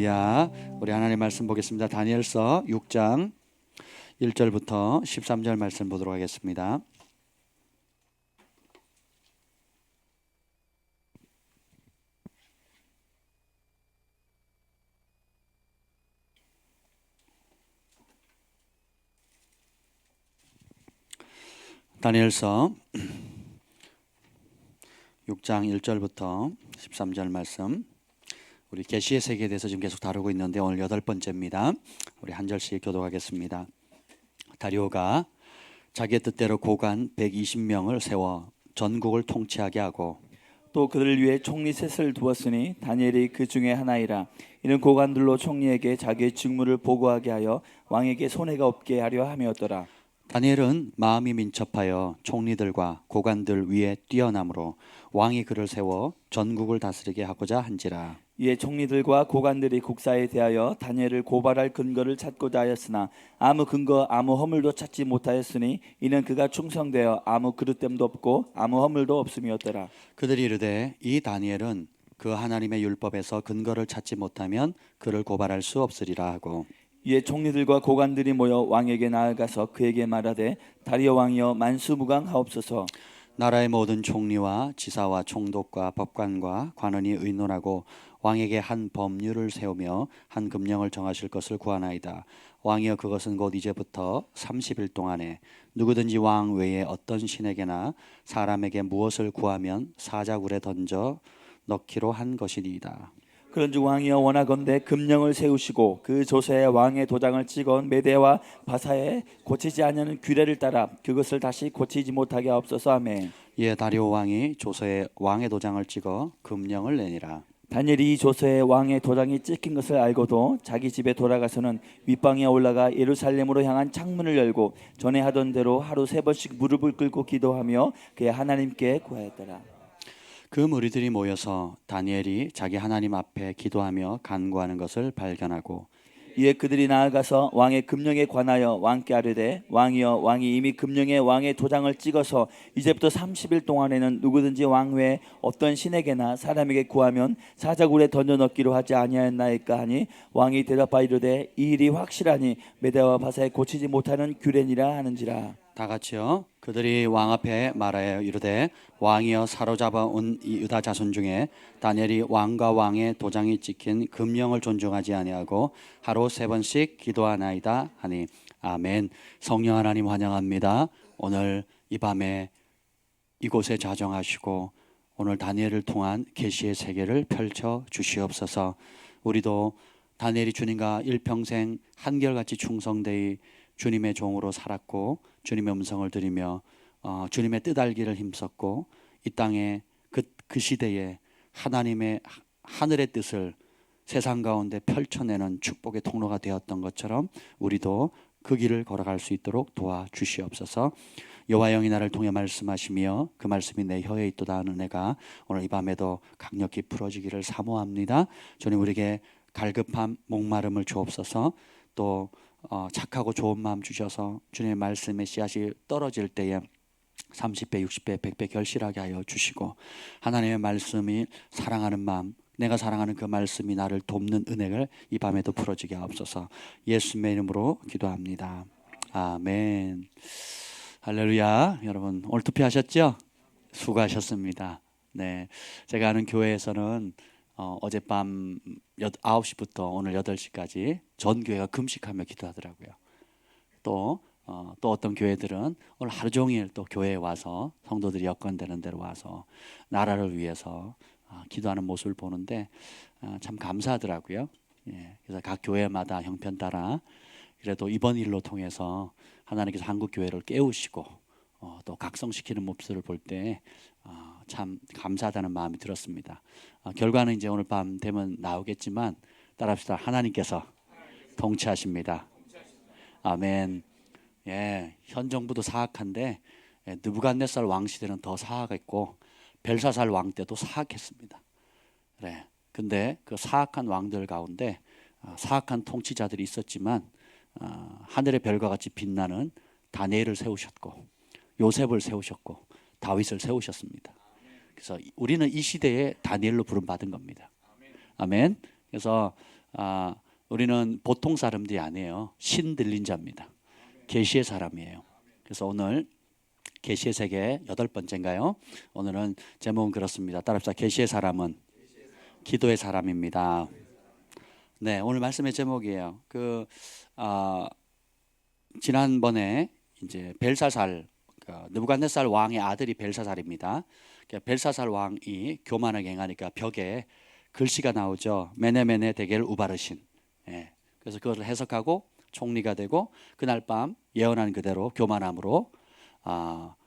할렐루야. 우리 하나님 말씀 보겠습니다. 다니엘서 6장 1절부터 13절 말씀 보도록 하겠습니다. 다니엘서 6장 1절부터 13절 말씀, 우리 계시의 세계에 대해서 지금 계속 다루고 있는데 오늘 8번째입니다. 우리 한 절씩 교독하겠습니다. 다리오가 자기의 뜻대로 고관 120명을 세워 전국을 통치하게 하고 또 그들을 위해 총리 셋을 두었으니 다니엘이 그 중에 하나이라. 이는 고관들로 총리에게 자기의 직무를 보고하게 하여 왕에게 손해가 없게 하려 함이었더라. 다니엘은 마음이 민첩하여 총리들과 고관들 위에 뛰어남으로 왕이 그를 세워 전국을 다스리게 하고자 한지라. 이에 총리들과 고관들이 국사에 대하여 다니엘을 고발할 근거를 찾고자 하였으나 아무 근거 아무 허물도 찾지 못하였으니 이는 그가 충성되어 아무 그릇됨도 없고 아무 허물도 없음이었더라. 그들이 이르되 이 다니엘은 그 하나님의 율법에서 근거를 찾지 못하면 그를 고발할 수 없으리라 하고, 이에 총리들과 고관들이 모여 왕에게 나아가서 그에게 말하되 다리오 왕이여 만수무강하옵소서. 나라의 모든 총리와 지사와 총독과 법관과 관원이 의논하고 왕에게 한 법률을 세우며 한 금령을 정하실 것을 구하나이다. 왕이여 그것은 곧 이제부터 30일 동안에 누구든지 왕 외에 어떤 신에게나 사람에게 무엇을 구하면 사자굴에 던져 넣기로 한 것이니이다. 그런즉 왕이여 원하건대 금령을 세우시고 그 조서에 왕의 도장을 찍어 메대와 바사에 고치지 아니하는 규례를 따라 그것을 다시 고치지 못하게 하옵소서. 아멘. 이에 다리오 왕이 조서에 왕의 도장을 찍어 금령을 내니라. 다니엘이 이 조서에 왕의 도장이 찍힌 것을 알고도 자기 집에 돌아가서는 윗방에 올라가 예루살렘으로 향한 창문을 열고 전에 하던 대로 하루 3번씩 무릎을 꿇고 기도하며 그의 하나님께 구하였더라. 그 무리들이 모여서 다니엘이 자기 하나님 앞에 기도하며 간구하는 것을 발견하고, 이에 그들이 나아가서 왕의 금령에 관하여 왕께 아뢰되 왕이여 왕이 이미 금령에 왕의 도장을 찍어서 이제부터 30일 동안에는 누구든지 왕 외에 어떤 신에게나 사람에게 구하면 사자굴에 던져 넣기로 하지 아니하였나이까 하니 왕이 대답하이르되 이 일이 확실하니 메대와 바사에 고치지 못하는 규례니라 하는지라. 다 같이요. 그들이 왕 앞에 말하여 이르되 왕이여 사로잡아 온 이 유다 자손 중에 다니엘이 왕과 왕의 도장이 찍힌 금령을 존중하지 아니하고 하루 3번씩 기도하나이다 하니 아멘. 성령 하나님 환영합니다. 오늘 이 밤에 이곳에 자정하시고 오늘 다니엘을 통한 계시의 세계를 펼쳐 주시옵소서. 우리도 다니엘이 주님과 일평생 한결같이 충성되이 주님의 종으로 살았고 주님의 음성을 들으며 주님의 뜻 알기를 힘썼고 이 땅에 그 시대에 하나님의 하늘의 뜻을 세상 가운데 펼쳐내는 축복의 통로가 되었던 것처럼 우리도 그 길을 걸어갈 수 있도록 도와주시옵소서. 여호와 영이 나를 통해 말씀하시며 그 말씀이 내 혀에 있도다 하는 은혜가 오늘 이 밤에도 강력히 풀어지기를 사모합니다. 주님 우리에게 갈급함 목마름을 주옵소서. 또 착하고 좋은 마음 주셔서 주님의 말씀의 씨앗이 떨어질 때에 30배, 60배, 100배 결실하게 하여 주시고 하나님의 말씀이 사랑하는 마음, 내가 사랑하는 그 말씀이 나를 돕는 은혜를 이 밤에도 풀어지게 하옵소서. 예수님의 이름으로 기도합니다. 아멘. 할렐루야. 여러분 오늘 투표하셨죠? 수고하셨습니다. 네, 제가 아는 교회에서는 어젯밤 9시부터 오늘 8시까지 전 교회가 금식하며 기도하더라고요. 또 어떤 교회들은 오늘 하루 종일 또 교회에 와서 성도들이 여건되는 대로 와서 나라를 위해서 기도하는 모습을 보는데 참 감사하더라고요. 예, 그래서 각 교회마다 형편 따라 그래도 이번 일로 통해서 하나님께서 한국 교회를 깨우시고 또 각성시키는 모습을 볼 때 참 감사하다는 마음이 들었습니다. 결과는 이제 오늘 밤 되면 나오겠지만 따라합시다. 하나님께서 통치하십니다. 아멘. 예, 현 정부도 사악한데 느부갓네살 왕 시대는 더 사악했고 벨사살 왕 때도 사악했습니다. 그래. 근데 그 사악한 왕들 가운데 사악한 통치자들이 있었지만 하늘의 별과 같이 빛나는 다니엘을 세우셨고 요셉을 세우셨고 다윗을 세우셨습니다. 그래서 우리는 이 시대에 다니엘로 부름 받은 겁니다. 아멘. 그래서 우리는 보통 사람들이 아니에요. 신 들린 자입니다. 계시의 사람이에요. 그래서 오늘 계시의 세계 8번째인가요? 오늘은 제목은 그렇습니다. 따라합시다. 계시의 사람은 기도의 사람입니다. 네, 오늘 말씀의 제목이에요. 지난번에 이제 벨사살, 느부갓네살 왕의 아들이 벨사살입니다. 벨사살 왕이 교만하게 행하니까 벽에 글씨가 나오죠. 메네메네 데겔 우바르신. 예, 그래서 그것을 해석하고 총리가 되고 그날 밤 예언한 그대로 교만함으로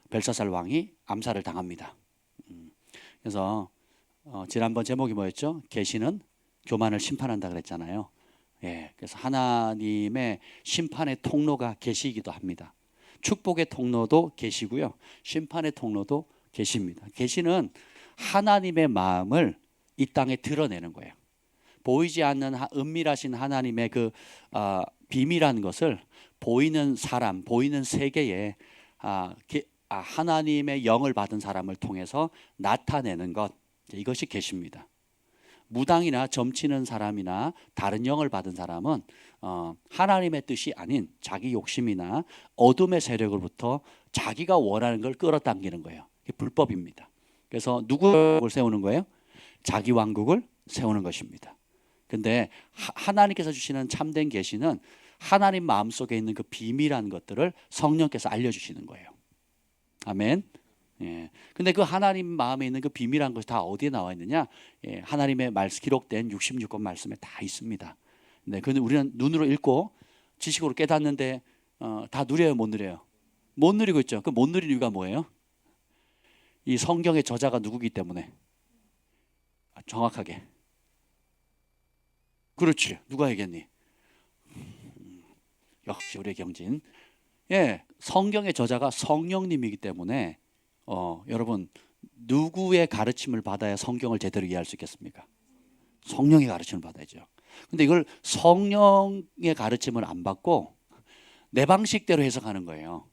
벨사살 왕이 암살을 당합니다. 그래서 지난번 제목이 뭐였죠? 계시는 교만을 심판한다 그랬잖아요. 예, 그래서 하나님의 심판의 통로가 계시이기도 합니다. 축복의 통로도 계시고요, 심판의 통로도 계십니다. 계시는 하나님의 마음을 이 땅에 드러내는 거예요. 보이지 않는 은밀하신 하나님의 비밀한 것을 보이는 사람, 보이는 세계에 하나님의 영을 받은 사람을 통해서 나타내는 것, 이것이 계십니다. 무당이나 점치는 사람이나 다른 영을 받은 사람은 하나님의 뜻이 아닌 자기 욕심이나 어둠의 세력으로부터 자기가 원하는 걸 끌어당기는 거예요. 이게 불법입니다. 그래서 누구를 세우는 거예요? 자기 왕국을 세우는 것입니다. 근데 하나님께서 주시는 참된 계시는 하나님 마음속에 있는 그 비밀한 것들을 성령께서 알려주시는 거예요. 아멘. 예. 근데 그 하나님 마음에 있는 그 비밀한 것이 다 어디에 나와 있느냐? 예, 하나님의 기록된 66권 말씀에 다 있습니다. 네, 근데 우리는 눈으로 읽고 지식으로 깨닫는데 다 누려요, 못 누려요? 못 누리고 있죠. 그 못 누리는 이유가 뭐예요? 이 성경의 저자가 누구기 때문에. 정확하게. 그렇지. 누가 얘기했니? 역시 우리의 경진. 예, 성경의 저자가 성령님이기 때문에 여러분, 누구의 가르침을 받아야 성경을 제대로 이해할 수 있겠습니까? 성령의 가르침을 받아야죠. 근데 이걸 성령의 가르침을 안 받고 내 방식대로 해석하는 거예요.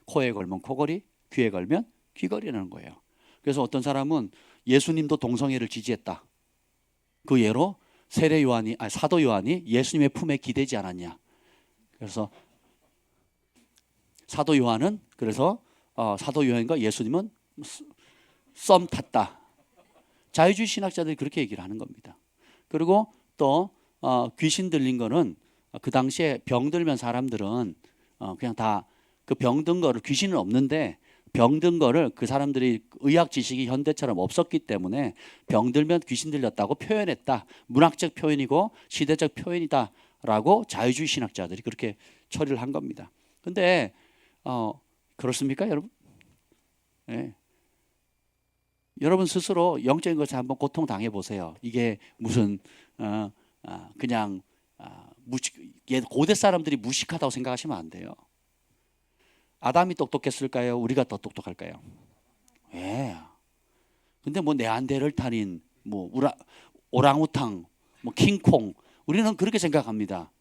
코에 걸면 코걸이, 귀에 걸면 귀걸이라는 거예요. 그래서 어떤 사람은 예수님도 동성애를 지지했다. 그 예로 사도 요한이 예수님의 품에 기대지 않았냐. 그래서 사도 요한은 사도 요한과 예수님은 썸 탔다. 자유주의 신학자들이 그렇게 얘기를 하는 겁니다. 그리고 또 귀신 들린 거는 그 당시에 병들면 사람들은 그냥 다 그 병든 거를, 귀신은 없는데 병든 거를 그 사람들이 의학 지식이 현대처럼 없었기 때문에 병들면 귀신 들렸다고 표현했다. 문학적 표현이고 시대적 표현이다라고 자유주의 신학자들이 그렇게 처리를 한 겁니다. 근데 그렇습니까, 여러분? 네. 여러분 스스로 영적인 것에 한번 고통 당해 보세요. 이게 무슨 그냥 고대 사람들이 무식하다고 생각하시면 안 돼요. 아담이 똑똑했을까요? 우리가 더 똑똑할까요? 예. 근데 뭐 네안데르탈인, 뭐 오랑우탕, 뭐 킹콩, 우리는 그렇게 생각합니다.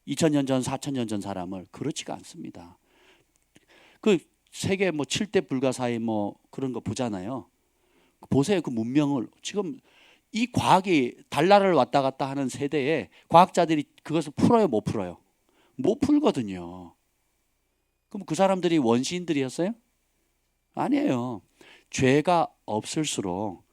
2000년 전, 4000년 전 사람을. 그렇지가 않습니다. 그 세계 뭐 7대 불가사의 뭐 그런 거 보잖아요. 보세요. 그 문명을 지금 이 과학이 달나라를 왔다 갔다 하는 세대에 과학자들이 그것을 풀어요, 못 풀어요? 못 풀거든요. 그럼 그 사람들이 원시인들이었어요? 아니에요. 죄가 없을수록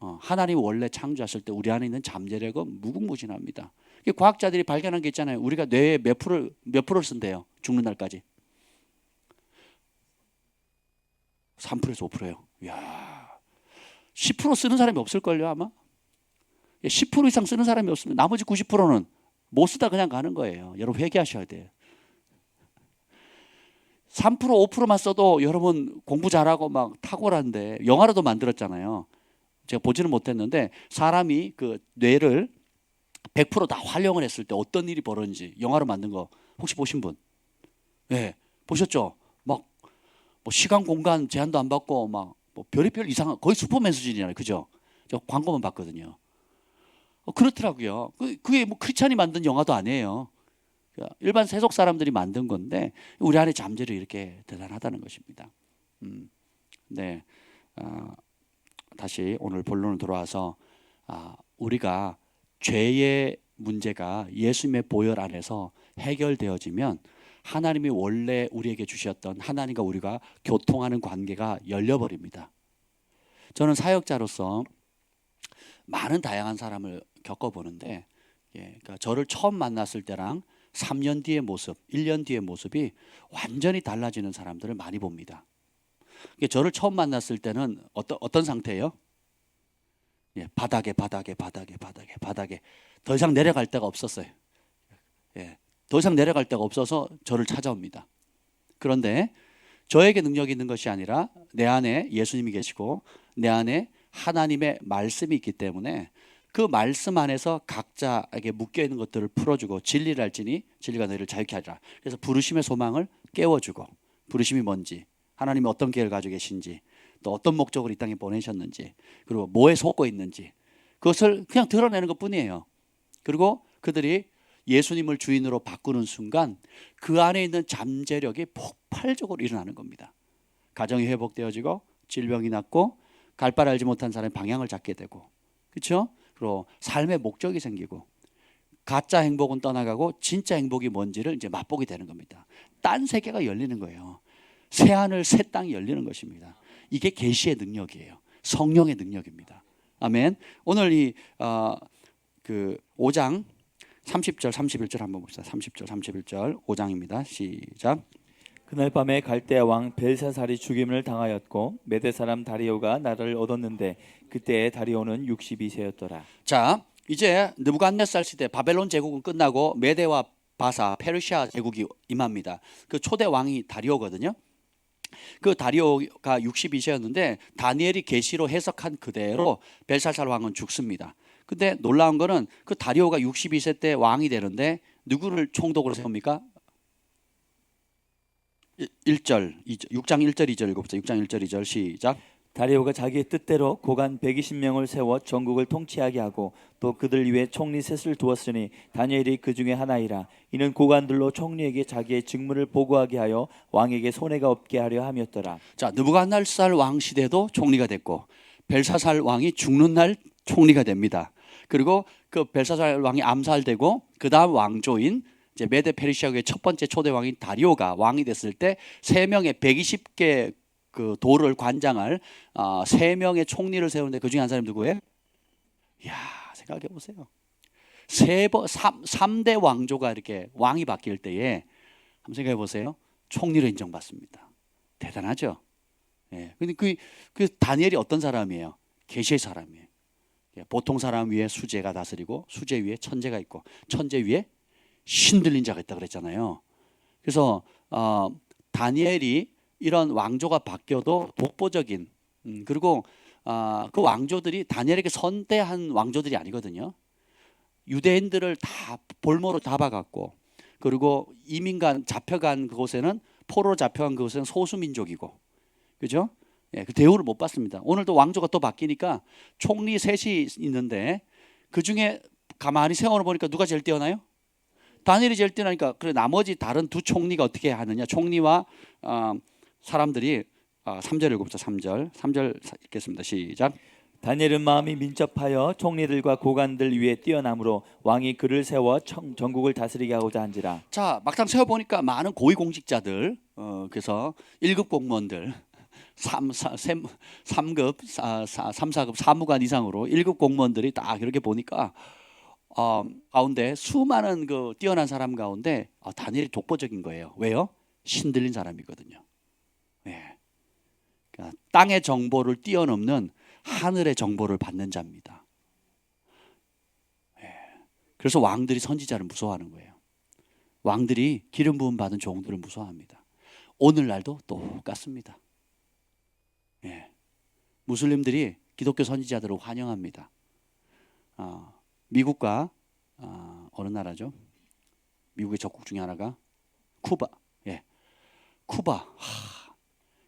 하나님이 원래 창조하실 때 우리 안에 있는 잠재력은 무궁무진합니다. 과학자들이 발견한 게 있잖아요. 우리가 뇌에 몇 프로를 쓴대요. 죽는 날까지. 3%에서 5%예요. 이야, 10% 쓰는 사람이 없을걸요, 아마? 10% 이상 쓰는 사람이 없으면 나머지 90%는 못 쓰다 그냥 가는 거예요. 여러분 회개하셔야 돼요. 3% 5%만 써도 여러분 공부 잘하고 막 탁월한데, 영화로도 만들었잖아요. 제가 보지는 못했는데 사람이 그 뇌를 100% 다 활용을 했을 때 어떤 일이 벌어지는지 영화로 만든 거 혹시 보신 분? 네, 보셨죠? 막 뭐 시간 공간 제한도 안 받고 막 뭐 별의별 이상한, 거의 슈퍼맨 수준이잖아요, 그죠? 저 광고만 봤거든요. 그렇더라고요. 그게 뭐 크리스찬이 만든 영화도 아니에요. 일반 세속 사람들이 만든 건데 우리 안에 잠재력이 이렇게 대단하다는 것입니다. 네, 다시 오늘 본론으로 돌아와서 우리가 죄의 문제가 예수님의 보혈 안에서 해결되어지면 하나님이 원래 우리에게 주셨던 하나님과 우리가 교통하는 관계가 열려버립니다. 저는 사역자로서 많은 다양한 사람을 겪어보는데, 그러니까 저를 처음 만났을 때랑 3년 뒤의 모습, 1년 뒤의 모습이 완전히 달라지는 사람들을 많이 봅니다. 그러니까 저를 처음 만났을 때는 어떤 상태예요? 바닥에 더 이상 내려갈 데가 없었어요. 더 이상 내려갈 데가 없어서 저를 찾아옵니다. 그런데 저에게 능력이 있는 것이 아니라 내 안에 예수님이 계시고 내 안에 하나님의 말씀이 있기 때문에 그 말씀 안에서 각자에게 묶여있는 것들을 풀어주고 진리를 알지니 진리가 너희를 자유케 하리라. 그래서 부르심의 소망을 깨워주고, 부르심이 뭔지, 하나님이 어떤 계획을 가지고 계신지, 또 어떤 목적으로 이 땅에 보내셨는지, 그리고 뭐에 속고 있는지, 그것을 그냥 드러내는 것뿐이에요. 그리고 그들이 예수님을 주인으로 바꾸는 순간 그 안에 있는 잠재력이 폭발적으로 일어나는 겁니다. 가정이 회복되어지고 질병이 낫고 갈 바를 알지 못한 사람의 방향을 잡게 되고, 그렇죠? 그리고 삶의 목적이 생기고 가짜 행복은 떠나가고 진짜 행복이 뭔지를 이제 맛보게 되는 겁니다. 딴 세계가 열리는 거예요. 새 하늘 새 땅이 열리는 것입니다. 이게 계시의 능력이에요. 성령의 능력입니다. 아멘. 오늘 그 5장 30절 31절 한번 봅시다. 30절 31절 5장입니다. 시작. 그날 밤에 갈대아 왕 벨사살이 죽임을 당하였고 메대 사람 다리오가 나라를 얻었는데 그때의 다리오는 62세였더라. 자, 이제 느부갓네살 시대 바벨론 제국은 끝나고 메대와 바사 페르시아 제국이 임합니다. 그 초대 왕이 다리오거든요. 그 다리오가 62세였는데 다니엘이 계시로 해석한 그대로 벨사살 왕은 죽습니다. 근데 놀라운 거는 그 다리오가 62세 때 왕이 되는데 누구를 총독으로 세웁니까? 1절, 6장 1절 2절 읽어보세요. 6장 1절 2절 시작. 다리오가 자기의 뜻대로 고관 120명을 세워 전국을 통치하게 하고 또 그들 위에 총리 셋을 두었으니 다니엘이 그 중에 하나이라. 이는 고관들로 총리에게 자기의 직무를 보고하게 하여 왕에게 손해가 없게 하려 함이었더라. 자, 느부갓네살 왕 시대도 총리가 됐고 벨사살 왕이 죽는 날 총리가 됩니다. 그리고 그 벨사살 왕이 암살되고 그 다음 왕조인 이제 메데 페르시아의 첫 번째 초대 왕인 다리오가 왕이 됐을 때 세 명의 120개 그 도를 관장할 세 명의 총리를 세우는데 그 중에 한 사람이 누구예요? 이야, 생각해 보세요. 3대 왕조가 이렇게 왕이 바뀔 때에 한번 생각해 보세요. 총리로 인정받습니다. 대단하죠? 예. 근데 그 다니엘이 어떤 사람이에요? 계시의 사람이에요. 보통 사람 위에 수재가 다스리고 수재 위에 천재가 있고 천재 위에 신 들린 자가 있다 그랬잖아요. 그래서 다니엘이 이런 왕조가 바뀌어도 독보적인 그리고 그 왕조들이 다니엘에게 선대한 왕조들이 아니거든요. 유대인들을 다 볼모로 잡아갔고 그리고 이민간 잡혀간 그곳에는 포로로 잡혀간 그곳에는 소수민족이고, 그죠? 예, 그 대우를 못 받습니다. 오늘도 왕조가 또 바뀌니까 총리 셋이 있는데 그 중에 가만히 세워놓 보니까 누가 제일 뛰어나요? 다니엘이 제일 뛰어나니까 그래 나머지 다른 두 총리가 어떻게 하느냐? 총리와 사람들이 3절 읽어보자. 3절 읽겠습니다. 시작. 다니엘은 마음이 민첩하여 총리들과 고관들 위에 뛰어남으로 왕이 그를 세워 전국을 다스리게 하고자 한지라. 자, 막상 세워보니까 많은 고위공직자들, 그래서 1급 공무원들 3급, 4급 사무관 이상으로 1급 공무원들이 딱 이렇게 보니까 가운데 수많은 그 뛰어난 사람 가운데 다니엘이 독보적인 거예요. 왜요? 신들린 사람이거든요. 네. 그러니까 땅의 정보를 뛰어넘는 하늘의 정보를 받는 자입니다. 네. 그래서 왕들이 선지자를 무서워하는 거예요. 왕들이 기름 부음 받은 종들을 무서워합니다. 오늘날도 똑같습니다. 예. 무슬림들이 기독교 선지자들을 환영합니다. 미국과 어느 나라죠? 미국의 적국 중에 하나가 쿠바. 예. 쿠바.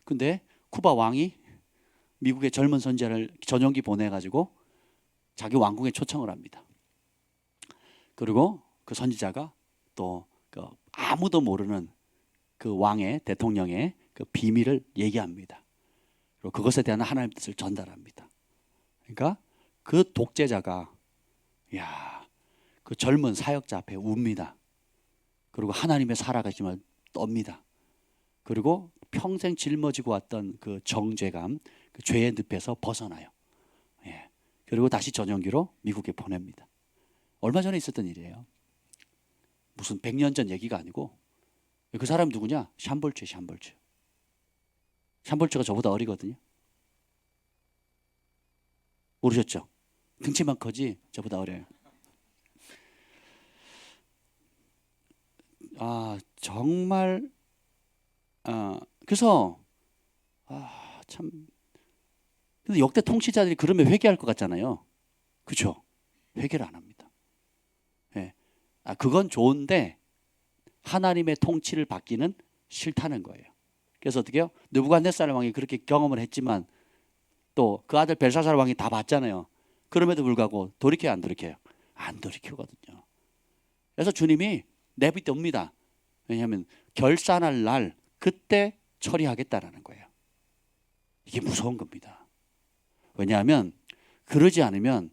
근데 쿠바 왕이 미국의 젊은 선지자를 전용기 보내가지고 자기 왕궁에 초청을 합니다. 그리고 그 선지자가 또 아무도 모르는 그 왕의 대통령의 그 비밀을 얘기합니다. 그리고 그것에 대한 하나님의 뜻을 전달합니다. 그러니까 그 독재자가 그 젊은 사역자 앞에 웁니다. 그리고 하나님의 살아가심을 떱니다. 그리고 평생 짊어지고 왔던 그 정죄감, 그 죄의 늪에서 벗어나요. 예. 그리고 다시 전용기로 미국에 보냅니다. 얼마 전에 있었던 일이에요. 무슨 100년 전 얘기가 아니고, 그 사람 누구냐? 샴볼츠. 샴볼츠가 저보다 어리거든요. 모르셨죠? 등치만 커지 저보다 어려요. 정말 그래서 참, 근데 역대 통치자들이 그러면 회개할 것 같잖아요. 그렇죠? 회개를 안 합니다. 예. 그건 좋은데 하나님의 통치를 받기는 싫다는 거예요. 그래서 어떻게 해요? 느부갓네살 왕이 그렇게 경험을 했지만 또 그 아들 벨사살 왕이 다 봤잖아요. 그럼에도 불구하고 돌이켜요, 안 돌이켜요? 안 돌이키거든요. 그래서 주님이 내비놉니다. 왜냐하면 결산할 날 그때 처리하겠다라는 거예요. 이게 무서운 겁니다. 왜냐하면 그러지 않으면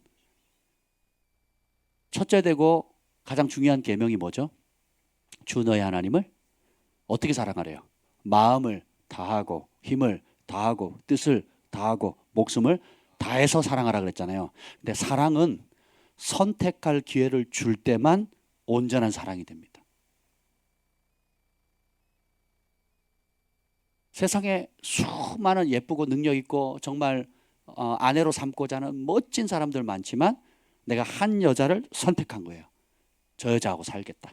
첫째 되고 가장 중요한 계명이 뭐죠? 주 너의 하나님을 어떻게 사랑하래요? 마음을 다하고 힘을 다하고 뜻을 다하고 목숨을 다해서 사랑하라 그랬잖아요. 근데 사랑은 선택할 기회를 줄 때만 온전한 사랑이 됩니다. 세상에 수많은 예쁘고 능력 있고 정말 아내로 삼고자 하는 멋진 사람들 많지만 내가 한 여자를 선택한 거예요. 저 여자하고 살겠다.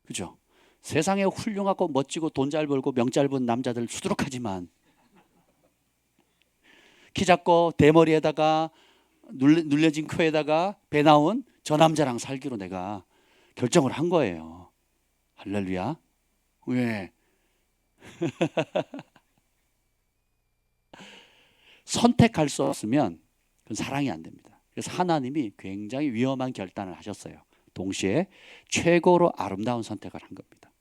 그죠? 세상에 훌륭하고 멋지고 돈 잘 벌고 명 잘 번 남자들 수두룩하지만 키 작고 대머리에다가 눌려진 코에다가 배 나온 저 남자랑 살기로 내가 결정을 한 거예요. 할렐루야. 왜? 선택할 수 없으면 그건 사랑이 안 됩니다. 그래서 하나님이 굉장히 위험한 결단을 하셨어요. 동시에 최고로 아름다운 선택을 한 겁니다.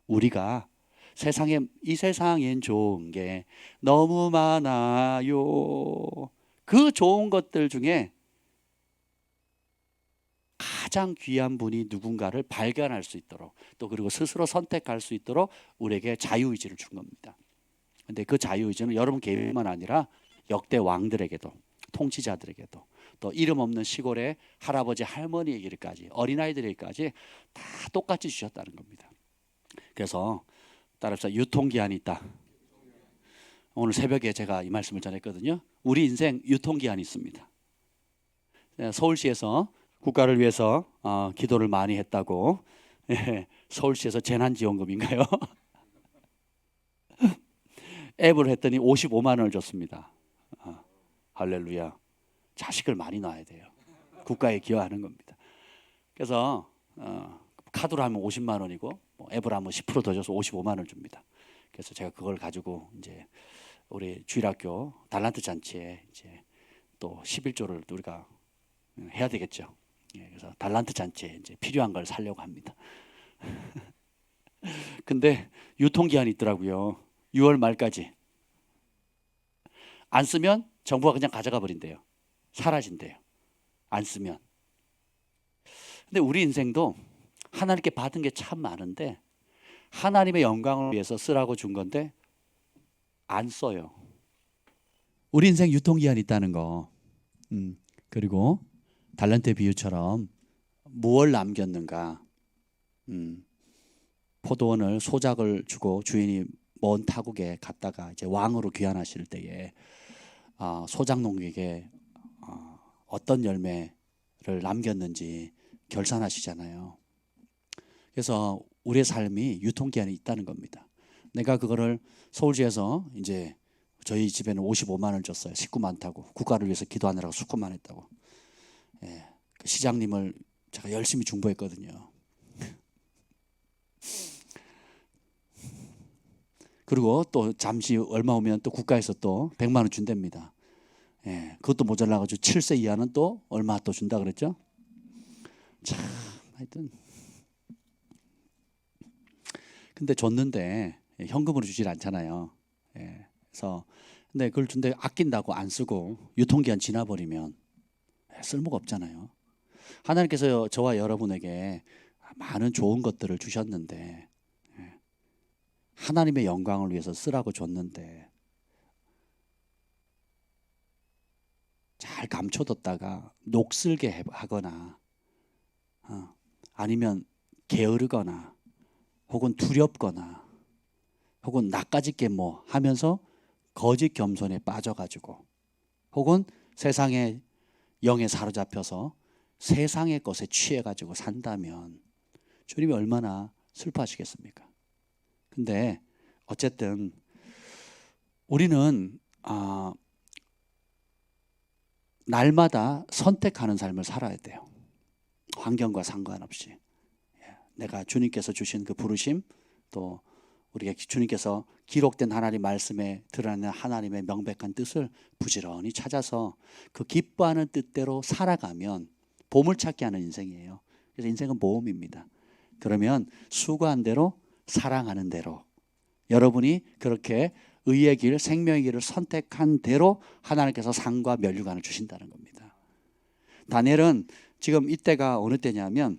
우리가 이 세상엔 좋은 게 너무 많아요. 그 좋은 것들 중에 가장 귀한 분이 누군가를 발견할 수 있도록 또 그리고 스스로 선택할 수 있도록 우리에게 자유의지를 준 겁니다. 근데 그 자유의지는 여러분 개인만 아니라 역대 왕들에게도 통치자들에게도 또 이름 없는 시골의 할아버지 할머니에게까지 어린아이들에게까지 다 똑같이 주셨다는 겁니다. 그래서 따라서 유통기한이 있다. 오늘 새벽에 제가 이 말씀을 전했거든요. 우리 인생 유통기한이 있습니다. 서울시에서 국가를 위해서 기도를 많이 했다고 서울시에서 재난지원금인가요? 앱을 했더니 55만 원을 줬습니다. 할렐루야. 자식을 많이 낳아야 돼요. 국가에 기여하는 겁니다. 그래서 카드로 하면 50만 원이고 앱을 하면 10% 더 줘서 55만 원을 줍니다. 그래서 제가 그걸 가지고 이제 우리 주일학교 달란트 잔치에 이제 또 11조를 우리가 해야 되겠죠. 그래서 달란트 잔치에 이제 필요한 걸 사려고 합니다. 근데 유통기한이 있더라고요. 6월 말까지. 안 쓰면 정부가 그냥 가져가 버린대요. 사라진대요. 안 쓰면. 근데 우리 인생도 하나님께 받은 게 참 많은데 하나님의 영광을 위해서 쓰라고 준 건데 안 써요. 우리 인생 유통기한이 있다는 거. 그리고 달란트의 비유처럼 무엇을 남겼는가. 포도원을 소작을 주고 주인이 먼 타국에 갔다가 이제 왕으로 귀환하실 때에 소작농에게 어떤 열매를 남겼는지 결산하시잖아요. 그래서 우리의 삶이 유통기한이 있다는 겁니다. 내가 그거를 서울시에서 이제 저희 집에는 55만 원을 줬어요. 식구 많다고 국가를 위해서 기도하느라고 수고만 했다고. 그 시장님을 제가 열심히 중보했거든요. 그리고 또 잠시 얼마 오면 또 국가에서 또 100만 원 준답니다. 그것도 모자라가지고 7세 이하는 또 얼마 또 준다 그랬죠. 참 하여튼 근데 줬는데 현금으로 주질 않잖아요. 그래서 근데 그걸 준데 아낀다고 안 쓰고 유통기한 지나버리면 쓸모가 없잖아요. 하나님께서 저와 여러분에게 많은 좋은 것들을 주셨는데 하나님의 영광을 위해서 쓰라고 줬는데 잘 감춰뒀다가 녹슬게 하거나 아니면 게으르거나 혹은 두렵거나 혹은 나까짓게 뭐 하면서 거짓 겸손에 빠져가지고 혹은 세상의 영에 사로잡혀서 세상의 것에 취해가지고 산다면 주님이 얼마나 슬퍼하시겠습니까? 근데 어쨌든 우리는 날마다 선택하는 삶을 살아야 돼요. 환경과 상관없이. 내가 주님께서 주신 그 부르심, 또 우리가 주님께서 기록된 하나님 말씀에 드러나는 하나님의 명백한 뜻을 부지런히 찾아서 그 기뻐하는 뜻대로 살아가면 보물찾기 하는 인생이에요. 그래서 인생은 모험입니다. 그러면 수고한 대로 사랑하는 대로 여러분이 그렇게 의의 길, 생명의 길을 선택한 대로 하나님께서 상과 면류관을 주신다는 겁니다. 다니엘은 지금 이때가 어느 때냐면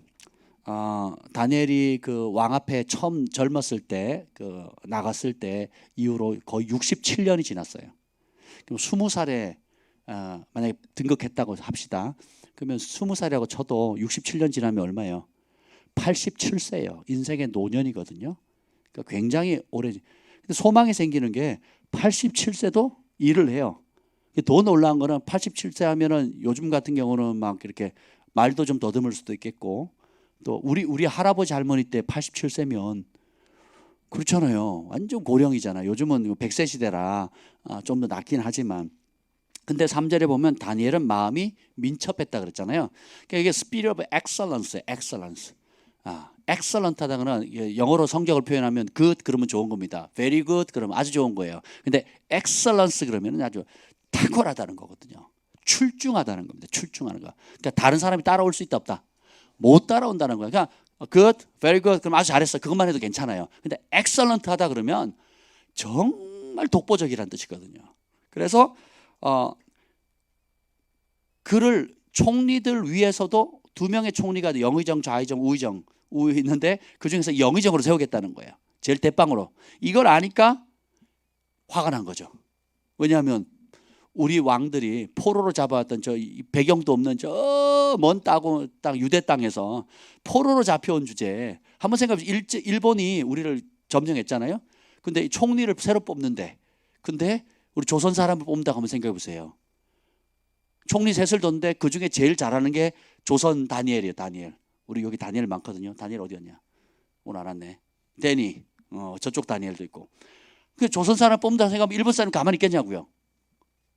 다니엘이 그 왕 앞에 처음 젊었을 때 나갔을 때 이후로 거의 67년이 지났어요. 그럼 20살에 만약에 등극했다고 합시다. 그러면 20살이라고 쳐도 67년 지나면 얼마예요? 87세예요. 인생의 노년이거든요. 그러니까 굉장히 오래. 근데 소망이 생기는 게 87세도 일을 해요. 더 놀라운 거는 87세 하면은 요즘 같은 경우는 막 이렇게 말도 좀 더듬을 수도 있겠고 또 우리 할아버지 할머니 때 87세면 그렇잖아요. 완전 고령이잖아요. 요즘은 100세 시대라 좀 더 낫긴 하지만 근데 3절에 보면 다니엘은 마음이 민첩했다 그랬잖아요. 그러니까 이게 spirit of excellence, excellence. excellent하다는 영어로 성적을 표현하면 good 그러면 좋은 겁니다. very good 그러면 아주 좋은 거예요. 근데 excellence 그러면 아주 탁월하다는 거거든요. 출중하다는 겁니다. 출중하는 거. 그러니까 다른 사람이 따라올 수 있다 없다. 못 따라온다는 거예요. 그러니까 good, very good 그럼 아주 잘했어. 그것만 해도 괜찮아요. 근데 excellent하다 그러면 정말 독보적이라는 뜻이거든요. 그래서 그를 총리들 위에서도 두 명의 총리가 영의정, 좌의정, 우의정 있는데 그 중에서 영의정으로 세우겠다는 거예요. 제일 대빵으로. 이걸 아니까 화가 난 거죠. 왜냐하면 우리 왕들이 포로로 잡아왔던 저 배경도 없는 저 먼 땅 유대 땅에서 포로로 잡혀온 주제에 한번 생각해보세요. 일본이 우리를 점령했잖아요. 근데 총리를 새로 뽑는데 근데 우리 조선 사람을 뽑는다고 한번 생각해보세요. 총리 셋을 뒀는데 그중에 제일 잘하는 게 조선 다니엘이에요. 다니엘. 우리 여기 다니엘 많거든요. 다니엘 어디였냐? 오늘 알았네. 데니. 저쪽 다니엘도 있고. 그 조선 사람 뽑는다 생각하면 일본 사람 가만히 있겠냐고요.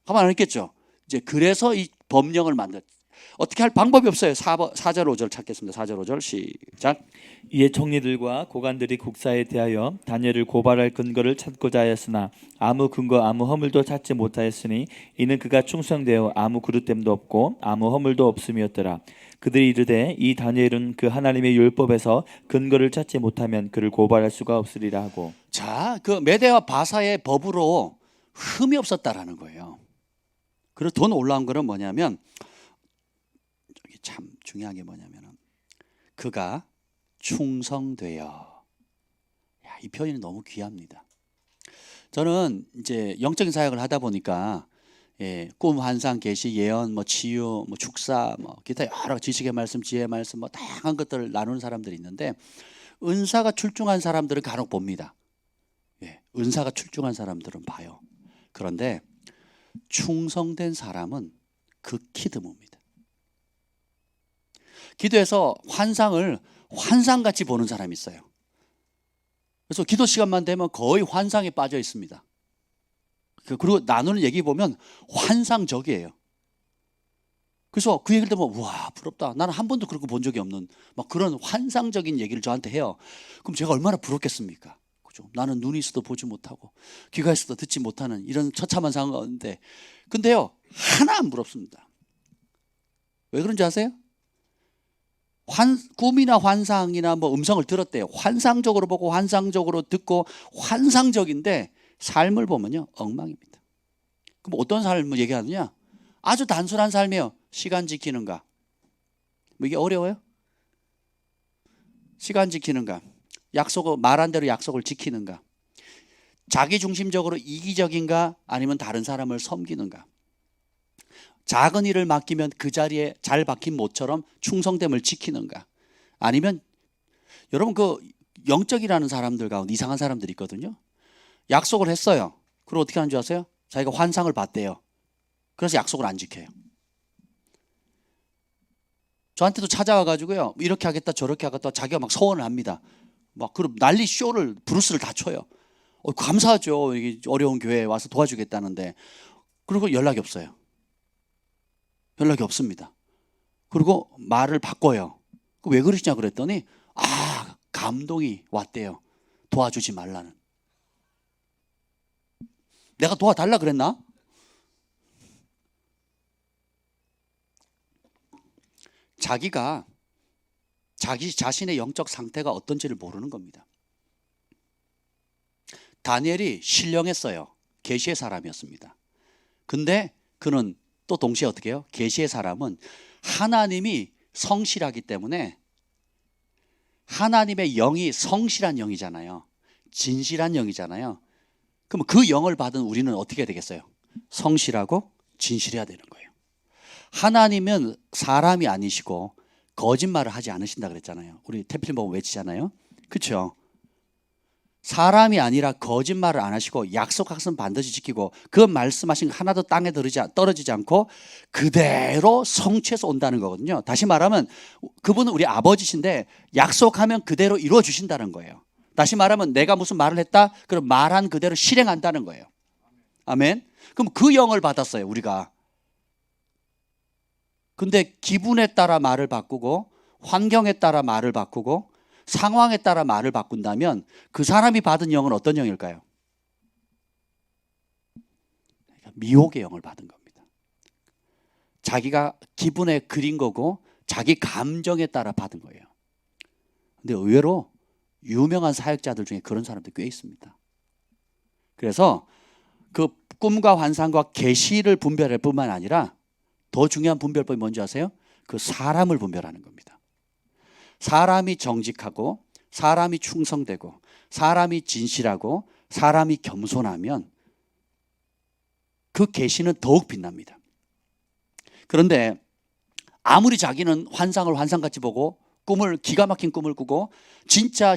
가만히 안 있겠죠. 이제 그래서 이 법령을 어떻게 할 방법이 없어요. 4절 5절 찾겠습니다. 4절 5절 시작. 이에 총리들과 고관들이 국사에 대하여 다니엘을 고발할 근거를 찾고자 하였으나 아무 근거 아무 허물도 찾지 못하였으니 이는 그가 충성되어 아무 그릇됨도 없고 아무 허물도 없음이었더라. 그들이 이르되 이 다니엘은 그 하나님의 율법에서 근거를 찾지 못하면 그를 고발할 수가 없으리라 하고. 자, 그 메대와 바사의 법으로 흠이 없었다라는 거예요. 그리고 더 놀라운 거는 뭐냐면 여기 참 중요한 게 뭐냐면 그가 충성되어. 이 표현이 너무 귀합니다. 저는 이제 영적인 사역을 하다 보니까 꿈, 환상, 계시, 예언, 치유, 축사, 기타 여러 지식의 말씀, 지혜의 말씀, 다양한 것들을 나누는 사람들이 있는데 은사가 출중한 사람들은 간혹 봅니다. 은사가 출중한 사람들은 봐요. 그런데 충성된 사람은 극히 드뭅니다. 기도에서 환상을 환상같이 보는 사람이 있어요. 그래서 기도 시간만 되면 거의 환상에 빠져 있습니다. 그리고 나누는 얘기 보면 환상적이에요. 그래서 그 얘기를 들으면 와 부럽다. 나는 한 번도 그렇게 본 적이 없는 그런 환상적인 얘기를 저한테 해요. 그럼 제가 얼마나 부럽겠습니까? 그죠? 나는 눈이 있어도 보지 못하고 귀가 있어도 듣지 못하는 이런 처참한 상황인데 근데요 하나 안 부럽습니다. 왜 그런지 아세요? 꿈이나 환상이나 음성을 들었대요. 환상적으로 보고 환상적으로 듣고 환상적인데 삶을 보면요 엉망입니다. 그럼 어떤 삶을 얘기하느냐? 아주 단순한 삶이에요. 시간 지키는가. 뭐 이게 어려워요? 시간 지키는가. 약속을 말한 대로 약속을 지키는가. 자기 중심적으로 이기적인가 아니면 다른 사람을 섬기는가. 작은 일을 맡기면 그 자리에 잘 박힌 못처럼 충성됨을 지키는가. 아니면 여러분 그 영적이라는 사람들 가운데 이상한 사람들이 있거든요. 약속을 했어요. 그리고 어떻게 하는 줄 아세요? 자기가 환상을 봤대요. 그래서 약속을 안 지켜요. 저한테도 찾아와가지고요. 이렇게 하겠다 저렇게 하겠다 자기가 막 서원을 합니다. 막 그럼 난리 쇼를 브루스를 다 쳐요. 감사하죠. 이게 어려운 교회에 와서 도와주겠다는데. 그리고 연락이 없어요. 연락이 없습니다. 그리고 말을 바꿔요. 왜 그러시냐 그랬더니 감동이 왔대요. 도와주지 말라는. 내가 도와달라 그랬나? 자기가 자기 자신의 영적 상태가 어떤지를 모르는 겁니다. 다니엘이 신령했어요. 계시의 사람이었습니다. 근데 그는 또 동시에 어떻게 해요? 계시의 사람은 하나님이 성실하기 때문에 하나님의 영이 성실한 영이잖아요. 진실한 영이잖아요. 그럼 그 영을 받은 우리는 어떻게 되겠어요? 성실하고 진실해야 되는 거예요. 하나님은 사람이 아니시고 거짓말을 하지 않으신다 그랬잖아요. 우리 태필 보고 외치잖아요. 그렇죠? 사람이 아니라 거짓말을 안 하시고 약속하신 반드시 지키고 그 말씀하신 거 하나도 땅에 떨어지지 않고 그대로 성취해서 온다는 거거든요. 다시 말하면 그분은 우리 아버지신데 약속하면 그대로 이루어 주신다는 거예요. 다시 말하면 내가 무슨 말을 했다? 그럼 말한 그대로 실행한다는 거예요. 아멘. 그럼 그 영을 받았어요, 우리가. 근데 기분에 따라 말을 바꾸고 환경에 따라 말을 바꾸고 상황에 따라 말을 바꾼다면 그 사람이 받은 영은 어떤 영일까요? 미혹의 영을 받은 겁니다. 자기가 기분에 그린 거고 자기 감정에 따라 받은 거예요. 근데 의외로 유명한 사역자들 중에 그런 사람들 꽤 있습니다. 그래서 그 꿈과 환상과 계시를 분별할 뿐만 아니라 더 중요한 분별법이 뭔지 아세요? 그 사람을 분별하는 겁니다. 사람이 정직하고 사람이 충성되고 사람이 진실하고 사람이 겸손하면 그 계시는 더욱 빛납니다. 그런데 아무리 자기는 환상을 환상같이 보고 꿈을 기가 막힌 꿈을 꾸고 진짜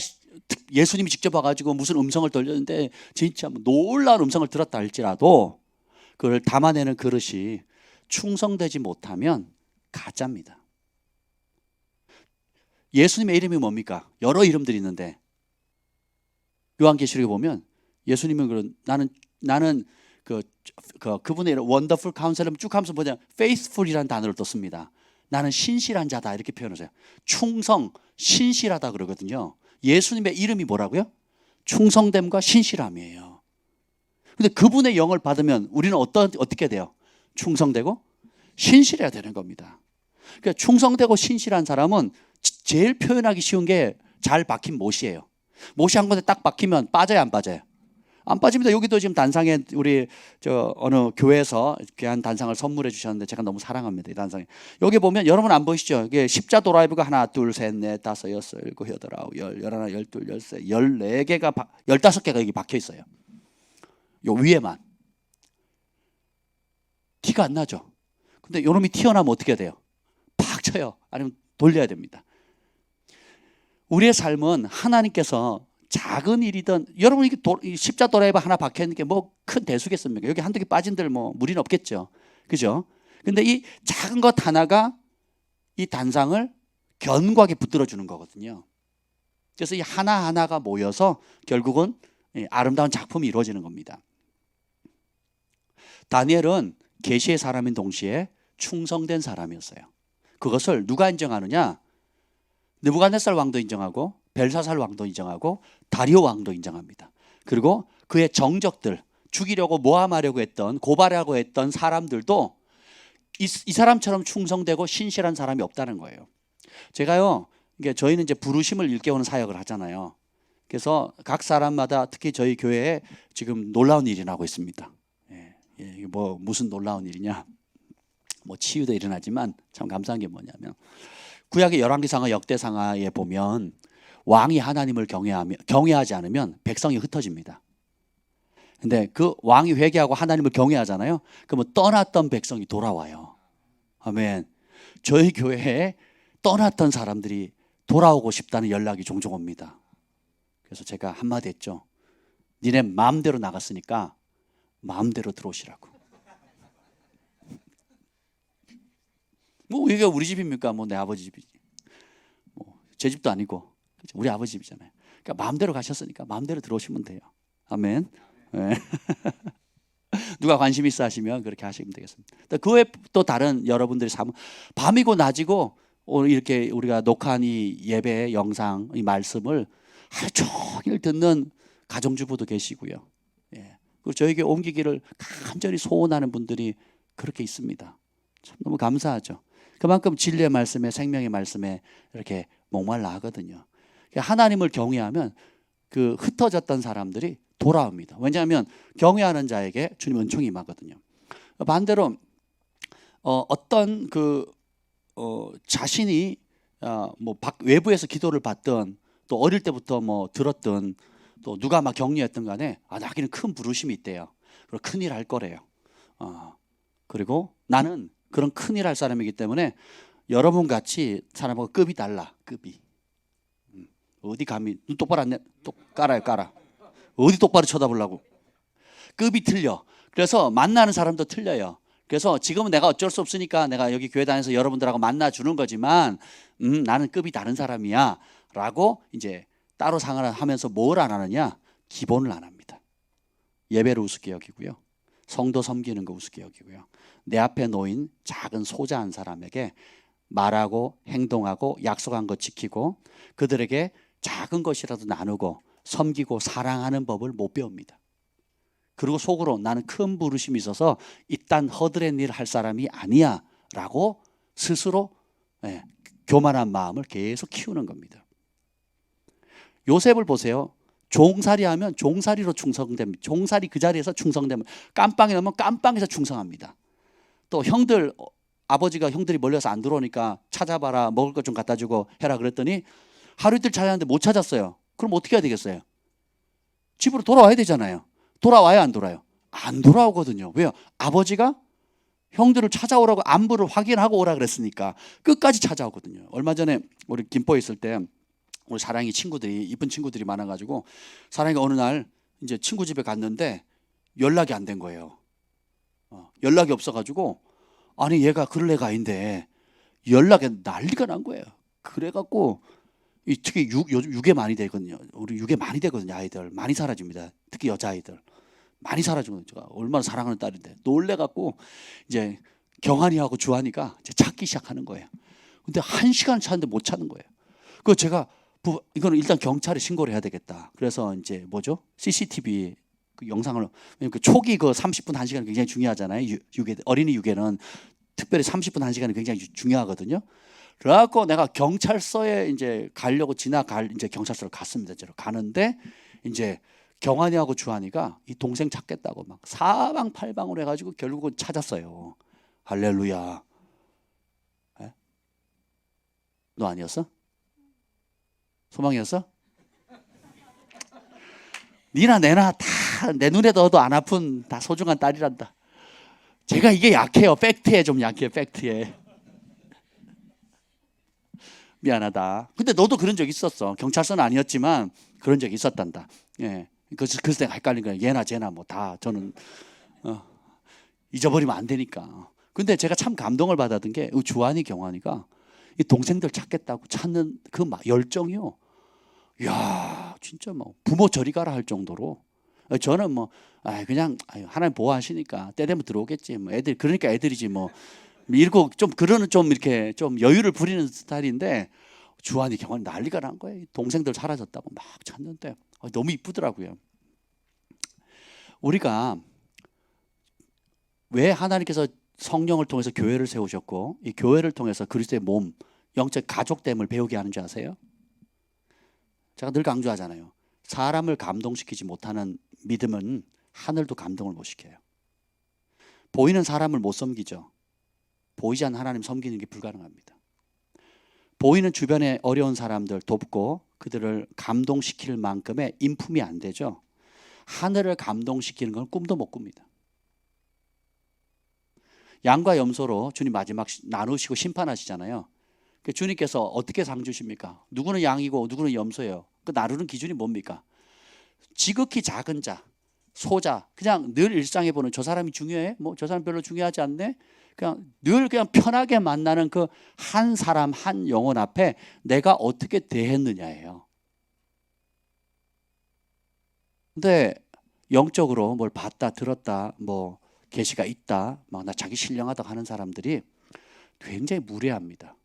예수님이 직접 와가지고 무슨 음성을 들렸는데 진짜 놀라운 음성을 들었다 할지라도 그걸 담아내는 그릇이 충성되지 못하면 가짜입니다. 예수님의 이름이 뭡니까? 여러 이름들이 있는데 요한계시록에 보면 예수님은 나는 그분의 원더풀 카운셀러 쭉 하면서 뭐냐 faithful이라는 단어를 또 씁니다. 나는 신실한 자다 이렇게 표현하세요. 충성, 신실하다 그러거든요. 예수님의 이름이 뭐라고요? 충성됨과 신실함이에요. 근데 그분의 영을 받으면 우리는 어떻게 돼요? 충성되고 신실해야 되는 겁니다. 그러니까 충성되고 신실한 사람은 제일 표현하기 쉬운 게 잘 박힌 못이에요. 못이 한 군데 딱 박히면 빠져요, 안 빠져요? 안 빠집니다. 여기도 지금 단상에 우리 어느 교회에서 귀한 단상을 선물해 주셨는데 제가 너무 사랑합니다. 이 단상에. 여기 보면 여러분 안 보이시죠? 이게 십자 도라이브가 하나, 둘, 셋, 넷, 다섯, 여섯, 일곱, 여덟, 아홉, 열, 열하나, 열둘, 열세, 14개가 15개가 여기 박혀 있어요. 요 위에만. 티가 안 나죠? 근데 요놈이 튀어나오면 어떻게 돼요? 팍 쳐요. 아니면 돌려야 됩니다. 우리의 삶은 하나님께서 작은 일이든 여러분 이게 십자 도라이브 하나 박혀 있는 게 뭐 큰 대수겠습니까? 여기 한두 개 빠진들 뭐 무리는 없겠죠. 그죠? 근데 이 작은 것 하나가 이 단상을 견고하게 붙들어 주는 거거든요. 그래서 이 하나하나가 모여서 결국은 아름다운 작품이 이루어지는 겁니다. 다니엘은 계시의 사람인 동시에 충성된 사람이었어요. 그것을 누가 인정하느냐? 느부갓네살 왕도 인정하고 벨사살 왕도 인정하고 다리오 왕도 인정합니다. 그리고 그의 정적들, 죽이려고 모함하려고 했던 고발하고 했던 사람들도 이 사람처럼 충성되고 신실한 사람이 없다는 거예요. 제가요, 이게 저희는 이제 부르심을 일깨우는 사역을 하잖아요. 그래서 각 사람마다 특히 저희 교회에 지금 놀라운 일이 나고 있습니다. 뭐 무슨 놀라운 일이냐? 뭐 치유도 일어나지만 참 감사한 게 뭐냐면 구약의 열왕기상하 역대상하에 보면 왕이 하나님을 경외하지 않으면 백성이 흩어집니다. 근데 그 왕이 회개하고 하나님을 경외하잖아요. 그러면 떠났던 백성이 돌아와요. 아멘. 저희 교회에 떠났던 사람들이 돌아오고 싶다는 연락이 종종 옵니다. 그래서 제가 한마디 했죠. 니네 마음대로 나갔으니까 마음대로 들어오시라고. 뭐 이게 우리 집입니까? 뭐 내 아버지 집이지. 뭐 제 집도 아니고 우리 아버지 집이잖아요. 그러니까 마음대로 가셨으니까 마음대로 들어오시면 돼요. 아멘. 네. 누가 관심 있어 하시면 그렇게 하시면 되겠습니다. 그 외에 또 다른 여러분들이 밤이고 낮이고 오늘 이렇게 우리가 녹화한 이 예배 영상, 이 말씀을 하루 종일 듣는 가정주부도 계시고요. 예. 그리고 저에게 옮기기를 간절히 소원하는 분들이 그렇게 있습니다. 참 너무 감사하죠. 그만큼 진리의 말씀에 생명의 말씀에 이렇게 목말라 하거든요. 하나님을 경외하면 그 흩어졌던 사람들이 돌아옵니다. 왜냐하면 경외하는 자에게 주님 은총이 임하거든요. 반대로 어떤 자신이 뭐 외부에서 기도를 받던 또 어릴 때부터 뭐 들었던 또 누가 막 격려했던 간에 나에게는 큰 부르심이 있대요. 그리고 큰일 할 거래요. 그리고 나는 그런 큰일 할 사람이기 때문에 여러분 같이 사람하고 급이 달라. 급이 어디 감히 눈 똑바로 안 내? 깔아. 어디 똑바로 쳐다보려고. 급이 틀려. 그래서 만나는 사람도 틀려요. 그래서 지금은 내가 어쩔 수 없으니까 내가 여기 교회 다니면서 여러분들하고 만나주는 거지만 나는 급이 다른 사람이야 라고 이제 따로 상을 하면서 뭘 안 하느냐? 기본을 안 합니다. 예배를 우습게 여기고요. 성도 섬기는 거 우습게 여기고요. 내 앞에 놓인 작은 소자한 사람에게 말하고 행동하고 약속한 거 지키고 그들에게 작은 것이라도 나누고 섬기고 사랑하는 법을 못 배웁니다. 그리고 속으로 나는 큰 부르심이 있어서 이딴 허드렛 일 할 사람이 아니야 라고 스스로 교만한 마음을 계속 키우는 겁니다. 요셉을 보세요. 종살이 하면 종살이로 충성됩니다. 종살이 그 자리에서 충성되면 깜빵에 넣으면 깜빵에서 충성합니다. 또 아버지가 형들이 몰려서 안 들어오니까 찾아봐라, 먹을 것 좀 갖다 주고 해라 그랬더니 하루 이틀 찾았는데 못 찾았어요. 그럼 어떻게 해야 되겠어요? 집으로 돌아와야 되잖아요. 돌아와야 안 돌아요? 안 돌아오거든요. 왜요? 아버지가 형들을 찾아오라고 안부를 확인하고 오라 그랬으니까 끝까지 찾아오거든요. 얼마 전에 우리 김포에 있을 때 우리 사랑이 친구들이 이쁜 친구들이 많아가지고 사랑이가 어느 날 이제 친구 집에 갔는데 연락이 안 된 거예요. 연락이 없어가지고 아니 얘가 그럴 애가 아닌데 연락에 난리가 난 거예요. 그래갖고 특히 요즘 유괴 많이 되거든요. 우리 유괴 많이 되거든요. 아이들 많이 사라집니다. 특히 여자아이들 많이 사라지거든요. 제가 얼마나 사랑하는 딸인데 놀래갖고 이제 경환이하고 주한이가 이제 찾기 시작하는 거예요. 근데 1시간 찾는데 못 찾는 거예요. 그 제가 이거는 일단 경찰에 신고를 해야 되겠다. 그래서 이제 뭐죠? CCTV 그 영상을 그 초기 그 30분 1시간 굉장히 중요하잖아요. 어린이 유괴는 특별히 30분 1시간이 굉장히 중요하거든요. 그래갖고 내가 경찰서에 이제 가려고 이제 경찰서를 갔습니다. 가는데 이제 경환이하고 주한이가 이 동생 찾겠다고 막 사방팔방으로 해가지고 결국은 찾았어요. 할렐루야. 에? 너 아니었어? 소망이었어? 니나 내나 다 내 눈에 넣어도 안 아픈 다 소중한 딸이란다. 제가 이게 약해요. 팩트에 좀 약해요. 팩트에. 미안하다. 근데 너도 그런 적 있었어. 경찰서는 아니었지만 그런 적이 있었단다. 예. 그래서 내가 헷갈린 거야. 얘나 쟤나 뭐 다 저는 잊어버리면 안 되니까. 근데 제가 참 감동을 받았던 게 주한이 경환이가 이 동생들 찾겠다고 찾는 그 열정이요. 이야, 진짜 뭐 부모 저리 가라 할 정도로. 저는 뭐 그냥 하나님 보호하시니까 때 되면 들어오겠지. 뭐 애들 그러니까 애들이지 뭐. 이러고 좀 그러는 좀 이렇게 좀 여유를 부리는 스타일인데 주한이 경환이 난리가 난 거예요. 동생들 사라졌다고 막 찾는데 너무 이쁘더라고요. 우리가 왜 하나님께서 성령을 통해서 교회를 세우셨고 이 교회를 통해서 그리스도의 몸, 영적 가족됨을 배우게 하는지 아세요? 제가 늘 강조하잖아요. 사람을 감동시키지 못하는 믿음은 하늘도 감동을 못 시켜요. 보이는 사람을 못 섬기죠. 보이지 않는 하나님 섬기는 게 불가능합니다. 보이는 주변에 어려운 사람들 돕고 그들을 감동시킬 만큼의 인품이 안 되죠. 하늘을 감동시키는 건 꿈도 못 꿉니다. 양과 염소로 주님 마지막 나누시고 심판하시잖아요. 주님께서 어떻게 상 주십니까? 누구는 양이고 누구는 염소예요. 그 나누는 기준이 뭡니까? 지극히 작은 자, 소자, 그냥 늘 일상에 보는 저 사람이 중요해? 뭐 저 사람 별로 중요하지 않네? 그냥 늘 그냥 편하게 만나는 그 한 사람 한 영혼 앞에 내가 어떻게 대했느냐예요. 근데 영적으로 뭘 봤다 들었다 뭐 계시가 있다 막 나 자기 신령하다 하는 사람들이 굉장히 무례합니다.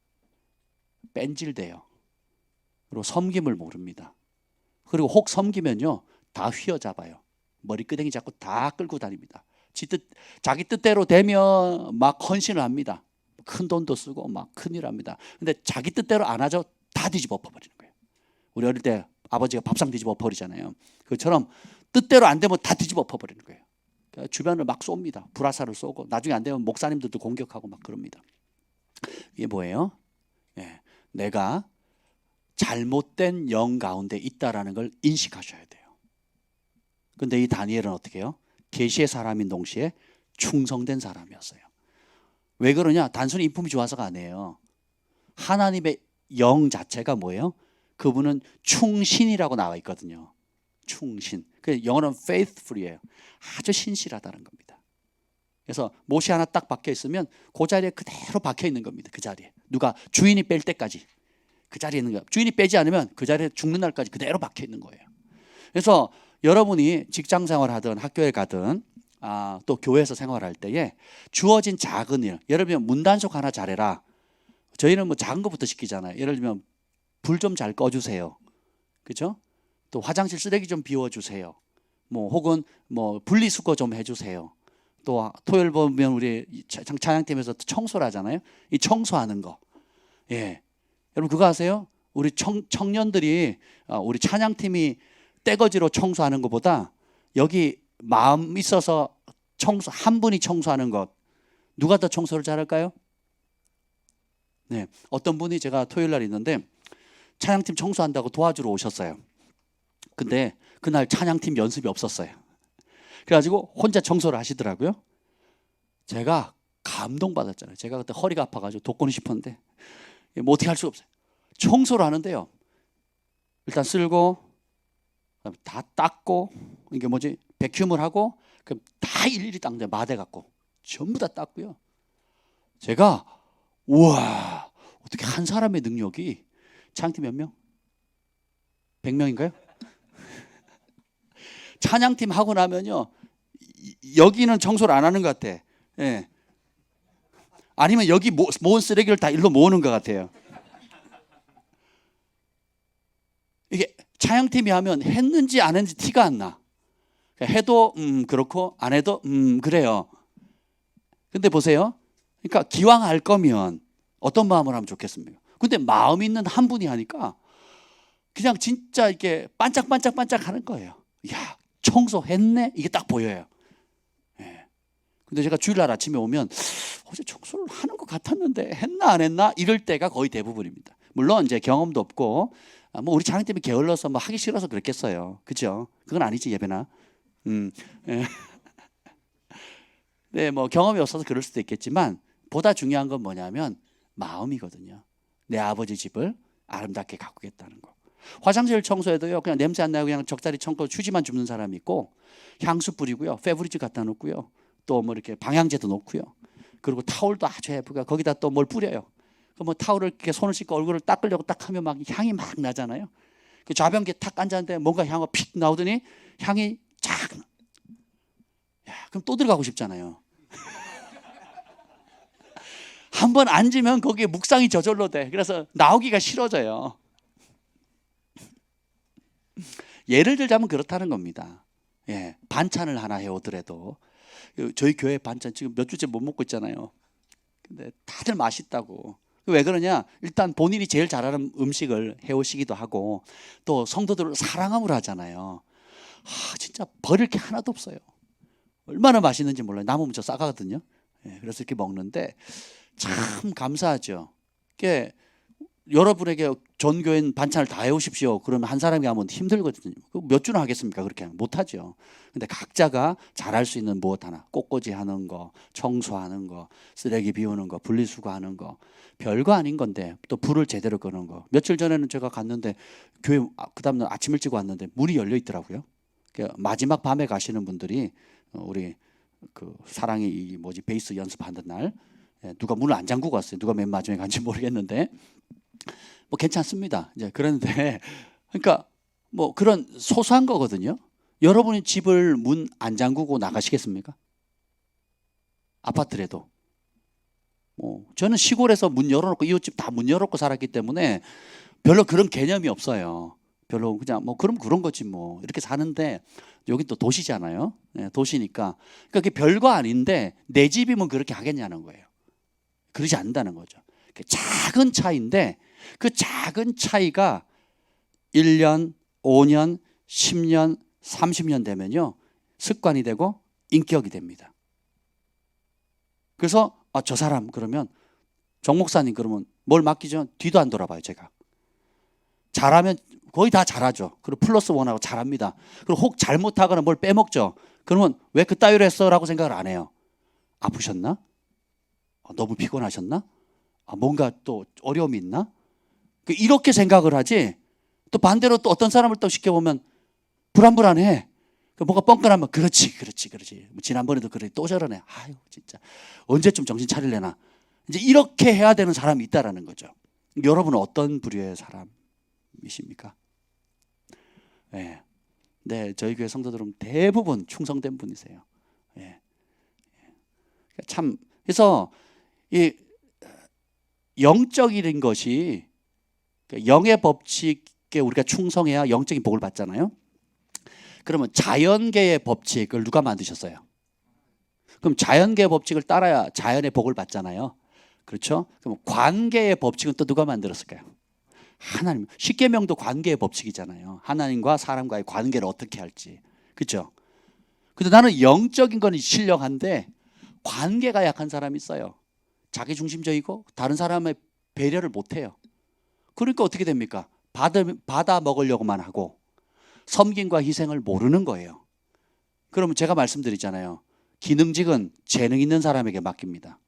뺀질돼요. 그리고 섬김을 모릅니다. 그리고 혹 섬기면요 다 휘어잡아요. 머리끄댕이 잡고 다 끌고 다닙니다. 자기 뜻대로 되면 막 헌신을 합니다. 큰 돈도 쓰고 막 큰일 합니다. 근데 자기 뜻대로 안 하죠. 다 뒤집어 엎어버리는 거예요. 우리 어릴 때 아버지가 밥상 뒤집어 엎어버리잖아요. 그처럼 뜻대로 안 되면 다 뒤집어 엎어버리는 거예요. 그러니까 주변을 막 쏩니다. 불화살을 쏘고 나중에 안 되면 목사님들도 공격하고 막 그럽니다. 이게 뭐예요? 예, 내가 잘못된 영 가운데 있다라는 걸 인식하셔야 돼요. 근데 이 다니엘은 어떻게 해요? 계시의 사람인 동시에 충성된 사람이었어요. 왜 그러냐? 단순히 인품이 좋아서가 아니에요. 하나님의 영 자체가 뭐예요? 그분은 충신이라고 나와 있거든요. 충신. 그 영어는 faithful이에요. 아주 신실하다는 겁니다. 그래서 못이 하나 딱 박혀 있으면 그 자리에 그대로 박혀 있는 겁니다. 그 자리에. 누가 주인이 뺄 때까지 그 자리에 있는 거예요. 주인이 빼지 않으면 그 자리에 죽는 날까지 그대로 박혀 있는 거예요. 그래서 여러분이 직장 생활하든 학교에 가든 또 교회에서 생활할 때에 주어진 작은 일, 예를 들면 문단속 하나 잘해라. 저희는 뭐 작은 것부터 시키잖아요. 예를 들면 불 좀 잘 꺼주세요. 그렇죠? 또 화장실 쓰레기 좀 비워주세요. 뭐 혹은 뭐 분리수거 좀 해주세요. 또 토요일 보면 우리 찬양팀에서 청소를 하잖아요. 이 청소하는 거. 예, 여러분 그거 아세요? 우리 청년들이 우리 찬양팀이 떼거지로 청소하는 것보다 여기 마음 있어서 한 분이 청소하는 것 누가 더 청소를 잘할까요? 네, 어떤 분이 제가 토요일 날 있는데 찬양팀 청소한다고 도와주러 오셨어요. 근데 그날 찬양팀 연습이 없었어요. 그래가지고 혼자 청소를 하시더라고요. 제가 감동받았잖아요. 제가 그때 허리가 아파가지고 돕고는 싶었는데 뭐 어떻게 할 수가 없어요. 청소를 하는데요. 일단 쓸고 다 닦고 이게 뭐지 백큐음을 하고 그럼 다 일일이 닦는데 마대 갖고 전부 다 닦고요. 제가 우와 어떻게 한 사람의 능력이 찬양팀 몇 명? 100명인가요? 찬양팀 하고 나면요 여기는 청소를 안 하는 것 같아. 예. 아니면 여기 모은 쓰레기를 다 일로 모으는 것 같아요. 이게 찬양팀이 하면 했는지 안 했는지 티가 안 나. 해도 그렇고 안 해도 그래요. 근데 보세요. 그러니까 기왕 할 거면 어떤 마음을 하면 좋겠습니까? 근데 마음 있는 한 분이 하니까 그냥 진짜 이렇게 반짝반짝반짝 하는 거예요. 야 청소했네? 이게 딱 보여요. 예. 근데 제가 주일날 아침에 오면 어제 청소를 하는 것 같았는데 했나 안 했나? 이럴 때가 거의 대부분입니다. 물론 이제 경험도 없고 뭐 우리 장인 때문에 게을러서 뭐 하기 싫어서 그랬겠어요. 그죠? 그건 아니지 예배나. 예. 네, 뭐 경험이 없어서 그럴 수도 있겠지만 보다 중요한 건 뭐냐면 마음이거든요. 내 아버지 집을 아름답게 가꾸겠다는 거. 화장실 청소해도요 그냥 냄새 안 나고 그냥 적당히 청소 휴지만 줍는 사람이 있고 향수 뿌리고요 페브리즈 갖다 놓고요 또 뭐 이렇게 방향제도 놓고요 그리고 타올도 아주 예쁘게 거기다 또 뭘 뿌려요. 그 뭐 타올을 이렇게 손을 씻고 얼굴을 닦으려고 딱 하면 막 향이 막 나잖아요. 그 좌변기에 탁 앉았는데 뭔가 향이 픽 나오더니 향이 쫙. 야, 그럼 또 들어가고 싶잖아요. 한번 앉으면 거기에 묵상이 저절로 돼. 그래서 나오기가 싫어져요. 예를 들자면 그렇다는 겁니다. 예, 반찬을 하나 해오더라도 저희 교회 반찬 지금 몇 주째 못 먹고 있잖아요. 근데 다들 맛있다고. 왜 그러냐? 일단 본인이 제일 잘하는 음식을 해오시기도 하고 또 성도들을 사랑함으로 하잖아요. 진짜 버릴 게 하나도 없어요. 얼마나 맛있는지 몰라요. 남으면 저 싸가거든요. 예, 그래서 이렇게 먹는데 참 감사하죠. 그게 여러분에게 전교인 반찬을 다 해오십시오. 그러면 한 사람이 하면 힘들거든요. 몇 주나 하겠습니까? 그렇게 못하죠. 근데 각자가 잘할 수 있는 무엇 하나, 꽃꽂이 하는 거, 청소하는 거, 쓰레기 비우는 거, 분리수거하는 거, 별거 아닌 건데 또 불을 제대로 끄는 거. 며칠 전에는 제가 갔는데 교회 그 다음날 아침 일찍 왔는데 문이 열려 있더라고요. 마지막 밤에 가시는 분들이 우리 그 사랑의 이 뭐지 베이스 연습하는 날 누가 문을 안 잠그고 왔어요. 누가 맨 마지막에 간지 모르겠는데 뭐 괜찮습니다. 이제 그런데 그러니까 뭐 그런 소소한 거거든요. 여러분이 집을 문 안 잠그고 나가시겠습니까? 아파트라도. 뭐 저는 시골에서 문 열어놓고 이웃집 다 문 열어놓고 살았기 때문에 별로 그런 개념이 없어요. 별로 그냥 뭐 그럼 그런 거지 뭐 이렇게 사는데 여기 또 도시잖아요. 네, 도시니까 그러니까 그게 별거 아닌데 내 집이면 그렇게 하겠냐는 거예요. 그러지 않는다는 거죠. 작은 차이인데 그 작은 차이가 1년, 5년, 10년, 30년 되면요 습관이 되고 인격이 됩니다. 그래서 저 사람 그러면 정 목사님 그러면 뭘 맡기죠? 뒤도 안 돌아봐요. 제가 잘하면 거의 다 잘하죠. 그리고 플러스 원하고 잘합니다. 그리고 혹 잘못하거나 뭘 빼먹죠. 그러면 왜 그따위로 했어? 라고 생각을 안 해요. 아프셨나? 너무 피곤하셨나? 뭔가 또 어려움이 있나? 이렇게 생각을 하지. 또 반대로 또 어떤 사람을 또 시켜보면 불안불안해. 뭐가 뻥끗하면 그렇지. 뭐 지난번에도 그래 또 저러네. 아유 진짜 언제쯤 정신 차릴래나. 이제 이렇게 해야 되는 사람이 있다라는 거죠. 여러분은 어떤 부류의 사람이십니까? 네, 저희 교회 성도들은 대부분 충성된 분이세요. 참 그래서 이 영적인 것이 영의 법칙에 우리가 충성해야 영적인 복을 받잖아요. 그러면 자연계의 법칙을 누가 만드셨어요? 그럼 자연계의 법칙을 따라야 자연의 복을 받잖아요. 그렇죠? 그럼 관계의 법칙은 또 누가 만들었을까요? 하나님. 십계명도 관계의 법칙이잖아요. 하나님과 사람과의 관계를 어떻게 할지. 그렇죠? 근데 나는 영적인 건 신령한데 관계가 약한 사람이 있어요. 자기중심적이고 다른 사람의 배려를 못해요. 그러니까 어떻게 됩니까? 받아 먹으려고만 하고 섬김과 희생을 모르는 거예요. 그러면 제가 말씀드리잖아요. 기능직은 재능 있는 사람에게 맡깁니다.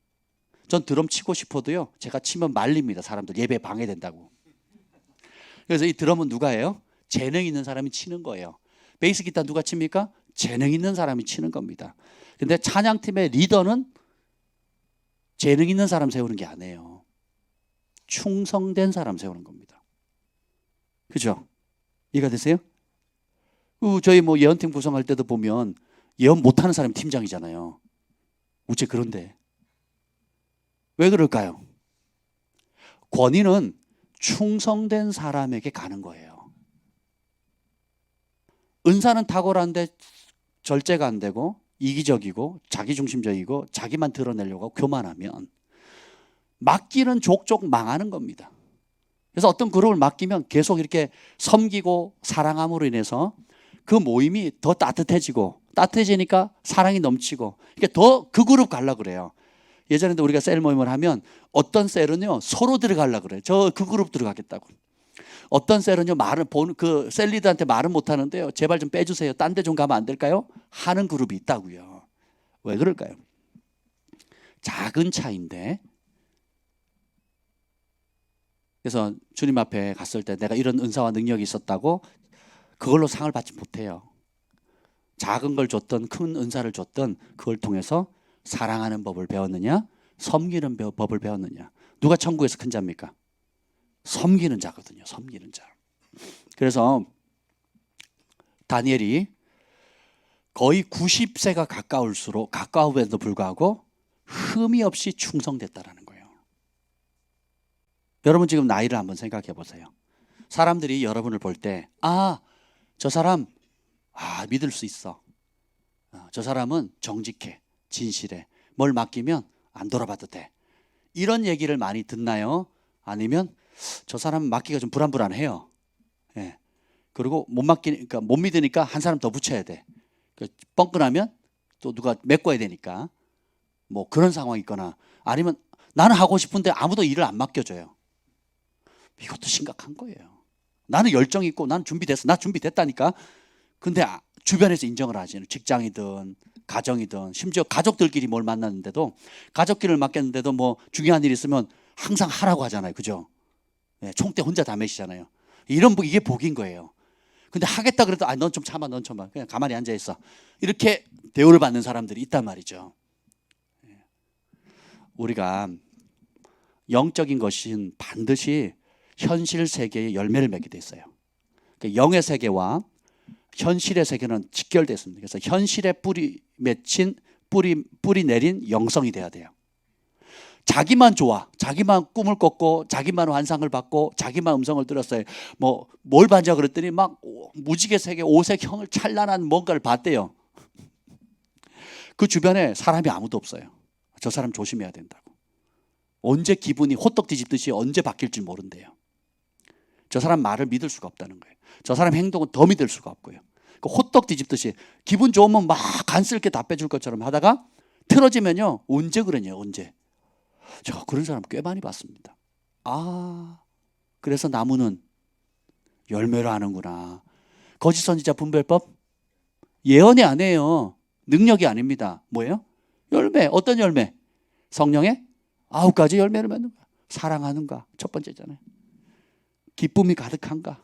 전 드럼 치고 싶어도요. 제가 치면 말립니다. 사람들 예배 방해된다고. 그래서 이 드럼은 누가 해요? 재능 있는 사람이 치는 거예요. 베이스 기타 누가 칩니까? 재능 있는 사람이 치는 겁니다. 근데 찬양팀의 리더는 재능 있는 사람 세우는 게 아니에요. 충성된 사람 세우는 겁니다. 그죠? 이해가 되세요? 저희 뭐 예언팀 구성할 때도 보면 예언 못하는 사람이 팀장이잖아요. 우째 그런데 왜 그럴까요? 권위는 충성된 사람에게 가는 거예요. 은사는 탁월한데 절제가 안 되고 이기적이고 자기중심적이고 자기만 드러내려고 하고 교만하면 맡기는 족족 망하는 겁니다. 그래서 어떤 그룹을 맡기면 계속 이렇게 섬기고 사랑함으로 인해서 그 모임이 더 따뜻해지니까 사랑이 넘치고 그러니까 더 그 그룹 가려고 그래요. 예전에도 우리가 셀 모임을 하면 어떤 셀은요 서로 들어가려고 그래요. 저 그 그룹 들어가겠다고. 어떤 셀은요 그 셀 리더한테 말은 못하는데요. 제발 좀 빼주세요. 딴 데 좀 가면 안 될까요? 하는 그룹이 있다고요. 왜 그럴까요? 작은 차이인데. 그래서 주님 앞에 갔을 때 내가 이런 은사와 능력이 있었다고 그걸로 상을 받지 못해요. 작은 걸 줬던 큰 은사를 줬던 그걸 통해서 사랑하는 법을 배웠느냐 섬기는 법을 배웠느냐. 누가 천국에서 큰 자입니까? 섬기는 자거든요. 섬기는 자. 그래서 다니엘이 거의 90세가 가까움에도 불구하고 흠이 없이 충성됐다라는 거예요. 여러분 지금 나이를 한번 생각해 보세요. 사람들이 여러분을 볼 때 저 사람 믿을 수 있어. 저 사람은 정직해. 진실해. 뭘 맡기면 안 돌아봐도 돼. 이런 얘기를 많이 듣나요? 아니면 저 사람 맡기가 좀 불안해요. 예. 그리고 그러니까 못 믿으니까 한 사람 더 붙여야 돼. 뻥끗하면 또 누가 메꿔야 되니까 뭐 그런 상황이 있거나 아니면 나는 하고 싶은데 아무도 일을 안 맡겨줘요. 이것도 심각한 거예요. 나는 열정이 있고 나는 준비됐어. 나 준비됐다니까. 근데 주변에서 인정을 하지. 직장이든 가정이든 심지어 가족들끼리 뭘 만났는데도 가족끼리를 맡겼는데도 뭐 중요한 일이 있으면 항상 하라고 하잖아요. 그죠? 네, 총대 혼자 다 매시잖아요. 이게 복인 거예요. 근데 하겠다 그래도 넌 좀 참아, 넌 참아. 그냥 가만히 앉아 있어. 이렇게 대우를 받는 사람들이 있단 말이죠. 우리가 영적인 것은 반드시 현실 세계의 열매를 맺게 돼 있어요. 그러니까 영의 세계와 현실의 세계는 직결되어 있습니다. 그래서 현실에 뿌리 맺힌 뿌리 내린 영성이 돼야 돼요. 자기만 좋아, 자기만 꿈을 꿨고, 자기만 환상을 받고, 자기만 음성을 들었어요. 뭘 반자 그랬더니 막 무지개 세계 오색형을 찬란한 뭔가를 봤대요. 그 주변에 사람이 아무도 없어요. 저 사람 조심해야 된다고. 언제 기분이 호떡 뒤집듯이 언제 바뀔지 모른대요. 저 사람 말을 믿을 수가 없다는 거예요. 저 사람 행동은 더 믿을 수가 없고요. 호떡 뒤집듯이 기분 좋으면 막 간쓸게 답해줄 것처럼 하다가 틀어지면요, 언제 그러냐, 언제. 저 그런 사람 꽤 많이 봤습니다. 그래서 나무는 열매로 하는구나. 거짓 선지자 분별법 예언이 아니에요. 능력이 아닙니다. 뭐예요? 열매. 어떤 열매? 성령의 9가지 열매를 맺는 거야. 사랑하는가 첫 번째잖아요. 기쁨이 가득한가,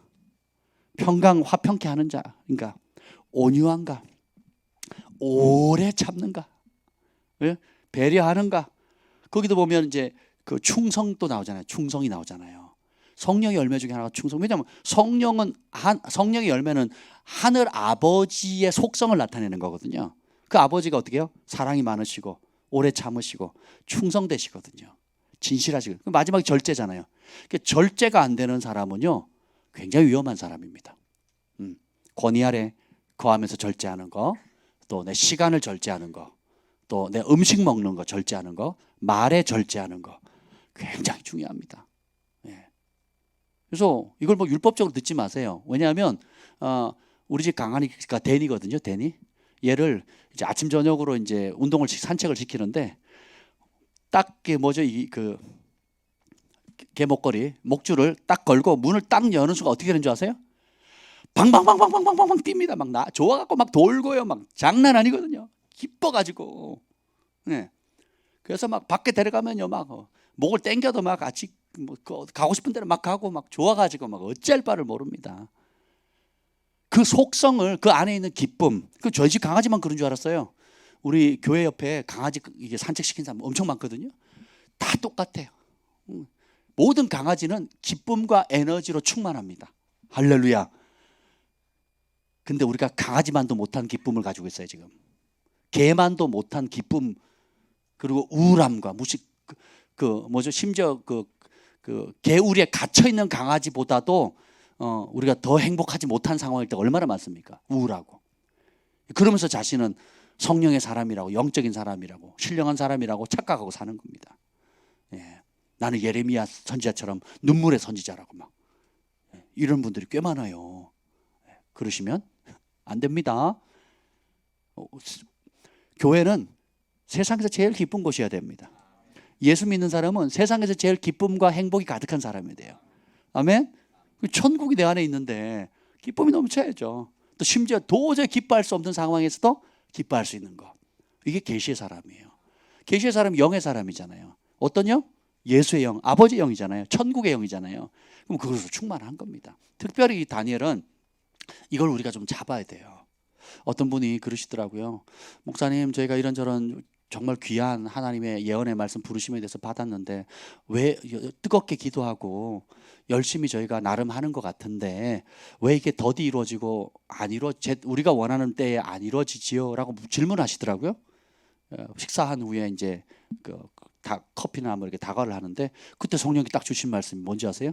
평강 화평케 하는 자인가, 온유한가, 오래 참는가, 배려하는가. 거기도 보면 이제 그 충성도 나오잖아요. 충성이 나오잖아요. 성령의 열매 중에 하나가 충성. 왜냐하면 성령의 열매는 하늘 아버지의 속성을 나타내는 거거든요. 그 아버지가 어떻게 해요? 사랑이 많으시고 오래 참으시고 충성되시거든요. 진실하시고. 마지막에 절제잖아요. 절제가 안 되는 사람은요, 굉장히 위험한 사람입니다. 권위 아래 거하면서 절제하는 거, 또 내 시간을 절제하는 거, 또 내 음식 먹는 거 절제하는 거, 말에 절제하는 거 굉장히 중요합니다. 그래서 이걸 뭐 율법적으로 듣지 마세요. 왜냐하면 우리 집 강아지가 데니거든요. 데니. 얘를 이제 아침 저녁으로 이제 산책을 시키는데 딱 개 목걸이 목줄을 딱 걸고 문을 딱 여는 순간 어떻게 되는 줄 아세요? 방방방방방방방 뜁니다. 막 좋아갖고 막 돌고요. 막 장난 아니거든요. 기뻐가지고. 네. 그래서 막 밖에 데려가면요, 막 목을 당겨도 막 같이 가고 싶은 데로 막 가고 막 좋아가지고 막 어찌할 바를 모릅니다. 그 속성을, 그 안에 있는 기쁨, 저희 집 강아지만 그런 줄 알았어요. 우리 교회 옆에 강아지 이게 산책시킨 사람 엄청 많거든요. 다 똑같아요. 모든 강아지는 기쁨과 에너지로 충만합니다. 할렐루야. 근데 우리가 강아지만도 못한 기쁨을 가지고 있어요, 지금. 개만도 못한 기쁨, 그리고 우울함과 심지어 개우리에 갇혀 있는 강아지보다도 우리가 더 행복하지 못한 상황일 때가 얼마나 많습니까? 우울하고. 그러면서 자신은 성령의 사람이라고, 영적인 사람이라고, 신령한 사람이라고 착각하고 사는 겁니다. 나는 예레미야 선지자처럼 눈물의 선지자라고 막 이런 분들이 꽤 많아요. 그러시면 안 됩니다. 교회는 세상에서 제일 기쁜 곳이어야 됩니다. 예수 믿는 사람은 세상에서 제일 기쁨과 행복이 가득한 사람이 돼요. 아멘. 천국이 내 안에 있는데 기쁨이 넘쳐야죠. 또 심지어 도저히 기뻐할 수 없는 상황에서도 기뻐할 수 있는 거. 이게 계시의 사람이에요. 계시의 사람이 영의 사람이잖아요. 어떤 영? 예수의 영, 아버지의 영이잖아요. 천국의 영이잖아요. 그럼 그것으로 충만한 겁니다. 특별히 이 다니엘은 이걸 우리가 좀 잡아야 돼요. 어떤 분이 그러시더라고요. 목사님, 저희가 이런저런 정말 귀한 하나님의 예언의 말씀 부르심에 대해서 받았는데 왜 뜨겁게 기도하고 열심히 저희가 나름 하는 것 같은데 왜 이게 더디 이루어지고 우리가 원하는 때에 안 이루어지지요? 라고 질문하시더라고요. 식사한 후에 이제 커피나 뭐 이렇게 다과를 하는데 그때 성령이 딱 주신 말씀이 뭔지 아세요?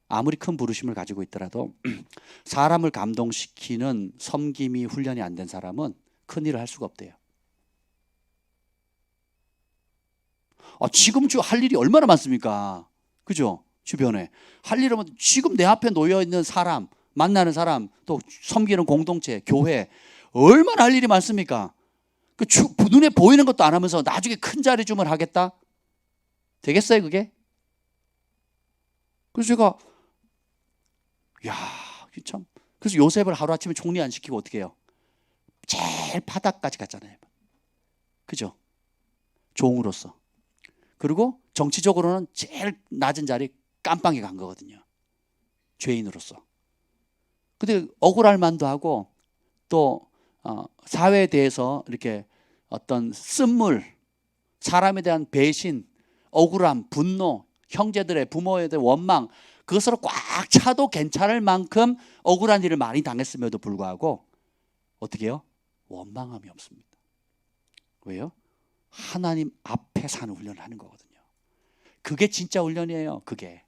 아무리 큰 부르심을 가지고 있더라도 사람을 감동시키는 섬김이 훈련이 안 된 사람은 큰 일을 할 수가 없대요. 지금 할 일이 얼마나 많습니까? 그죠? 주변에 할 일은 지금 내 앞에 놓여 있는 사람, 만나는 사람, 또 섬기는 공동체, 교회 얼마나 할 일이 많습니까? 눈에 보이는 것도 안 하면서 나중에 큰 자리 주면 하겠다? 되겠어요 그게? 그래서 제가 참, 그래서 요셉을 하루아침에 총리 안 시키고 어떻게 해요? 제일 바닥까지 갔잖아요. 그죠? 종으로서. 그리고 정치적으로는 제일 낮은 자리 깜빵에 간 거거든요. 죄인으로서. 근데 억울할 만도 하고 또 사회에 대해서 이렇게 어떤 쓴물, 사람에 대한 배신, 억울함, 분노, 형제들의 부모에 대한 원망, 그것으로 꽉 차도 괜찮을 만큼 억울한 일을 많이 당했음에도 불구하고 어떻게 해요? 원망함이 없습니다. 왜요? 하나님 앞에 사는 훈련을 하는 거거든요. 그게 진짜 훈련이에요. 그게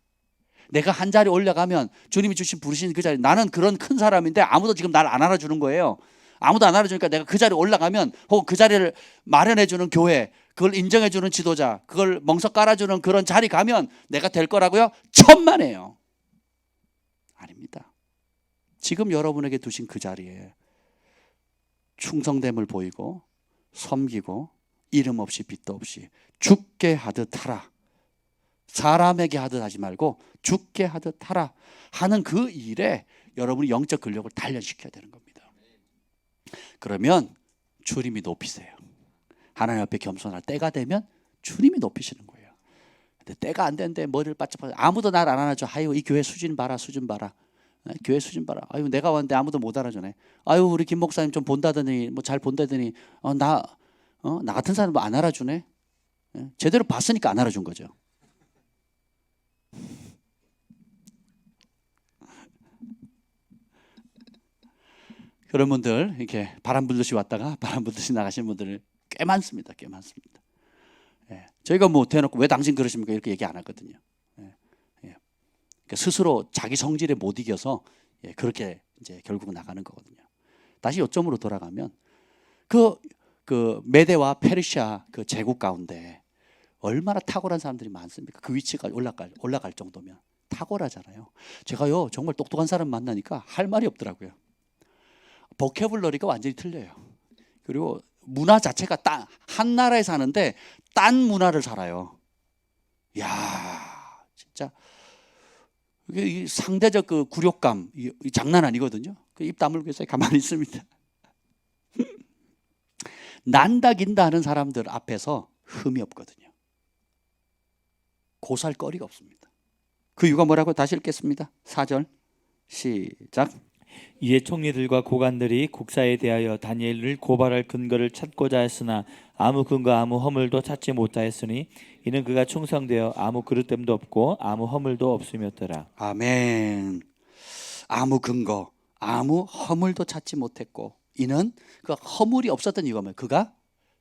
내가 한 자리 올라가면 주님이 부르신 그 자리, 나는 그런 큰 사람인데 아무도 지금 날 안 알아주는 거예요. 아무도 안 알아주니까 내가 그 자리에 올라가면, 혹은 그 자리를 마련해주는 교회, 그걸 인정해주는 지도자, 그걸 멍석 깔아주는 그런 자리 가면 내가 될 거라고요? 천만에요. 아닙니다. 지금 여러분에게 두신 그 자리에 충성됨을 보이고 섬기고 이름 없이 빚도 없이 죽게 하듯 하라. 사람에게 하듯 하지 말고 죽게 하듯 하라 하는 그 일에 여러분이 영적 근력을 단련시켜야 되는 겁니다. 그러면 주님이 높이세요. 하나님 앞에 겸손할 때가 되면 주님이 높이시는 거예요. 근데 때가 안 되는데 머리를 바짝 아무도 날 안 알아줘. 아유, 이 교회 수준 봐라, 수준 봐라. 교회 수준 봐라. 아유, 내가 왔는데 아무도 못 알아주네. 아유, 우리 김 목사님 좀 본다더니 뭐 잘 본다더니 나 같은 사람 안 알아주네. 제대로 봤으니까 안 알아준 거죠. 그런 분들, 이렇게 바람 불듯이 왔다가 바람 불듯이 나가시는 분들 꽤 많습니다. 꽤 많습니다. 저희가 뭐 대놓고 왜 당신 그러십니까? 이렇게 얘기 안 하거든요. 그러니까 스스로 자기 성질에 못 이겨서 그렇게 이제 결국 나가는 거거든요. 다시 요점으로 돌아가면 그 메대와 페르시아 그 제국 가운데 얼마나 탁월한 사람들이 많습니까? 그 위치가 올라갈 정도면 탁월하잖아요. 제가요 정말 똑똑한 사람 만나니까 할 말이 없더라고요. 보캐블러리가 완전히 틀려요. 그리고 문화 자체가 한 나라에 사는데 딴 문화를 살아요. 이야, 진짜 이게 상대적 그 굴욕감 이 장난 아니거든요. 입 다물고 있어요. 가만히 있습니다. 난다 긴다 하는 사람들 앞에서 흠이 없거든요. 고소할 거리가 없습니다. 그 이유가 뭐라고? 다시 읽겠습니다. 4절 시작. 이에 총리들과 고관들이 국사에 대하여 다니엘을 고발할 근거를 찾고자 했으나 아무 근거 아무 허물도 찾지 못하였으니 이는 그가 충성되어 아무 그릇됨도 없고 아무 허물도 없음이었더라. 아멘. 아무 근거 아무 허물도 찾지 못했고 이는 그 허물이 없었던 이유가 뭐예요? 그가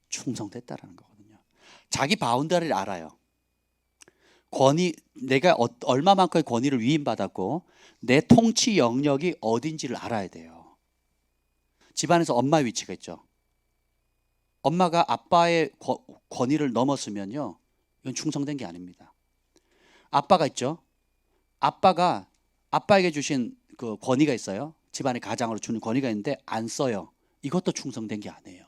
충성됐다라는 거거든요. 자기 바운더리를 알아요. 내가 얼마만큼의 권위를 위임받았고 내 통치 영역이 어딘지를 알아야 돼요. 집안에서 엄마의 위치가 있죠. 엄마가 아빠의 권위를 넘었으면요, 이건 충성된 게 아닙니다. 아빠가 있죠. 아빠가 아빠에게 주신 그 권위가 있어요. 집안의 가장으로 주는 권위가 있는데 안 써요. 이것도 충성된 게 아니에요.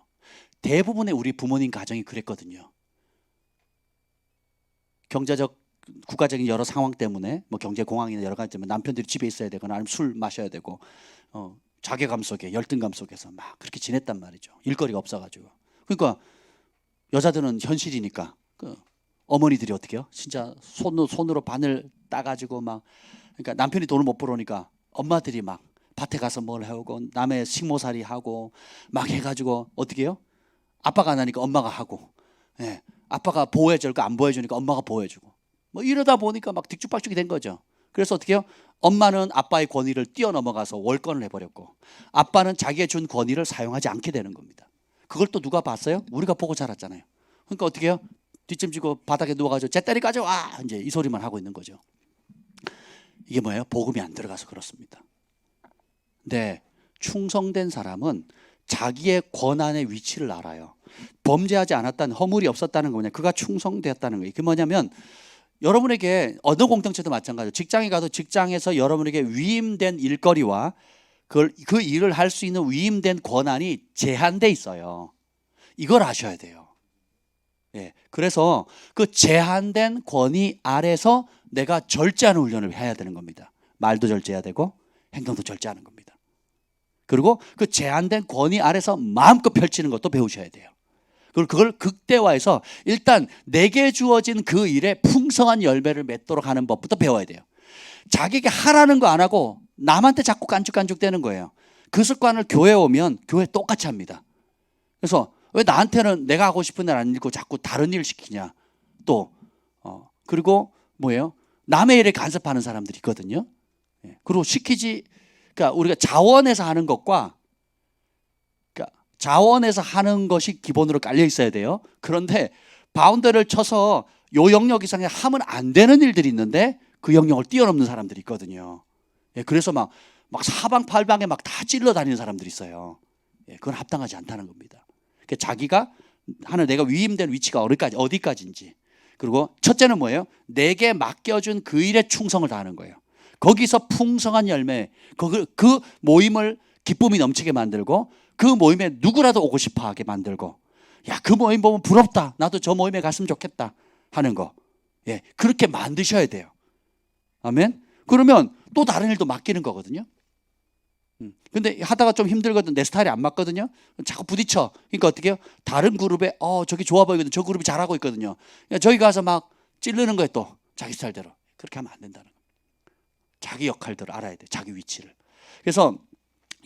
대부분의 우리 부모님 가정이 그랬거든요. 경제적 국가적인 여러 상황 때문에 뭐 경제 공황이나 여러 가지 때문에 남편들이 집에 있어야 되거나 아니면 술 마셔야 되고 자괴감 속에 열등감 속에서 막 그렇게 지냈단 말이죠. 일거리가 없어가지고. 그러니까 여자들은 현실이니까 그 어머니들이 어떻게 해요? 진짜 손으로 바늘 따가지고 막, 그러니까 남편이 돈을 못 벌어오니까 엄마들이 막 밭에 가서 뭘 해오고 남의 식모살이 하고 막 해가지고 어떻게 해요? 아빠가 안 하니까 엄마가 하고, 아빠가 보호해줄 거 안 보여주니까 엄마가 보호해주고, 뭐 이러다 보니까 막 뒷죽박죽이 된 거죠. 그래서 어떻게 해요? 엄마는 아빠의 권위를 뛰어넘어가서 월권을 해버렸고 아빠는 자기의 준 권위를 사용하지 않게 되는 겁니다. 그걸 또 누가 봤어요? 우리가 보고 자랐잖아요. 그러니까 어떻게 해요? 뒷짐지고 바닥에 누워가지고 잿다리 가져와 이제 이 소리만 하고 있는 거죠. 이게 뭐예요? 복음이 안 들어가서 그렇습니다. 근데 충성된 사람은 자기의 권한의 위치를 알아요. 범죄하지 않았다는, 허물이 없었다는 거냐, 그가 충성되었다는 거예요. 그게 뭐냐면 여러분에게 어느 공동체도 마찬가지예요. 직장에 가도 직장에서 여러분에게 위임된 일거리와 그 일을 할 수 있는 위임된 권한이 제한돼 있어요. 이걸 아셔야 돼요. 예. 그래서 그 제한된 권위 아래서 내가 절제하는 훈련을 해야 되는 겁니다. 말도 절제해야 되고 행동도 절제하는 겁니다. 그리고 그 제한된 권위 아래서 마음껏 펼치는 것도 배우셔야 돼요. 그리고 그걸 극대화해서 일단 내게 주어진 그 일에 풍성한 열매를 맺도록 하는 법부터 배워야 돼요. 자기에게 하라는 거 안 하고 남한테 자꾸 깐죽깐죽대는 거예요. 그 습관을 교회에 오면 교회 똑같이 합니다. 그래서 왜 나한테는 내가 하고 싶은 일 안 읽고 자꾸 다른 일을 시키냐. 또 그리고 뭐예요? 남의 일에 간섭하는 사람들이 있거든요. 그리고 그러니까 우리가 자원해서 하는 것과 그러니까 자원해서 하는 것이 기본으로 깔려 있어야 돼요. 그런데 바운더를 쳐서 요 영역 이상에 하면 안 되는 일들이 있는데 그 영역을 뛰어넘는 사람들이 있거든요. 그래서 막 사방팔방에 막 다 찔러 다니는 사람들이 있어요. 그건 합당하지 않다는 겁니다. 그러니까 자기가 하는 내가 위임된 위치가 어디까지인지. 그리고 첫째는 뭐예요? 내게 맡겨준 그 일에 충성을 다하는 거예요. 거기서 풍성한 열매, 그 모임을 기쁨이 넘치게 만들고 그 모임에 누구라도 오고 싶어 하게 만들고 야, 그 모임 보면 부럽다. 나도 저 모임에 갔으면 좋겠다 하는 거. 그렇게 만드셔야 돼요. 아멘. 그러면 또 다른 일도 맡기는 거거든요. 근데 하다가 좀 힘들거든. 내 스타일이 안 맞거든요. 자꾸 부딪혀. 그러니까 어떻게 해요? 다른 그룹에 저기 좋아 보이거든. 저 그룹이 잘하고 있거든요. 저기 가서 막 찌르는 거예요. 또 자기 스타일대로. 그렇게 하면 안 된다는 거예요. 자기 역할대로 알아야 돼. 자기 위치를. 그래서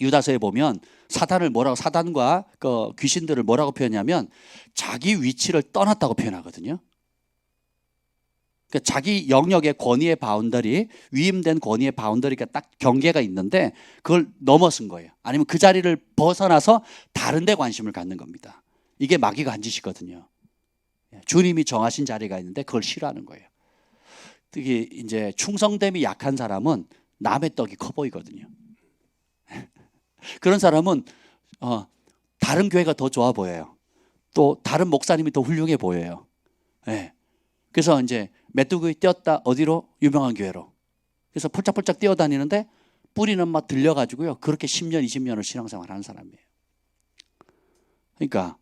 유다서에 보면 사단과 그 귀신들을 뭐라고 표현하냐면 자기 위치를 떠났다고 표현하거든요. 그러니까 자기 영역의 권위의 바운더리, 위임된 권위의 바운더리가 딱 경계가 있는데 그걸 넘어선 거예요. 아니면 그 자리를 벗어나서 다른 데 관심을 갖는 겁니다. 이게 마귀가 한 짓이거든요. 주님이 정하신 자리가 있는데 그걸 싫어하는 거예요. 특히 이제 충성됨이 약한 사람은 남의 떡이 커 보이거든요. 그런 사람은 다른 교회가 더 좋아 보여요. 또 다른 목사님이 더 훌륭해 보여요. 그래서 이제 메뚜기 뛰었다 어디로? 유명한 교회로. 그래서 폴짝폴짝 뛰어다니는데 뿌리는 막 들려가지고요. 그렇게 10년, 20년을 신앙생활 하는 사람이에요. 그러니까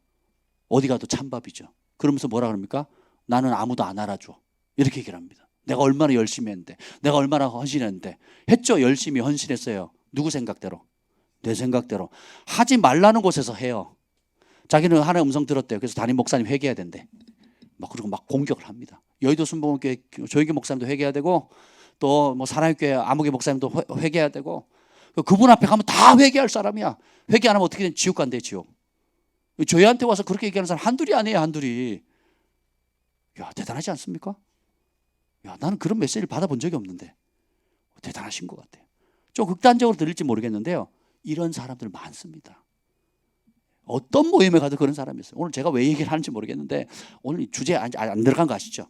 어디 가도 찬밥이죠. 그러면서 뭐라 그럽니까? 나는 아무도 안 알아줘. 이렇게 얘기를 합니다. 내가 얼마나 열심히 했는데, 내가 얼마나 헌신했는데. 했죠. 열심히 헌신했어요. 누구 생각대로? 내 생각대로. 하지 말라는 곳에서 해요. 자기는 하나의 음성 들었대요. 그래서 담임 목사님 회개해야 된대. 그리고 막 공격을 합니다. 여의도 순복음교회 조영기 목사님도 회개해야 되고 또 뭐 사랑의 교회 아무개 목사님도 회개해야 되고 그분 앞에 가면 다 회개할 사람이야. 회개 안 하면 어떻게 되는 지옥 간대 지옥. 저희한테 와서 그렇게 얘기하는 사람 한둘이 아니에요 한둘이. 야 대단하지 않습니까? 야 나는 그런 메시지를 받아본 적이 없는데 대단하신 것 같아요. 좀 극단적으로 들릴지 모르겠는데요. 이런 사람들 많습니다. 어떤 모임에 가도 그런 사람이 있어요. 오늘 제가 왜 얘기를 하는지 모르겠는데 오늘 주제에 안 들어간 거 아시죠?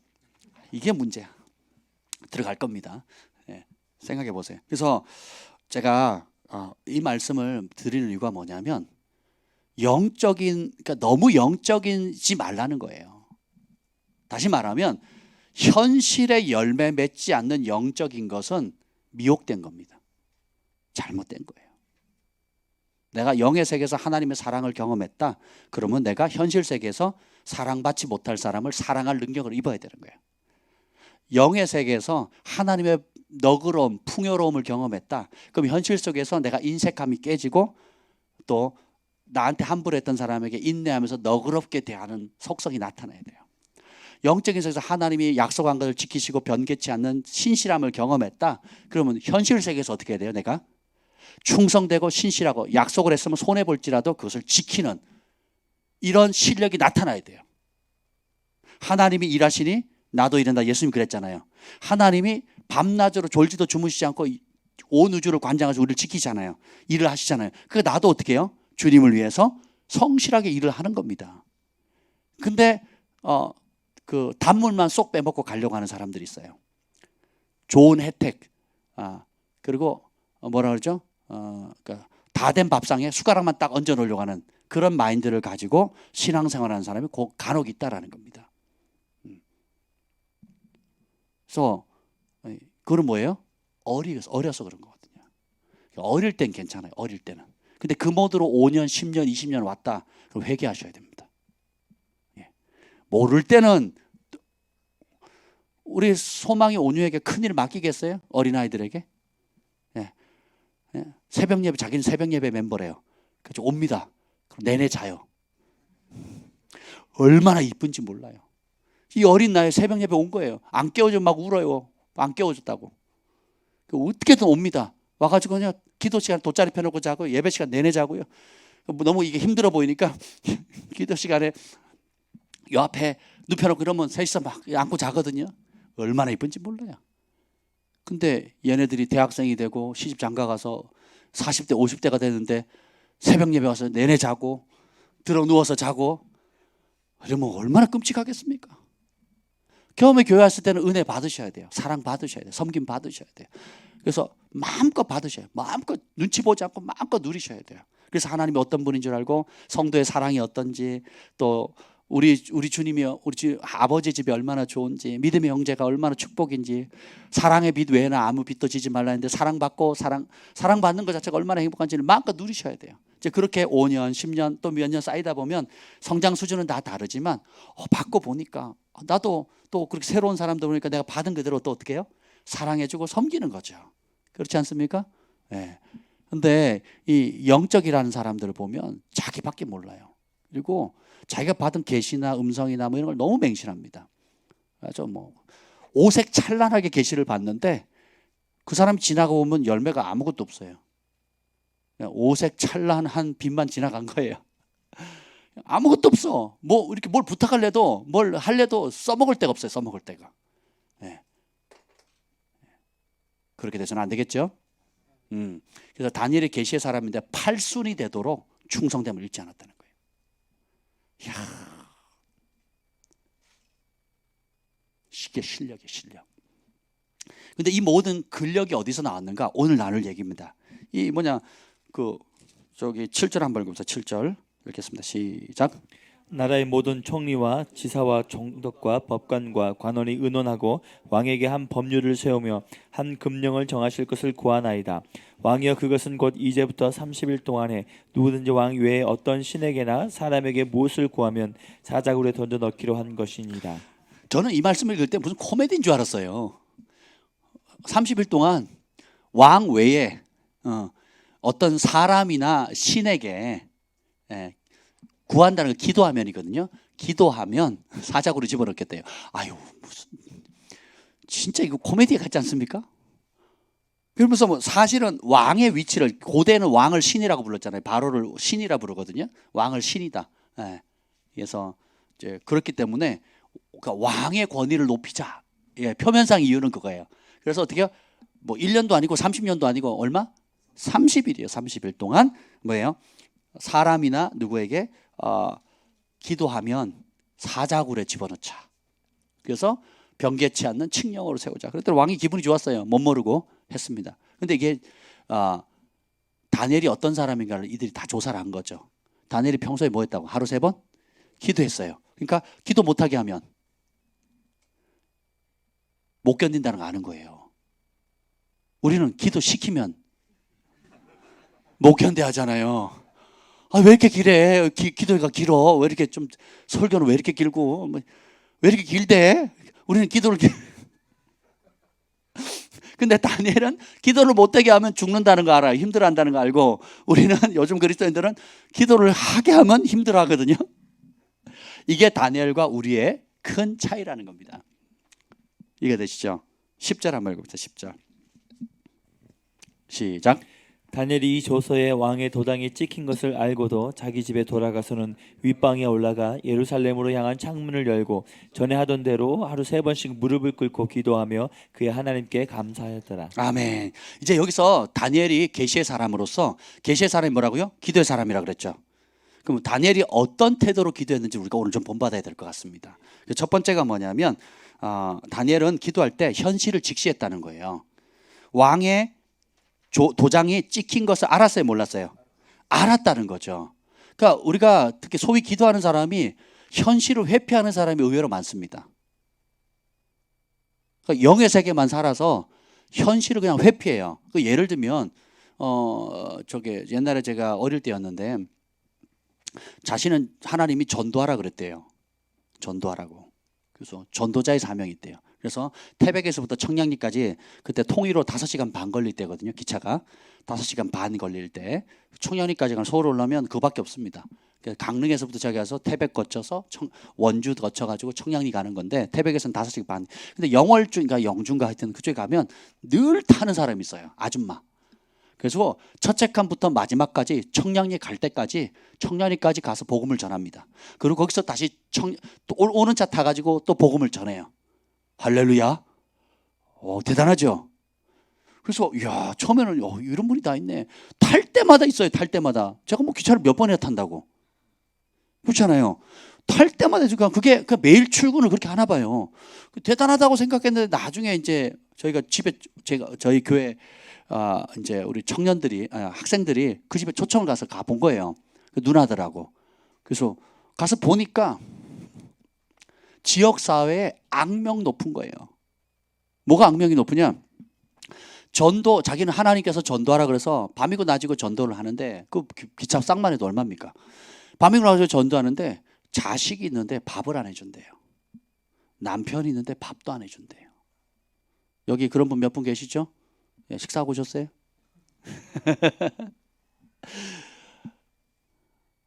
이게 문제야. 들어갈 겁니다. 생각해 보세요. 그래서 제가 이 말씀을 드리는 이유가 뭐냐면 그러니까 너무 영적이지 말라는 거예요. 다시 말하면 현실의 열매 맺지 않는 영적인 것은 미혹된 겁니다. 잘못된 거예요. 내가 영의 세계에서 하나님의 사랑을 경험했다. 그러면 내가 현실 세계에서 사랑받지 못할 사람을 사랑할 능력을 입어야 되는 거예요. 영의 세계에서 하나님의 너그러움, 풍요로움을 경험했다. 그럼 현실 속에서 내가 인색함이 깨지고 또 나한테 함부로 했던 사람에게 인내하면서 너그럽게 대하는 속성이 나타나야 돼요. 영적인 세계에서 하나님이 약속한 것을 지키시고 변개치 않는 신실함을 경험했다. 그러면 현실 세계에서 어떻게 해야 돼요? 내가 충성되고 신실하고 약속을 했으면 손해볼지라도 그것을 지키는 이런 실력이 나타나야 돼요. 하나님이 일하시니 나도 일한다. 예수님이 그랬잖아요. 하나님이 밤낮으로 졸지도 주무시지 않고 온 우주를 관장하시고 우리를 지키잖아요. 일을 하시잖아요. 그러니까 나도 어떻게 해요? 주님을 위해서 성실하게 일을 하는 겁니다. 근데 그 단물만 쏙 빼먹고 가려고 하는 사람들이 있어요. 좋은 혜택 그리고 뭐라 그러죠? 그러니까 다 된 밥상에 숟가락만 딱 얹어 놓으려고 하는 그런 마인드를 가지고 신앙생활하는 사람이 간혹 있다라는 겁니다. 그래서 그건 뭐예요? 어려서 그런 거거든요. 어릴 땐 괜찮아요. 어릴 때는. 근데 그 모드로 5년, 10년, 20년 왔다. 그럼 회개하셔야 됩니다. 모를 때는 우리 소망의 온유에게 큰일을 맡기겠어요? 어린아이들에게? 예. 예. 새벽 예배, 자기는 새벽 예배 멤버래요. 그래서 옵니다. 그럼 내내 자요. 얼마나 이쁜지 몰라요. 이 어린 나이에 새벽 예배 온 거예요. 안 깨워주면 막 울어요. 안 깨워줬다고. 어떻게든 옵니다. 와가지고 그냥 기도 시간 돗자리 펴놓고 자고 예배 시간 내내 자고요. 너무 이게 힘들어 보이니까 기도 시간에 요 앞에 눕혀놓고 그러면 셋이서 막 안고 자거든요. 얼마나 이쁜지 몰라요. 근데 얘네들이 대학생이 되고 시집 장가 가서 40대 50대가 되는데 새벽 예배 와서 내내 자고 들어 누워서 자고 그러면 얼마나 끔찍하겠습니까? 처음에 교회 왔을 때는 은혜 받으셔야 돼요. 사랑 받으셔야 돼요. 섬김 받으셔야 돼요. 그래서 마음껏 받으셔야 돼요. 마음껏 눈치 보지 않고 마음껏 누리셔야 돼요. 그래서 하나님이 어떤 분인 줄 알고 성도의 사랑이 어떤지 또 우리 주님이 우리 아버지 집이 얼마나 좋은지 믿음의 형제가 얼마나 축복인지 사랑의 빛 외에는 아무 빛도 지지 말라 했는데 사랑받고 사랑받는 것 자체가 얼마나 행복한지를 마음껏 누리셔야 돼요. 이제 그렇게 5년, 10년 또 몇 년 쌓이다 보면 성장 수준은 다 다르지만 받고 보니까 나도 또 그렇게 새로운 사람들 보니까 내가 받은 그대로 또 어떻게 해요? 사랑해주고 섬기는 거죠. 그렇지 않습니까? 네. 근데 이 영적이라는 사람들을 보면 자기밖에 몰라요. 그리고 자기가 받은 계시나 음성이나 뭐 이런 걸 너무 맹신합니다. 그래서 뭐 오색 찬란하게 계시를 받는데 그 사람이 지나가 보면 열매가 아무것도 없어요. 오색 찬란한 빛만 지나간 거예요. 아무것도 없어. 뭐 이렇게 뭘 부탁할래도 뭘 할래도 써먹을 데가 없어요. 써먹을 데가. 네. 그렇게 돼서는 안 되겠죠. 그래서 다니엘이 계시의 사람인데 8순이 되도록 충성됨을 잃지 않았다는 거예요. 이야, 이게 실력이에요, 실력. 근데 이 모든 근력이 어디서 나왔는가? 오늘 나눌 얘기입니다. 이 저기 7절 한번 읽어보세요. 7절 읽겠습니다. 시작. 나라의 모든 총리와 지사와 총독과 법관과 관원이 의논하고 왕에게 한 법률을 세우며 한 금령을 정하실 것을 구하나이다. 왕이여 그것은 곧 이제부터 30일 동안에 누구든지 왕 외에 어떤 신에게나 사람에게 무엇을 구하면 사자굴에 던져 넣기로 한 것이니라. 저는 이 말씀을 읽을 때 무슨 코미디인 줄 알았어요. 30일 동안 왕 외에 어떤 사람이나 신에게 구한다는 걸 기도하면이거든요. 기도하면 사자굴로 집어넣겠대요. 아유 무슨 진짜 이거 코미디 같지 않습니까? 그러면서 뭐 사실은 왕의 위치를 고대는 왕을 신이라고 불렀잖아요. 바로를 신이라 부르거든요. 왕을 신이다. 예. 그래서 이제 그렇기 때문에 그러니까 왕의 권위를 높이자. 예, 표면상 이유는 그거예요. 그래서 어떻게요? 뭐 1년도 아니고 30년도 아니고 얼마? 30일이에요. 30일 동안 뭐예요? 사람이나 누구에게 기도하면 사자굴에 집어넣자. 그래서 변개치 않는 칙령으로 세우자. 그랬더니 왕이 기분이 좋았어요. 못 모르고 했습니다. 근데 이게 다니엘이 어떤 사람인가를 이들이 다 조사를 한 거죠. 다니엘이 평소에 뭐 했다고? 하루 3번? 기도했어요. 그러니까 기도 못하게 하면 못 견딘다는 거 아는 거예요. 우리는 기도 시키면 못 견뎌 하잖아요. 왜 이렇게 길해? 기도가 길어? 왜 이렇게 좀 설교는 왜 이렇게 길고? 왜 이렇게 길대? 우리는 기도를 근데 다니엘은 기도를 못하게 하면 죽는다는 거 알아요. 힘들어한다는 거 알고 우리는 요즘 그리스도인들은 기도를 하게 하면 힘들어하거든요. 이게 다니엘과 우리의 큰 차이라는 겁니다. 이해되시죠? 10절 한번 읽어보세요. 10절 시작. 다니엘이 이 조서에 왕의 도장이 찍힌 것을 알고도 자기 집에 돌아가서는 윗방에 올라가 예루살렘으로 향한 창문을 열고 전에 하던 대로 하루 3번씩 무릎을 꿇고 기도하며 그의 하나님께 감사하였더라. 아멘. 이제 여기서 다니엘이 계시의 사람으로서 계시의 사람이 뭐라고요? 기도의 사람이라 그랬죠. 그럼 다니엘이 어떤 태도로 기도했는지 우리가 오늘 좀 본받아야 될 것 같습니다. 첫 번째가 뭐냐면 다니엘은 기도할 때 현실을 직시했다는 거예요. 왕의 도장이 찍힌 것을 알았어요, 몰랐어요? 알았다는 거죠. 그러니까 우리가 특히 소위 기도하는 사람이 현실을 회피하는 사람이 의외로 많습니다. 그러니까 영의 세계만 살아서 현실을 그냥 회피해요. 예를 들면 옛날에 제가 어릴 때였는데 자신은 하나님이 전도하라 그랬대요. 전도하라고. 그래서 전도자의 사명이 있대요. 그래서 태백에서부터 청량리까지 그때 통일로 5시간 반 걸릴 때거든요. 기차가 5시간 반 걸릴 때 청량리까지 가면 서울 올라면 그밖에 없습니다. 강릉에서부터 저기 가서 태백 거쳐서 원주 거쳐가지고 청량리 가는 건데 태백에서는 5시간 반. 근데 영월주인가 영주인가 하여튼 그쪽에 가면 늘 타는 사람이 있어요. 아줌마. 그래서 첫째 칸부터 마지막까지 청량리 갈 때까지 청량리까지 가서 복음을 전합니다. 그리고 거기서 다시 또 오는 차 타가지고 또 복음을 전해요. 할렐루야. 대단하죠. 그래서 이야 처음에는 이런 분이 다 있네. 탈 때마다 있어요. 탈 때마다. 제가 뭐 기차를 몇 번이나 탄다고. 그렇잖아요. 탈 때마다 그게 매일 출근을 그렇게 하나 봐요. 대단하다고 생각했는데 나중에 이제 저희가 집에 저희 교회 이제 우리 청년들이 학생들이 그 집에 초청을 가서 가본 거예요. 그 누나들하고. 그래서 가서 보니까 지역 사회에 악명 높은 거예요. 뭐가 악명이 높으냐? 전도 자기는 하나님께서 전도하라 그래서 밤이고 낮이고 전도를 하는데 그 기차 쌍만 해도 얼마입니까? 밤이고 낮이고 전도하는데 자식이 있는데 밥을 안 해준대요. 남편이 있는데 밥도 안 해준대요. 여기 그런 분 몇 분 계시죠? 식사하고 오셨어요?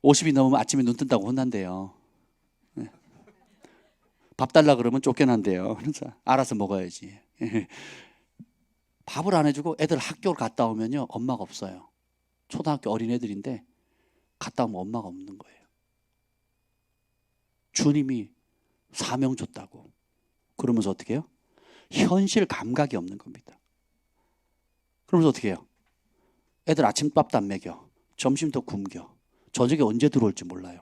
50이 넘으면 아침에 눈 뜬다고 혼난대요. 밥 달라 그러면 쫓겨난대요. 그래서 알아서 먹어야지. 밥을 안 해주고 애들 학교를 갔다 오면요 엄마가 없어요. 초등학교 어린애들인데 갔다 오면 엄마가 없는 거예요. 주님이 사명 줬다고. 그러면서 어떻게 해요? 현실 감각이 없는 겁니다. 그러면서 어떻게 해요? 애들 아침밥도 안 먹여. 점심도 굶겨. 저녁에 언제 들어올지 몰라요.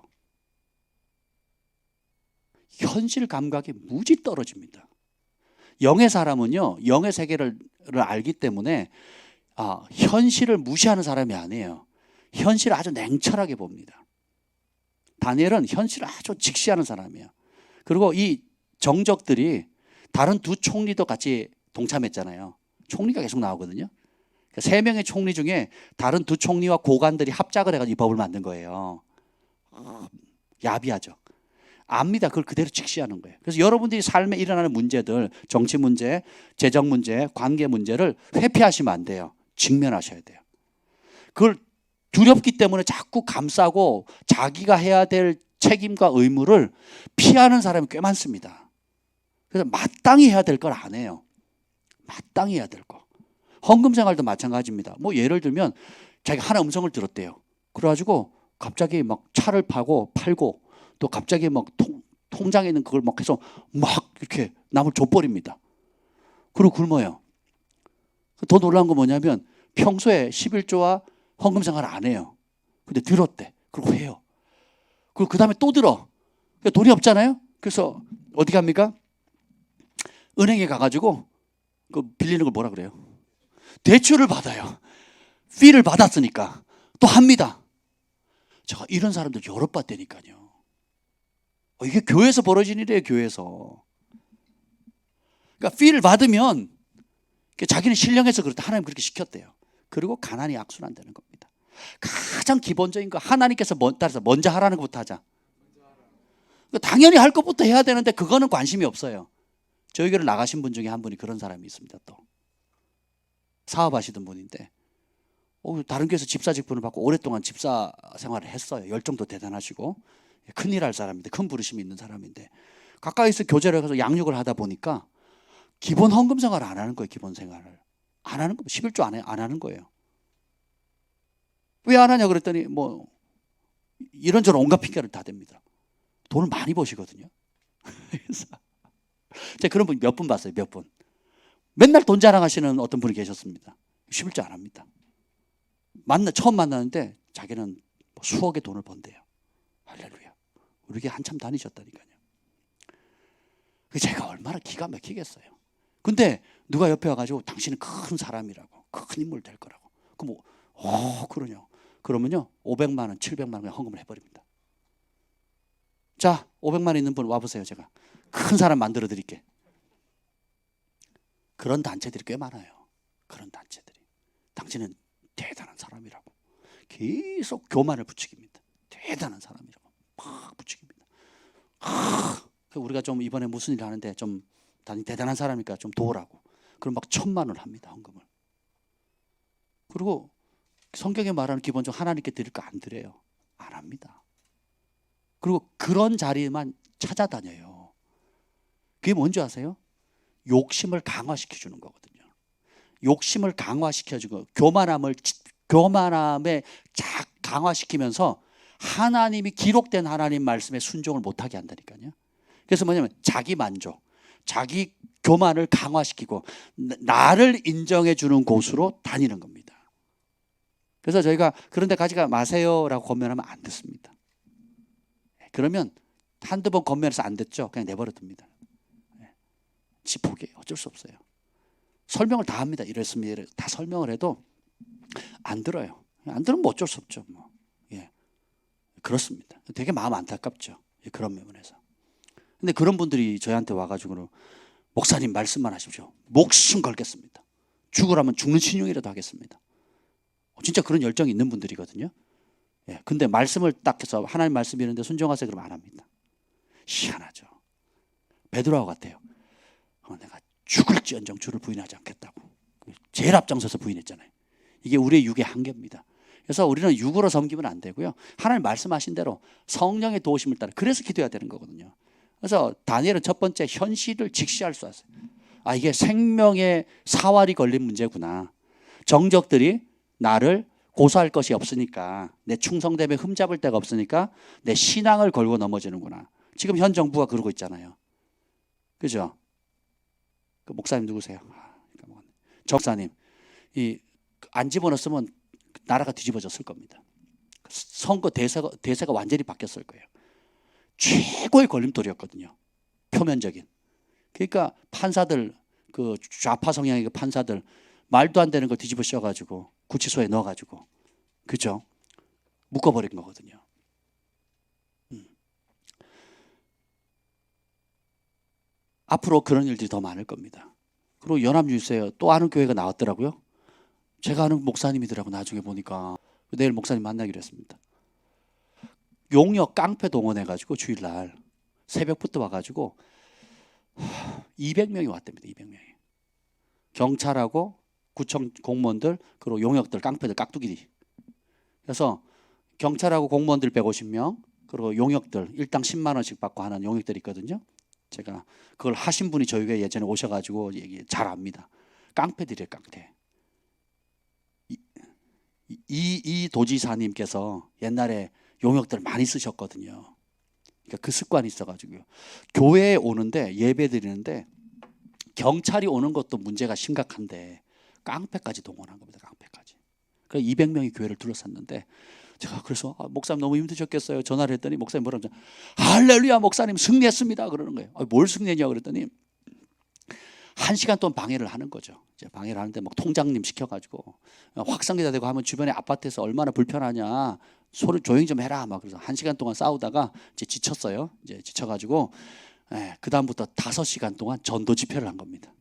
현실 감각이 무지 떨어집니다. 영의 사람은요 영의 세계를 알기 때문에 현실을 무시하는 사람이 아니에요. 현실을 아주 냉철하게 봅니다. 다니엘은 현실을 아주 직시하는 사람이에요. 그리고 이 정적들이 다른 두 총리도 같이 동참했잖아요. 총리가 계속 나오거든요. 3명의 총리 중에 다른 두 총리와 고관들이 합작을 해가지고 이 법을 만든 거예요. 야비하죠. 압니다. 그걸 그대로 직시하는 거예요. 그래서 여러분들이 삶에 일어나는 문제들, 정치 문제, 재정 문제, 관계 문제를 회피하시면 안 돼요. 직면하셔야 돼요. 그걸 두렵기 때문에 자꾸 감싸고 자기가 해야 될 책임과 의무를 피하는 사람이 꽤 많습니다. 그래서 마땅히 해야 될 걸 안 해요. 마땅히 해야 될 거. 헌금 생활도 마찬가지입니다. 뭐 예를 들면 자기가 하나 음성을 들었대요. 그래가지고 갑자기 막 차를 팔고 또 갑자기 막 통장에 있는 그걸 막 해서 막 이렇게 남을 줘버립니다. 그리고 굶어요. 더 놀라운 건 뭐냐면 평소에 11조와 헌금 생활을 안 해요. 근데 들었대. 그리고 해요. 그리고 그 다음에 또 들어. 돈이 없잖아요. 그래서 어디 갑니까? 은행에 가가지고 그 빌리는 걸 뭐라 그래요? 대출을 받아요. 피를 받았으니까 또 합니다. 제가 이런 사람들 여러 봤다니까요. 이게 교회에서 벌어진 일이에요. 교회에서. 그러니까 피를 받으면 자기는 신령해서 그렇다. 하나님 그렇게 시켰대요. 그리고 가난이 악순환되는 겁니다. 가장 기본적인 거 하나님께서 따라서 먼저 하라는 것부터 하자. 당연히 할 것부터 해야 되는데 그거는 관심이 없어요. 저희 교회를 나가신 분 중에 한 분이 그런 사람이 있습니다. 또 사업하시던 분인데 다른 교회에서 집사 직분을 받고 오랫동안 집사 생활을 했어요. 열정도 대단하시고 큰일 할 사람인데 큰 부르심이 있는 사람인데 가까이서 교제를 해서 양육을 하다 보니까 기본 헌금 생활을 안 하는 거예요. 기본 생활을 안 하는 거 11조 안 하는 거예요. 왜 안 하냐 그랬더니 뭐 이런저런 온갖 핑계를 다 댑니다. 돈을 많이 버시거든요. 그래서 제가 그런 분 몇 분 봤어요. 몇 분. 맨날 돈 자랑하시는 어떤 분이 계셨습니다. 11조 안 합니다. 처음 만나는데 자기는 수억의 돈을 번대요. 할렐루야. 우리 교회 한참 다니셨다니까요. 제가 얼마나 기가 막히겠어요. 근데 누가 옆에 와가지고 당신은 큰 사람이라고, 큰 인물 될 거라고. 그럼 그러냐? 그러면요 500만 원, 700만 원 헌금을 해버립니다. 자, 500만 원 있는 분 와보세요. 제가 큰 사람 만들어 드릴게. 그런 단체들이 꽤 많아요. 그런 단체들이. 당신은 대단한 사람이라고. 계속 교만을 부추깁니다. 대단한 사람이라고 막 부추깁니다. 우리가 좀 이번에 무슨 일 하는데 좀 대단한 사람이니까 좀 도우라고. 그럼 막 1,000만 원 합니다, 헌금을. 그리고 성경에 말하는 기본적으로 하나님께 드릴 거 안 드려요. 안 합니다. 그리고 그런 자리에만 찾아다녀요. 그게 뭔지 아세요? 욕심을 강화시켜 주는 거거든요. 욕심을 강화시켜 주고 교만함에 강화시키면서 하나님이 기록된 하나님 말씀에 순종을 못하게 한다니까요. 그래서 뭐냐면 자기 만족, 자기 교만을 강화시키고 나를 인정해 주는 곳으로 다니는 겁니다. 그래서 저희가 그런 데 가지 마세요라고 권면하면 안 듣습니다. 그러면 한두 번 권면해서 안 듣죠. 그냥 내버려 둡니다. 지 포기해요. 어쩔 수 없어요. 설명을 다 합니다. 이랬으면 다 설명을 해도 안 들어요. 안 들으면 어쩔 수 없죠. 뭐. 예. 그렇습니다. 되게 마음 안타깝죠. 예, 그런 면에서. 근데 그런 분들이 저희한테 와가지고 목사님 말씀만 하십시오. 목숨 걸겠습니다. 죽으라면 죽는 신용이라도 하겠습니다. 진짜 그런 열정이 있는 분들이거든요. 예, 근데 말씀을 딱 해서 하나님 말씀 이런데 순종하세요 그러면 안 합니다. 희한하죠. 베드로와 같아요. 내가 죽을지언정 주를 부인하지 않겠다고. 제일 앞장서서 부인했잖아요. 이게 우리의 육의 한계입니다. 그래서 우리는 육으로 섬기면 안 되고요. 하나님 말씀하신 대로 성령의 도우심을 따라 그래서 기도해야 되는 거거든요. 그래서 다니엘은 첫 번째 현실을 직시할 수 있어요. 아, 이게 생명의 사활이 걸린 문제구나. 정적들이 나를 고소할 것이 없으니까 내 충성됨에 흠잡을 데가 없으니까 내 신앙을 걸고 넘어지는구나. 지금 현 정부가 그러고 있잖아요. 그죠? 그 목사님 누구세요? 적사님, 안 집어넣었으면 나라가 뒤집어졌을 겁니다. 선거 대세가 완전히 바뀌었을 거예요. 최고의 걸림돌이었거든요. 표면적인. 그러니까 판사들, 그 좌파 성향의 그 판사들 말도 안 되는 걸 뒤집어 씌워가지고 구치소에 넣어가지고, 그죠? 묶어버린 거거든요. 앞으로 그런 일들이 더 많을 겁니다. 그리고 연합뉴스에 또 아는 교회가 나왔더라고요. 제가 아는 목사님이더라고. 나중에 보니까 내일 목사님 만나기로 했습니다. 용역 깡패 동원해가지고 주일날 새벽부터 와가지고 200명이 왔답니다. 200명이. 경찰하고 구청 공무원들 그리고 용역들 깡패들 깍두기들이. 그래서 경찰하고 공무원들 150명 그리고 용역들 일당 10만 원씩 받고 하는 용역들이 있거든요. 제가 그걸 하신 분이 저희 교회 예전에 오셔가지고 잘 압니다. 깡패들이에요. 깡패. 이 도지사님께서 옛날에 용역들을 많이 쓰셨거든요. 그러니까 그 습관이 있어가지고요. 교회에 오는데 예배 드리는데 경찰이 오는 것도 문제가 심각한데 깡패까지 동원한 겁니다. 깡패까지. 그래서 200명이 교회를 둘러쌌는데 제가 그래서 목사님 너무 힘드셨겠어요. 전화를 했더니 목사님 뭐라고 할렐루야 목사님 승리했습니다 그러는 거예요. 뭘 승리했냐고 그랬더니 1시간 동안 방해를 하는 거죠. 이제 방해를 하는데 막 통장님 시켜가지고 확성기다 대고 하면 주변에 아파트에서 얼마나 불편하냐. 소리 조용히 좀 해라. 막 그래서 1시간 동안 싸우다가 이제 지쳤어요. 이제 지쳐가지고 그 다음부터 5시간 동안 전도 집회를 한 겁니다.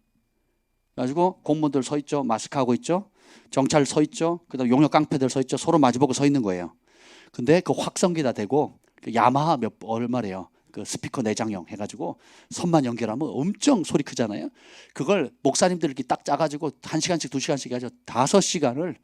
그래가지고 공무원들 서 있죠. 마스크 하고 있죠. 경찰 서 있죠. 그다음 용역 깡패들 서 있죠. 서로 마주보고 서 있는 거예요. 근데 그 확성기다 대고 그 야마하 얼마래요. 그 스피커 내장형 해가지고 선만 연결하면 엄청 소리 크잖아요. 그걸 목사님들 이렇게 딱 짜가지고 1시간씩 2시간씩 해가지고 5시간을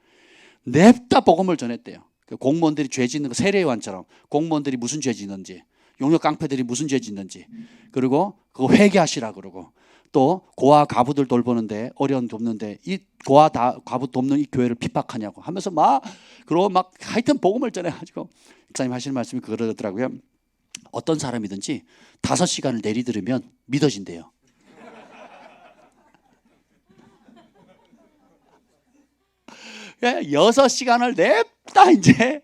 냅다 복음을 전했대요. 그 공무원들이 죄 짓는 거 세례요한처럼 공무원들이 무슨 죄 짓는지 용역 깡패들이 무슨 죄 짓는지 그리고 그거 회개하시라 그러고 또 고아 가부들 돌보는데 어려운 돕는데 이 고아 가부 돕는 이 교회를 핍박하냐고 하면서 그러고 하여튼 복음을 전해가지고 목사님 하시는 말씀이 그러더라고요. 어떤 사람이든지 5시간을 내리들으면 믿어진대요. 예, 6시간을 냅다 이제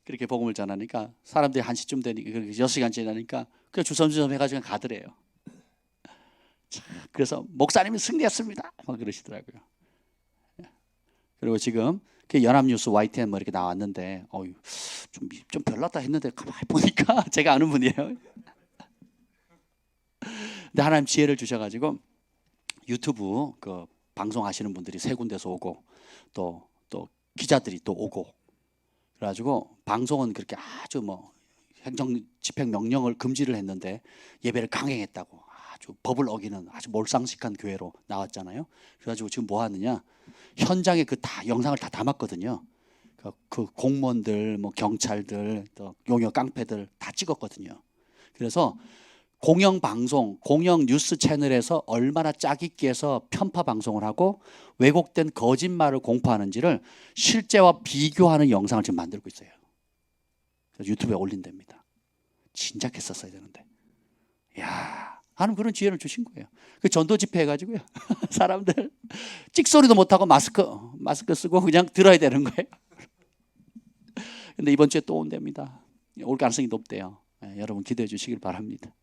그렇게 복음을 전하니까 사람들이 1시쯤 되니까 6시간 지나니까 그냥 주섬주섬 해가지고 가더래요. 그래서 목사님이 승리했습니다. 막 그러시더라고요. 그리고 지금 연합뉴스 YTN 뭐 이렇게 나왔는데 좀 별났다 했는데 가만히 보니까 제가 아는 분이에요. 근데 하나님 지혜를 주셔가지고 유튜브 그 방송하시는 분들이 3군데서 오고 또 기자들이 또 오고 그래가지고 방송은 그렇게 아주 행정 집행 명령을 금지를 했는데 예배를 강행했다고 아주 법을 어기는 아주 몰상식한 교회로 나왔잖아요. 그래가지고 지금 뭐 하느냐, 현장에 그 다 영상을 다 담았거든요. 그 공무원들, 뭐 경찰들, 또 용역 깡패들 다 찍었거든요. 그래서 공영 방송, 공영 뉴스 채널에서 얼마나 짜깁기해서 편파 방송을 하고 왜곡된 거짓말을 공포하는지를 실제와 비교하는 영상을 지금 만들고 있어요. 그래서 유튜브에 올린답니다. 진작 했었어야 되는데. 야, 하나님 그런 지혜를 주신 거예요. 그 전도 집회 해가지고요. 사람들 찍소리도 못하고 마스크 쓰고 그냥 들어야 되는 거예요. 근데 이번 주에 또 온답니다. 올 가능성이 높대요. 여러분 기도해 주시길 바랍니다.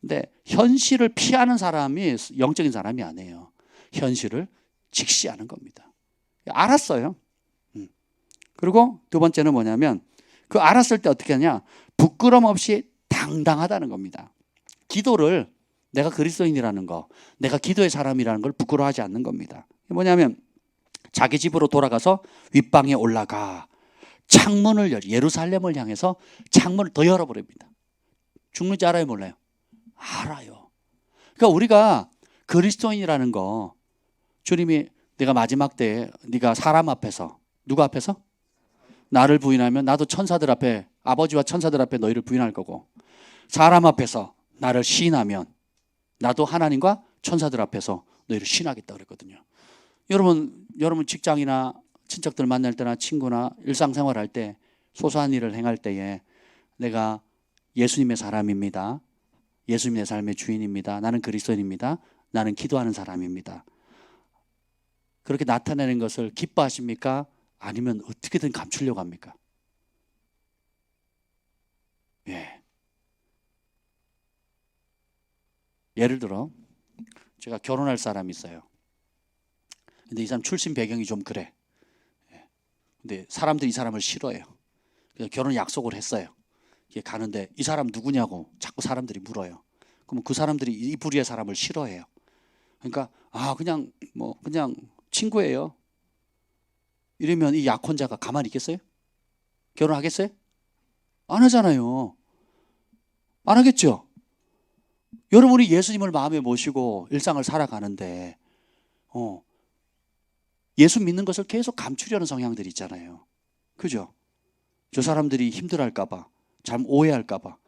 근데 현실을 피하는 사람이 영적인 사람이 아니에요. 현실을 직시하는 겁니다. 알았어요. 그리고 두 번째는 뭐냐면 그 알았을 때 어떻게 하냐, 부끄럼 없이 당당하다는 겁니다. 기도를 내가 그리스도인이라는 거, 내가 기도의 사람이라는 걸 부끄러워하지 않는 겁니다. 뭐냐면 자기 집으로 돌아가서 윗방에 올라가 창문을 예루살렘을 향해서 창문을 더 열어버립니다. 죽는지 알아요, 몰라요? 알아요. 그러니까 우리가 그리스도인이라는 거, 주님이 내가 마지막 때에 네가 사람 앞에서, 누가 앞에서? 나를 부인하면 나도 천사들 앞에, 아버지와 천사들 앞에 너희를 부인할 거고, 사람 앞에서 나를 시인하면 나도 하나님과 천사들 앞에서 너희를 시인하겠다 그랬거든요. 여러분 직장이나 친척들 만날 때나 친구나 일상생활 할 때 소소한 일을 행할 때에 내가 예수님의 사람입니다. 예수님 내 삶의 주인입니다. 나는 그리스도인입니다. 나는 기도하는 사람입니다. 그렇게 나타내는 것을 기뻐하십니까? 아니면 어떻게든 감추려고 합니까? 예. 예를 들어 제가 결혼할 사람이 있어요. 근데 이 사람 출신 배경이 좀 그래. 근데 사람들이 이 사람을 싫어해요. 그래서 결혼 약속을 했어요. 가는데 이 사람 누구냐고 자꾸 사람들이 물어요. 그러면 그 사람들이 이 부류의 사람을 싫어해요. 그러니까 그냥 친구예요. 이러면 이 약혼자가 가만히 있겠어요? 결혼하겠어요? 안 하잖아요. 안 하겠죠? 여러분이 예수님을 마음에 모시고 일상을 살아가는데 예수 믿는 것을 계속 감추려는 성향들이 있잖아요. 그죠? 저 사람들이 힘들어할까 봐, 잘못 오해할까 봐.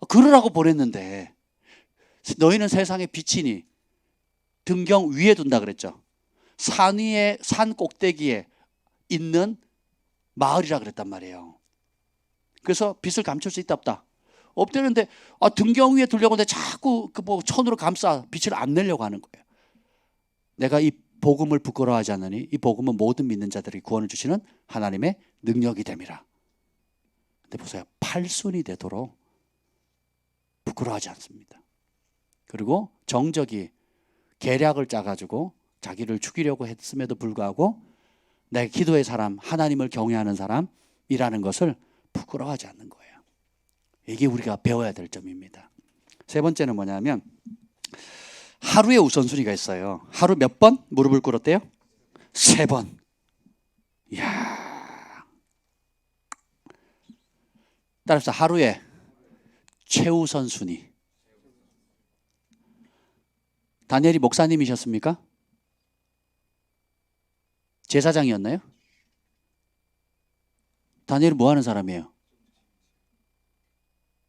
그러라고 보냈는데 너희는 세상의 빛이니 등경 위에 둔다 그랬죠. 산 위에, 산 꼭대기에 있는 마을이라 그랬단 말이에요. 그래서 빛을 감출 수 있다 없다? 없다는데 등경 위에 두려고 하는데 자꾸 천으로 감싸 빛을 안 내려고 하는 거예요. 내가 이 복음을 부끄러워하지 않으니 이 복음은 모든 믿는 자들에게 구원을 주시는 하나님의 능력이 됨이라. 근데 보세요. 팔순이 되도록 부끄러워하지 않습니다. 그리고 정적이 계략을 짜가지고 자기를 죽이려고 했음에도 불구하고 내 기도의 사람, 하나님을 경외하는 사람이라는 것을 부끄러워하지 않는 거예요. 이게 우리가 배워야 될 점입니다. 세 번째는 뭐냐면 하루의 우선순위가 있어요. 하루 몇 번 무릎을 꿇었대요? 3번. 이야. 따라서 하루에 최우선 순위. 다니엘이 목사님이셨습니까? 제사장이었나요? 다니엘이 뭐 하는 사람이에요?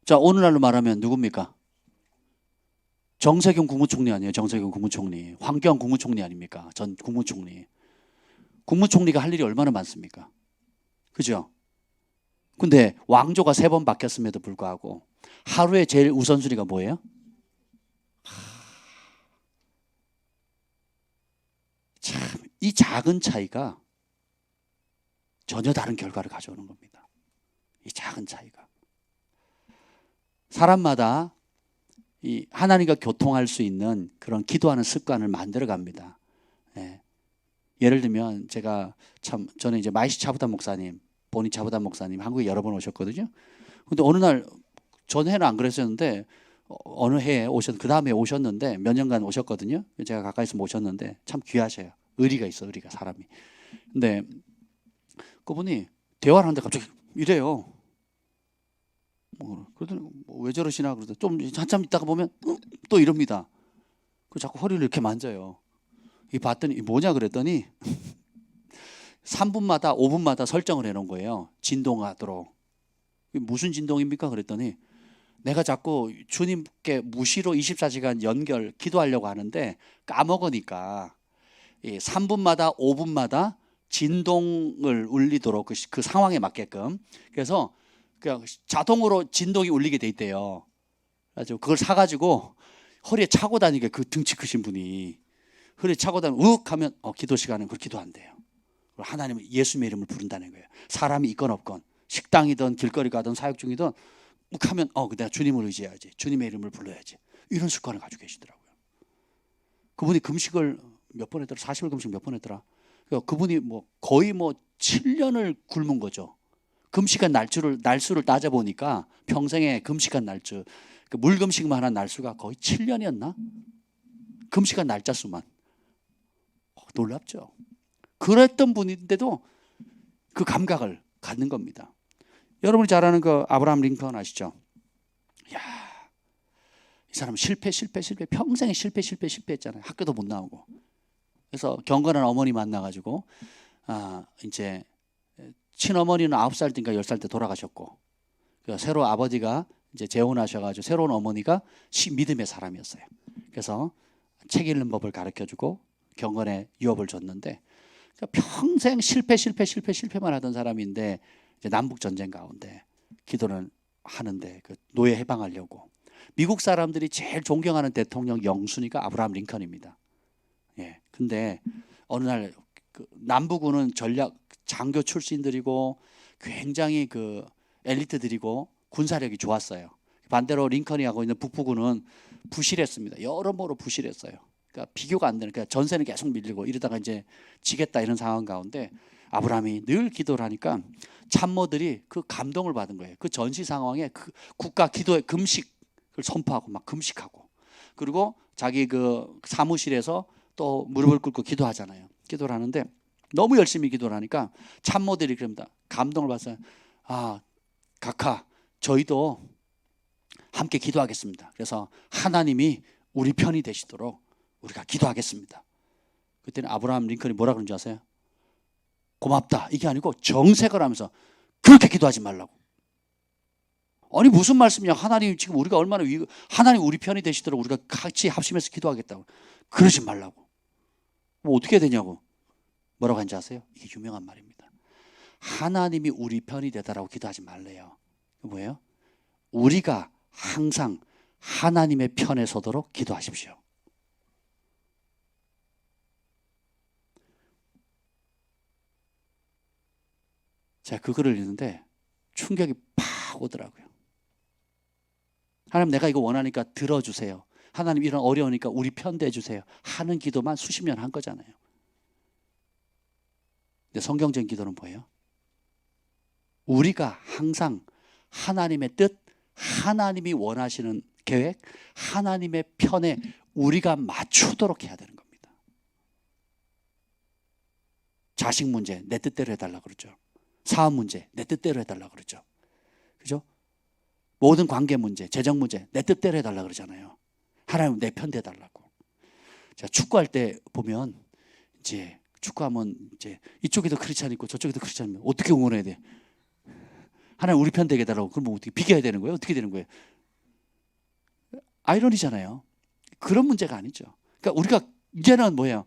자, 오늘날로 말하면 누굽니까? 정세균 국무총리 아니에요? 정세균 국무총리. 황교안 국무총리 아닙니까? 전 국무총리. 국무총리가 할 일이 얼마나 많습니까? 그죠? 근데 왕조가 3번 바뀌었음에도 불구하고 하루에 제일 우선순위가 뭐예요? 참, 이 작은 차이가 전혀 다른 결과를 가져오는 겁니다. 이 작은 차이가. 사람마다 이 하나님과 교통할 수 있는 그런 기도하는 습관을 만들어 갑니다. 예. 예를 들면 저는 이제 마이시 차부다 목사님, 보니 차부다 목사님 한국에 여러 번 오셨거든요. 근데 어느 날 전해는 안 그랬었는데 어느 해에 그 다음에 오셨는데 몇 년간 오셨거든요. 제가 가까이서 모셨는데 참 귀하셔요. 의리가 있어, 의리가 사람이. 근데 그분이 대화를 하는데 갑자기 이래요. 그러더니 왜 저러시나 그러더니 좀 한참 있다가 보면 또 이럽니다. 그 자꾸 허리를 이렇게 만져요. 이 봤더니 뭐냐 그랬더니 3분마다 5분마다 설정을 해놓은 거예요. 진동하도록. 무슨 진동입니까? 그랬더니 내가 자꾸 주님께 무시로 24시간 연결 기도하려고 하는데 까먹으니까 3분마다 5분마다 진동을 울리도록 그 상황에 맞게끔 그래서 그냥 자동으로 진동이 울리게 돼 있대요. 그래서 그걸 사가지고 허리에 차고 다니게 그 등치 크신 분이 허리에 차고 다니면 욱 하면 기도 시간은 그걸 기도한대요. 하나님은 예수님의 이름을 부른다는 거예요. 사람이 있건 없건 식당이든 길거리 가든 사역 중이든 욱 하면 내가 주님을 의지해야지. 주님의 이름을 불러야지. 이런 습관을 가지고 계시더라고요. 그분이 금식을 몇 번 했더라? 40일 금식 몇 번 했더라? 그분이 거의 7년을 굶은 거죠. 금식한 날수를 따져보니까 평생에 금식한 날수, 물금식만 한 날수가 거의 7년이었나? 금식한 날짜 수만. 놀랍죠. 그랬던 분인데도 그 감각을 갖는 겁니다. 여러분이 잘 아는 그 아브라함 링컨 아시죠? 이야, 이 사람 실패 평생에 실패했잖아요. 학교도 못 나오고. 그래서 경건한 어머니 만나가지고 이제 친어머니는 9살 때인가 10살 때 돌아가셨고 새로 아버지가 이제 재혼하셔가지고 새로운 어머니가 믿음의 사람이었어요. 그래서 책 읽는 법을 가르쳐주고 경건의 유업을 줬는데 평생 실패만 하던 사람인데 이제 남북 전쟁 가운데 기도를 하는데 그 노예 해방하려고 미국 사람들이 제일 존경하는 대통령 영순위가 아브라함 링컨입니다. 예. 근데 어느 날 그 남부군은 전략 장교 출신들이고 굉장히 그 엘리트들이고 군사력이 좋았어요. 반대로 링컨이 하고 있는 북부군은 부실했습니다. 여러모로 부실했어요. 그러니까 비교가 안 되는. 그러니까 전세는 계속 밀리고 이러다가 이제 지겠다 이런 상황 가운데 아브라함이 늘 기도를 하니까 참모들이 그 감동을 받은 거예요. 그 전시 상황에 그 국가 기도의 금식을 선포하고 막 금식하고 그리고 자기 그 사무실에서 또 무릎을 꿇고 기도하잖아요. 기도를 하는데 너무 열심히 기도를 하니까 참모들이 그럽니다. 감동을 받아서 각하 저희도 함께 기도하겠습니다. 그래서 하나님이 우리 편이 되시도록 우리가 기도하겠습니다. 그때는 아브라함 링컨이 뭐라 그런지 아세요? 고맙다 이게 아니고 정색을 하면서 그렇게 기도하지 말라고. 아니 무슨 말씀이냐. 하나님 지금 우리가 얼마나 하나님 우리 편이 되시도록 우리가 같이 합심해서 기도하겠다고. 그러지 말라고. 뭐 어떻게 해야 되냐고. 뭐라고 하는지 아세요? 이게 유명한 말입니다. 하나님이 우리 편이 되다라고 기도하지 말래요. 뭐예요? 우리가 항상 하나님의 편에 서도록 기도하십시오. 제가 그거를 읽는데 충격이 팍 오더라고요. 하나님 내가 이거 원하니까 들어주세요. 하나님 이런 어려우니까 우리 편 대주세요. 하는 기도만 수십 년 한 거잖아요. 근데 성경적인 기도는 뭐예요? 우리가 항상 하나님의 뜻, 하나님이 원하시는 계획, 하나님의 편에 우리가 맞추도록 해야 되는 겁니다. 자식 문제 내 뜻대로 해달라 그러죠. 사업 문제 내 뜻대로 해달라 그러죠. 그죠? 모든 관계 문제, 재정 문제 내 뜻대로 해달라 그러잖아요. 하나님 내 편 대달라고. 자, 축구할 때 보면 이제 축구하면 이제 이쪽에도 크리스찬 있고 저쪽에도 크리스찬 있면 어떻게 응원해야 돼? 하나님 우리 편 되게 해달라고. 그럼 어떻게 비겨야 되는 거예요? 어떻게 되는 거예요? 아이러니잖아요. 그런 문제가 아니죠. 그러니까 우리가 이제는 뭐예요?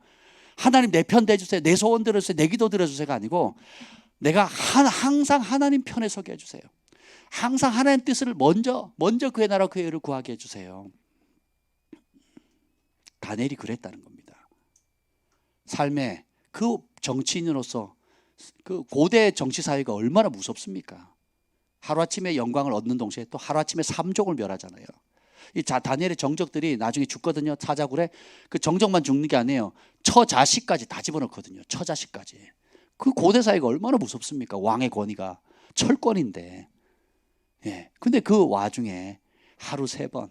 하나님 내 편 대주세요. 내 소원 들어주세요. 내 기도 들어주세요가 아니고 내가 항상 하나님 편에 서게 해주세요. 항상 하나님 뜻을 먼저 그의 나라 그의 의를 구하게 해주세요. 다니엘이 그랬다는 겁니다. 삶에 그 정치인으로서 그 고대 정치 사회가 얼마나 무섭습니까? 하루아침에 영광을 얻는 동시에 또 하루아침에 삼족을 멸하잖아요. 이 다니엘의 정적들이 나중에 죽거든요. 사자굴에. 그 정적만 죽는 게 아니에요. 처자식까지 다 집어넣거든요. 처자식까지. 그 고대 사회가 얼마나 무섭습니까? 왕의 권위가 철권인데. 예. 근데 그 와중에 하루 3번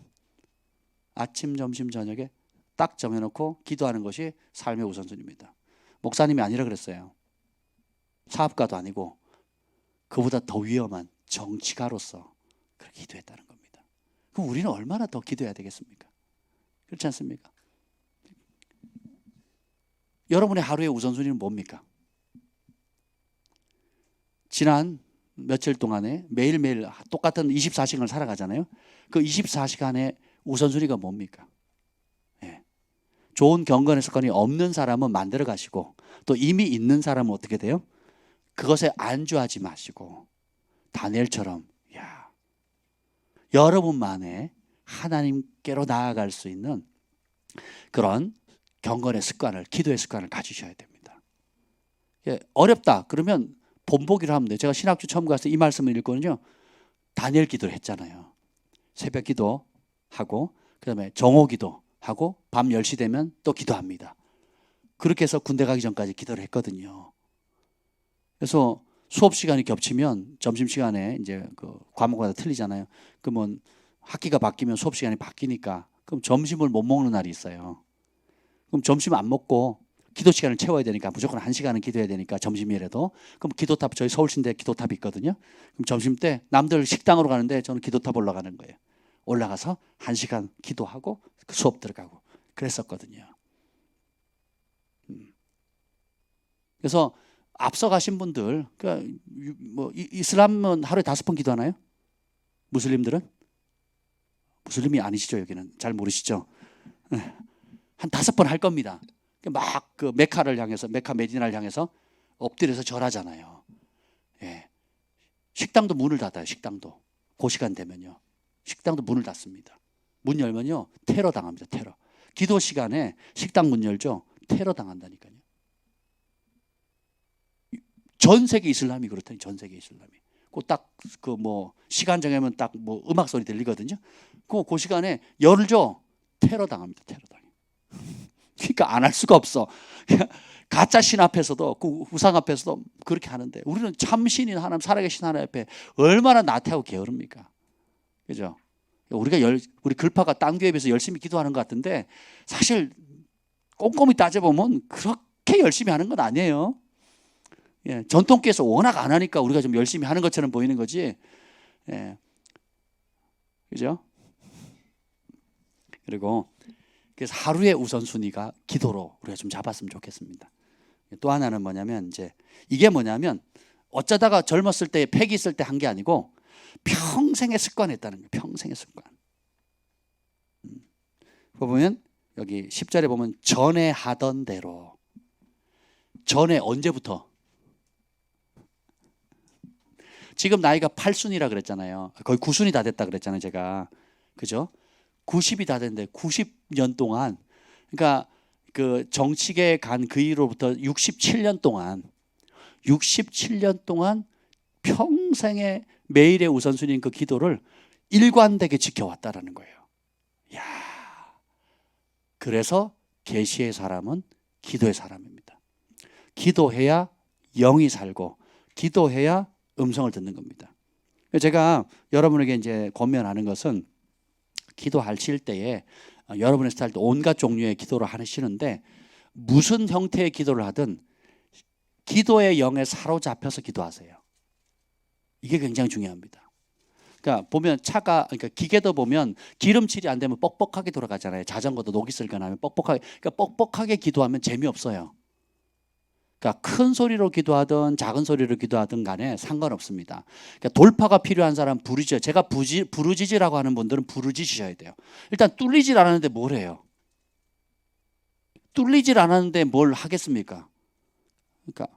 아침, 점심, 저녁에 딱 정해놓고 기도하는 것이 삶의 우선순위입니다. 목사님이 아니라 그랬어요. 사업가도 아니고 그보다 더 위험한 정치가로서 그렇게 기도했다는 겁니다. 그럼 우리는 얼마나 더 기도해야 되겠습니까? 그렇지 않습니까? 여러분의 하루의 우선순위는 뭡니까? 지난 며칠 동안에 매일매일 똑같은 24시간을 살아가잖아요. 그 24시간의 우선순위가 뭡니까? 예. 좋은 경건의 습관이 없는 사람은 만들어 가시고, 또 이미 있는 사람은 어떻게 돼요? 그것에 안주하지 마시고 다니엘처럼 여러분만의 하나님께로 나아갈 수 있는 그런 경건의 습관을, 기도의 습관을 가지셔야 됩니다. 어렵다 그러면 본보기를 하면 돼요. 제가 신학교 처음 가서 이 말씀을 읽거든요. 다니엘 기도를 했잖아요. 새벽 기도하고 그다음에 정오 기도하고 밤 10시 되면 또 기도합니다. 그렇게 해서 군대 가기 전까지 기도를 했거든요. 그래서 수업 시간이 겹치면 점심 시간에 이제 그 과목마다 틀리잖아요. 그러면 학기가 바뀌면 수업 시간이 바뀌니까 그럼 점심을 못 먹는 날이 있어요. 그럼 점심 안 먹고 기도 시간을 채워야 되니까 무조건 1시간은 기도해야 되니까 점심이라도. 그럼 기도탑, 저희 서울신대 기도탑이 있거든요. 그럼 점심 때 남들 식당으로 가는데 저는 기도탑 올라가는 거예요. 올라가서 1시간 기도하고 수업 들어가고 그랬었거든요. 그래서 앞서 가신 분들, 그러니까 뭐 이슬람은 하루에 5번 기도하나요? 무슬림들은? 무슬림이 아니시죠? 여기는 잘 모르시죠? 한 5번 할 겁니다. 막 그 메카를 향해서, 메카 메디나를 향해서 엎드려서 절하잖아요. 예. 식당도 문을 닫아요. 식당도 그 시간 되면요, 식당도 문을 닫습니다. 문 열면요 테러 당합니다. 테러. 기도 시간에 식당 문 열죠. 테러 당한다니까요. 전 세계 이슬람이 그렇다니. 전 세계 이슬람이. 딱 그 뭐 시간 정하면 딱 뭐 음악 소리 들리거든요. 그 시간에 열죠. 테러 당합니다. 테러 당해. 그러니까 안 할 수가 없어. 가짜 신 앞에서도, 그 우상 앞에서도 그렇게 하는데, 우리는 참 신인 하나님, 살아계신 하나님 앞에 얼마나 나태하고 게으릅니까? 그죠? 우리 글파가 딴 교회에 비해서 열심히 기도하는 것 같은데 사실 꼼꼼히 따져보면 그렇게 열심히 하는 건 아니에요. 예, 전통교회에서 워낙 안 하니까 우리가 좀 열심히 하는 것처럼 보이는 거지. 예, 그죠? 그리고 그래서 하루의 우선순위가 기도로 우리가 좀 잡았으면 좋겠습니다. 또 하나는 뭐냐면, 이게 뭐냐면 어쩌다가 젊었을 때, 패기 있을 때 한 게 아니고 평생의 습관했다는 거예요. 평생의 습관. 보면 여기 10절에 보면 전에 하던 대로. 전에 언제부터? 지금 나이가 8순이라 그랬잖아요. 거의 9순이 다 됐다 그랬잖아요, 제가. 그죠? 90이 다 됐는데 90년 동안, 그러니까 그 정치계에 간 그 이후로부터 67년 동안 평생의 매일의 우선순위인 그 기도를 일관되게 지켜왔다라는 거예요. 야, 그래서 계시의 사람은 기도의 사람입니다. 기도해야 영이 살고, 기도해야 음성을 듣는 겁니다. 제가 여러분에게 이제 권면하는 것은, 기도하실 때에 여러분의 스타일도 온갖 종류의 기도를 하시는데 무슨 형태의 기도를 하든 기도의 영에 사로잡혀서 기도하세요. 이게 굉장히 중요합니다. 그러니까 보면 그러니까 기계도 보면 기름칠이 안 되면 뻑뻑하게 돌아가잖아요. 자전거도 녹이 슬거나 하면 뻑뻑하게. 그러니까 뻑뻑하게 기도하면 재미없어요. 그러니까 큰 소리로 기도하든 작은 소리로 기도하든 간에 상관없습니다. 그러니까 돌파가 필요한 사람 부르짖어요. 제가 부르짖으라고 하는 분들은 부르짖으셔야 돼요. 일단 뚫리질 않았는데 뭘 해요? 뚫리질 않았는데 뭘 하겠습니까? 그러니까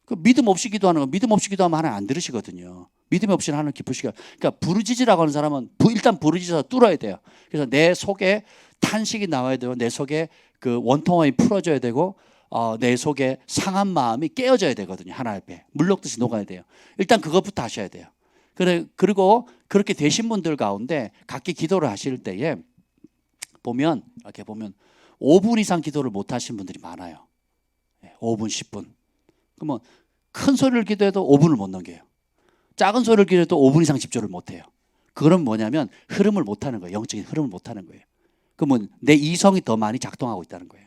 그 믿음 없이 기도하는 거, 믿음 없이 기도하면 하나님 안 들으시거든요. 믿음 없이는 하나님 기쁘시게. 그러니까 부르짖으라고 하는 사람은 일단 부르짖어서 뚫어야 돼요. 그래서 내 속에 탄식이 나와야 돼요. 내 속에 그 원통함이 풀어져야 되고, 내 속에 상한 마음이 깨어져야 되거든요. 하나님 앞에 물녹듯이 녹아야 돼요. 일단 그것부터 하셔야 돼요. 그리고 그렇게 되신 분들 가운데 각기 기도를 하실 때에 보면, 이렇게 보면 5분 이상 기도를 못 하신 분들이 많아요. 5분, 10분. 그러면 큰 소리를 기도해도 5분을 못 넘겨요. 작은 소리를 기도해도 5분 이상 집중을 못 해요. 그건 뭐냐면 흐름을 못 하는 거예요. 영적인 흐름을 못 하는 거예요. 그러면 내 이성이 더 많이 작동하고 있다는 거예요.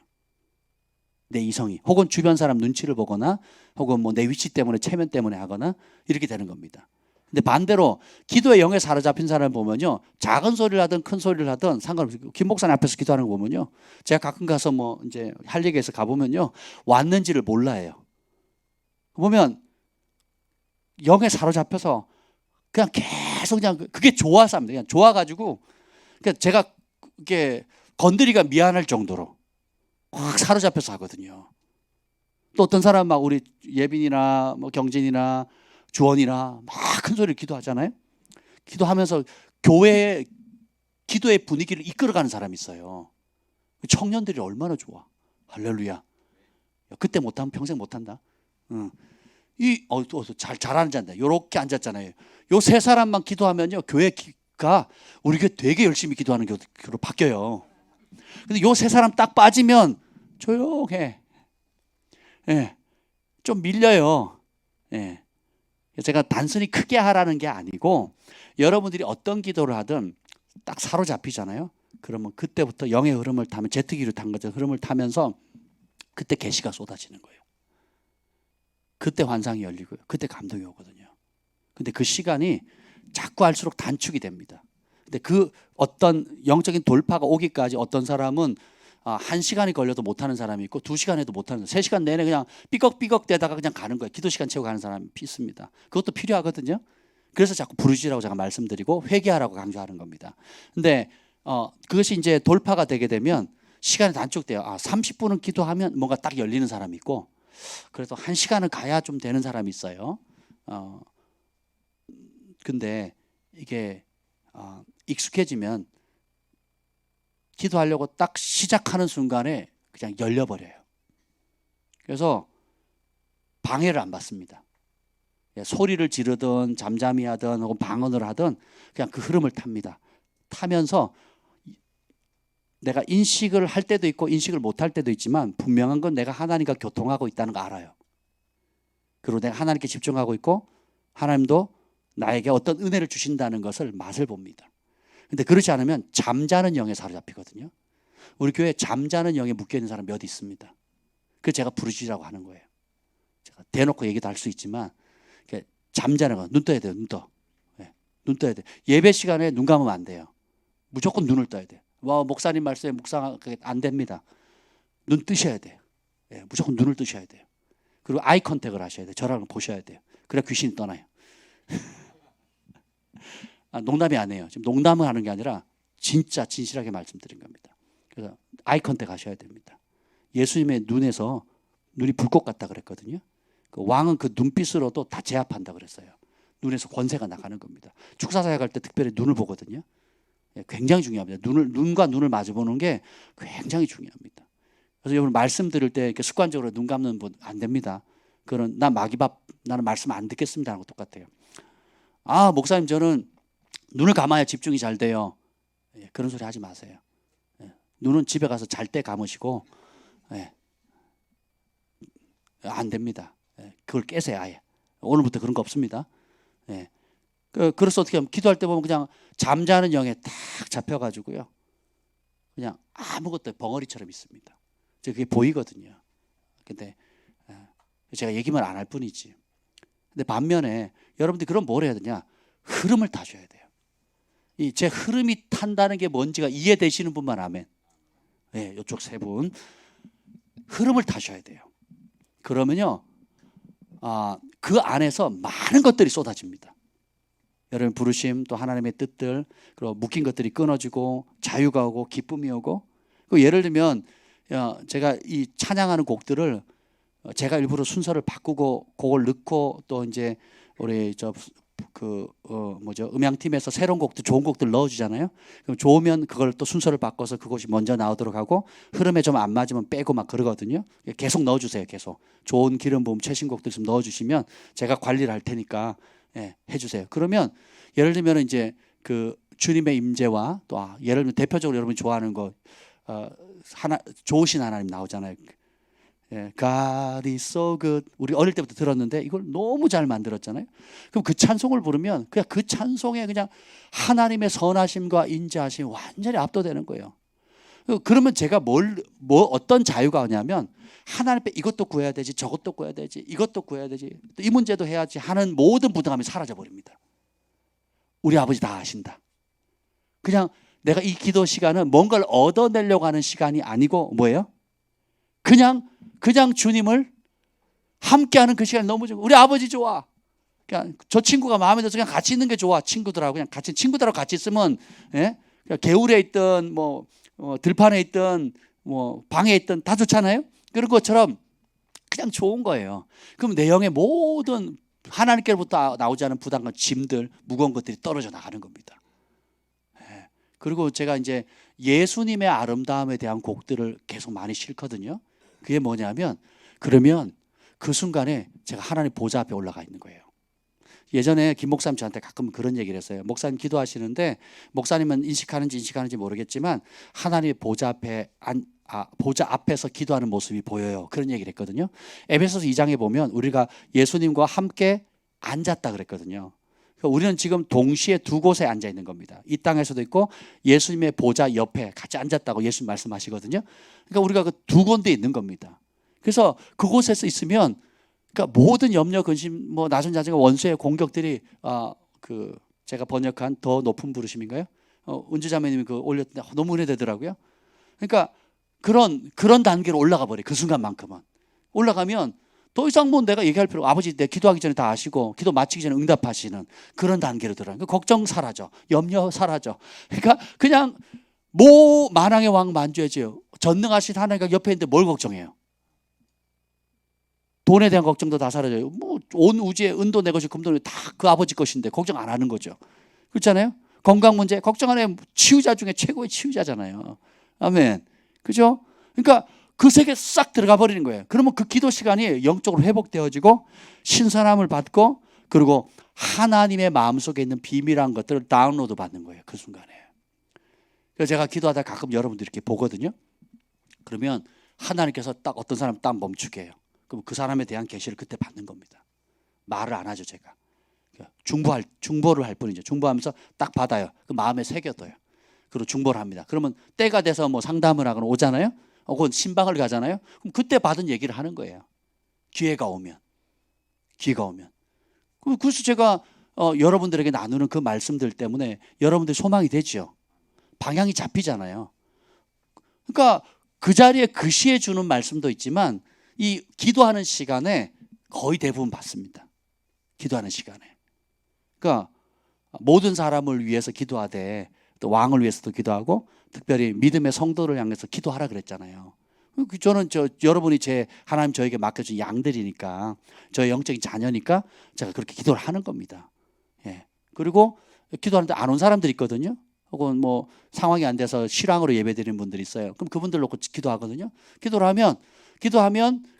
내 이성이, 혹은 주변 사람 눈치를 보거나, 혹은 뭐 내 위치 때문에, 체면 때문에 하거나, 이렇게 되는 겁니다. 근데 반대로 기도의 영에 사로잡힌 사람을 보면요, 작은 소리를 하든 큰 소리를 하든 상관없어요. 김 목사님 앞에서 기도하는 거 보면요, 제가 가끔 가서 뭐 이제 할 얘기해서 가보면요, 왔는지를 몰라요. 보면 영에 사로잡혀서 그냥 계속 그냥 그게 좋아서 합니다. 그냥 좋아가지고, 그러니까 제가 이게 건드리가 미안할 정도로 확 사로잡혀서 하거든요. 또 어떤 사람 막 우리 예빈이나 뭐 경진이나 주원이나 막 큰 소리를 기도하잖아요. 기도하면서 교회의 기도의 분위기를 이끌어가는 사람이 있어요. 청년들이 얼마나 좋아. 할렐루야. 그때 못하면 평생 못한다. 응. 잘 앉았네. 요렇게 앉았잖아요. 요 세 사람만 기도하면요, 교회가 우리 교회 되게 열심히 기도하는 교회로 바뀌어요. 근데 요 세 사람 딱 빠지면 조용해. 예. 좀 밀려요. 예. 제가 단순히 크게 하라는 게 아니고, 여러분들이 어떤 기도를 하든 딱 사로잡히잖아요. 그러면 그때부터 영의 흐름을 타면, 제트기를 탄 거죠. 흐름을 타면서 그때 계시가 쏟아지는 거예요. 그때 환상이 열리고요. 그때 감동이 오거든요. 근데 그 시간이 자꾸 할수록 단축이 됩니다. 근데 그 어떤 영적인 돌파가 오기까지 어떤 사람은 1시간이 걸려도 못하는 사람이 있고 2시간 해도 못하는 사람, 3시간 내내 그냥 삐걱삐걱 대다가 그냥 가는 거예요. 기도 시간 채우고 가는 사람이 있습니다. 그것도 필요하거든요. 그래서 자꾸 부르짖으라고 제가 말씀드리고 회개하라고 강조하는 겁니다. 근데 그것이 이제 돌파가 되게 되면 시간이 단축돼요. 30분은 기도하면 뭔가 딱 열리는 사람이 있고, 그래도 1시간은 가야 좀 되는 사람이 있어요. 근데 이게 익숙해지면 기도하려고 딱 시작하는 순간에 그냥 열려버려요. 그래서 방해를 안 받습니다. 소리를 지르든 잠잠히 하든 혹은 방언을 하든 그냥 그 흐름을 탑니다. 타면서 내가 인식을 할 때도 있고 인식을 못 할 때도 있지만, 분명한 건 내가 하나님과 교통하고 있다는 거 알아요. 그리고 내가 하나님께 집중하고 있고 하나님도 나에게 어떤 은혜를 주신다는 것을 맛을 봅니다. 근데 그렇지 않으면 잠자는 영에 사로잡히거든요. 우리 교회에 잠자는 영에 묶여있는 사람 몇 있습니다. 그래서 제가 부르짖으라고 하는 거예요. 제가 대놓고 얘기도 할 수 있지만 잠자는 거, 눈 떠야 돼요. 눈 떠. 눈 떠야 돼. 예배 시간에 눈 감으면 안 돼요. 무조건 눈을 떠야 돼요. 목사님 말씀에 묵상 안 됩니다. 눈 뜨셔야 돼요. 무조건 눈을 뜨셔야 돼요. 그리고 아이 컨택을 하셔야 돼요. 저랑 보셔야 돼요. 그래야 귀신이 떠나요. 농담이 아니에요. 지금 농담을 하는 게 아니라 진짜 진실하게 말씀드린 겁니다. 그래서 아이 컨택 하셔야 됩니다. 예수님의 눈에서 눈이 불꽃 같다 그랬거든요. 그 왕은 그 눈빛으로도 다 제압한다 그랬어요. 눈에서 권세가 나가는 겁니다. 축사사역 할 때 특별히 눈을 보거든요. 굉장히 중요합니다. 눈과 눈을 마주보는 게 굉장히 중요합니다. 그래서 여러분 말씀 들을 때 이렇게 습관적으로 눈 감는 분 안 됩니다. 그런 나 마귀밥, 나는 말씀 안 듣겠습니다 하는 거 똑같아요. 목사님 저는 눈을 감아야 집중이 잘 돼요. 그런 소리 하지 마세요. 눈은 집에 가서 잘 때 감으시고, 안 됩니다. 그걸 깨세요 아예. 오늘부터 그런 거 없습니다. 그래서 어떻게 하면 기도할 때 보면 그냥 잠자는 영에 딱 잡혀가지고요, 그냥 아무것도 벙어리처럼 있습니다. 그게 보이거든요. 근데 제가 얘기만 안 할 뿐이지. 근데 반면에 여러분들이 그럼 뭘 해야 되냐? 흐름을 타셔야 돼요. 제 흐름이 탄다는 게 뭔지가 이해되시는 분만 아멘. 이쪽 세 분 흐름을 타셔야 돼요. 그러면요, 그 안에서 많은 것들이 쏟아집니다. 여러분 부르심, 또 하나님의 뜻들, 그리고 묶인 것들이 끊어지고 자유가 오고 기쁨이 오고. 예를 들면 제가 이 찬양하는 곡들을 제가 일부러 순서를 바꾸고 그걸 넣고, 또 이제 우리 음향팀에서 새로운 곡들, 좋은 곡들 넣어주잖아요. 그럼 좋으면 그걸 또 순서를 바꿔서 그것이 먼저 나오도록 하고, 흐름에 좀 안 맞으면 빼고 막 그러거든요. 계속 넣어주세요. 계속 좋은 기름 부음 최신곡들 좀 넣어주시면 제가 관리를 할 테니까 해주세요. 그러면 예를 들면 이제 그 주님의 임재와, 또 예를 들면 대표적으로 여러분이 좋아하는 거 좋으신 하나님 나오잖아요. God is so good. 우리 어릴 때부터 들었는데 이걸 너무 잘 만들었잖아요. 그럼 그 찬송을 부르면 그냥 그 찬송에 그냥 하나님의 선하심과 인자하심이 완전히 압도되는 거예요. 그러면 제가 어떤 자유가 오냐면, 하나님 앞에 이것도 구해야 되지, 저것도 구해야 되지, 이것도 구해야 되지, 또 이 문제도 해야지 하는 모든 부담감이 사라져 버립니다. 우리 아버지 다 아신다. 그냥 내가 이 기도 시간은 뭔가를 얻어내려고 하는 시간이 아니고 뭐예요? 그냥 주님을 함께하는 그 시간이 너무 좋아. 우리 아버지 좋아. 그냥 저 친구가 마음에 들어서 그냥 같이 있는 게 좋아. 친구들하고 그냥 친구들하고 같이 있으면, 예? 그냥 개울에 있든 들판에 있든 방에 있든 다 좋잖아요. 그런 것처럼 그냥 좋은 거예요. 그럼 내 영의 모든 하나님께로부터 나오지 않은 부담과 짐들, 무거운 것들이 떨어져 나가는 겁니다. 예. 그리고 제가 이제 예수님의 아름다움에 대한 곡들을 계속 많이 싣거든요. 그게 뭐냐면, 그러면 그 순간에 제가 하나님 보좌 앞에 올라가 있는 거예요. 예전에 김 목사님 저한테 가끔 그런 얘기를 했어요. 목사님 기도하시는데, 목사님은 인식하는지 모르겠지만 하나님의 보좌 앞에 보좌 앞에서 기도하는 모습이 보여요. 그런 얘기를 했거든요. 에베소서 2장에 보면 우리가 예수님과 함께 앉았다 그랬거든요. 그러니까 우리는 지금 동시에 두 곳에 앉아 있는 겁니다. 이 땅에서도 있고 예수님의 보좌 옆에 같이 앉았다고 예수님 말씀하시거든요. 그러니까 우리가 그 두 군데 있는 겁니다. 그래서 그곳에서 있으면, 그러니까 모든 염려, 근심, 나중 자중과 원수의 공격들이 제가 번역한 더 높은 부르심인가요? 은주자매님이 올렸는데 너무 은혜되더라고요. 그러니까 그런 단계로 올라가 버려. 그 순간만큼은 올라가면 더 이상 내가 얘기할 필요. 아버지 내 기도하기 전에 다 아시고 기도 마치기 전에 응답하시는 그런 단계로 들어요. 그러니까 걱정 사라져, 염려 사라져. 그러니까 그냥 만왕의 왕 만주해져요. 전능하신 하나님과 옆에 있는데 뭘 걱정해요? 돈에 대한 걱정도 다 사라져요. 온 우주의 은도 내 것이 금도 다 그 아버지 것인데 걱정 안 하는 거죠. 그렇잖아요. 건강 문제 걱정 안 해요. 치유자 중에 최고의 치유자잖아요. 아멘. 그죠? 그러니까 그 세계에 싹 들어가 버리는 거예요. 그러면 그 기도 시간이 영적으로 회복되어지고 신선함을 받고, 그리고 하나님의 마음속에 있는 비밀한 것들을 다운로드 받는 거예요. 그 순간에. 그래서 제가 기도하다 가끔 여러분들 이렇게 보거든요. 그러면 하나님께서 딱 어떤 사람 딱 멈추게 해요. 그럼 그 사람에 대한 계시를 그때 받는 겁니다. 말을 안 하죠, 제가. 중보를 할 뿐이죠. 중보하면서 딱 받아요. 그 마음에 새겨둬요. 그리고 중보를 합니다. 그러면 때가 돼서 상담을 하거나 오잖아요. 혹은 신방을 가잖아요. 그럼 그때 받은 얘기를 하는 거예요. 기회가 오면. 그래서 제가 여러분들에게 나누는 그 말씀들 때문에 여러분들 소망이 되죠. 방향이 잡히잖아요. 그러니까 그 자리에 그시에 주는 말씀도 있지만 이 기도하는 시간에 거의 대부분 받습니다. 기도하는 시간에. 그러니까 모든 사람을 위해서 기도하되 또 왕을 위해서도 기도하고 특별히 믿음의 성도를 향해서 기도하라 그랬잖아요. 저는 여러분이 하나님 저에게 맡겨준 양들이니까, 저의 영적인 자녀니까 제가 그렇게 기도를 하는 겁니다. 예. 그리고 기도하는데 안 온 사람들이 있거든요. 혹은 상황이 안 돼서 실황으로 예배드리는 분들이 있어요. 그럼 그분들 놓고 기도하거든요. 기도하면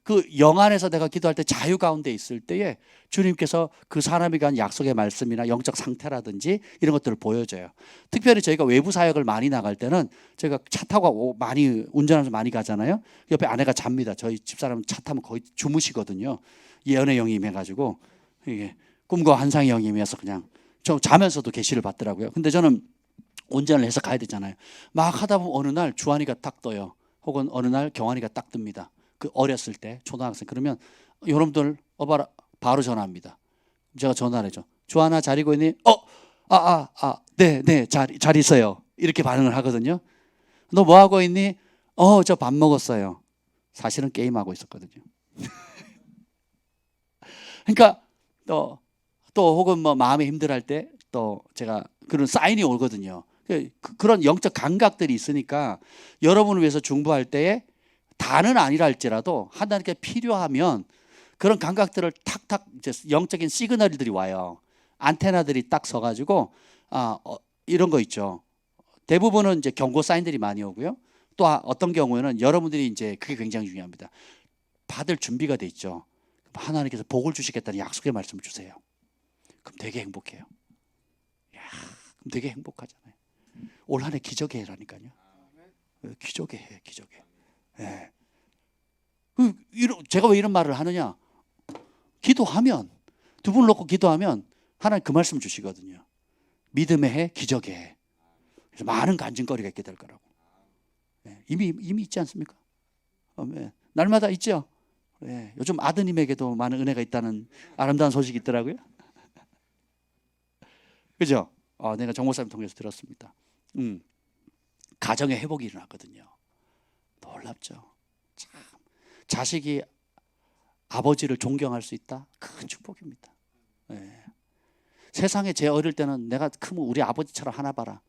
그 영 안에서 내가 기도할 때 자유 가운데 있을 때에 주님께서 그 사람이 간 약속의 말씀이나 영적 상태라든지 이런 것들을 보여줘요. 특별히 저희가 외부 사역을 많이 나갈 때는 제가 차 타고 많이 운전하면서 많이 가잖아요. 옆에 아내가 잡니다. 저희 집사람은 차 타면 거의 주무시거든요. 예언의 영이 임해가지고 이게 꿈과 환상의 영이 임해서 그냥 저 자면서도 계시를 받더라고요. 근데 저는 운전을 해서 가야 되잖아요. 막 하다 보면 어느 날 주한이가 딱 떠요. 혹은 어느 날 경환이가 딱 뜹니다. 그 어렸을 때 초등학생. 그러면 여러분들 봐라, 바로 전화합니다. 제가 전화를 해줘. 주한아 잘 있고 있니? 네, 잘 있어요. 이렇게 반응을 하거든요. 너 뭐 하고 있니? 저 밥 먹었어요. 사실은 게임하고 있었거든요. 그러니까 또 혹은 마음이 힘들할 때 또 제가 그런 사인이 오거든요. 그런 영적 감각들이 있으니까 여러분을 위해서 중보할 때에 다는 아니라 할지라도 하나님께 필요하면 그런 감각들을 탁탁 영적인 시그널들이 와요. 안테나들이 딱 서가지고 이런 거 있죠. 대부분은 이제 경고 사인들이 많이 오고요. 또 어떤 경우에는 여러분들이 이제 그게 굉장히 중요합니다. 받을 준비가 돼 있죠. 하나님께서 복을 주시겠다는 약속의 말씀을 주세요. 그럼 되게 행복해요. 그럼 되게 행복하잖아요. 올 한 해 기적의 해라니까요. 기적의 해, 기적의. 예. 제가 왜 이런 말을 하느냐? 기도하면 두 분을 놓고 기도하면 하나님 그 말씀 주시거든요. 믿음의 해, 기적의 해. 그래서 많은 간증거리가 있게 될 거라고. 예. 이미 있지 않습니까? 날마다 있죠. 예. 요즘 아드님에게도 많은 은혜가 있다는 아름다운 소식이 있더라고요. 그죠? 내가 정 목사님 통해서 들었습니다. 가정의 회복이 일어났거든요. 놀랍죠. 참, 자식이 아버지를 존경할 수 있다? 큰 축복입니다. 예. 세상에 제 어릴 때는 내가 크면 우리 아버지처럼 하나 봐라.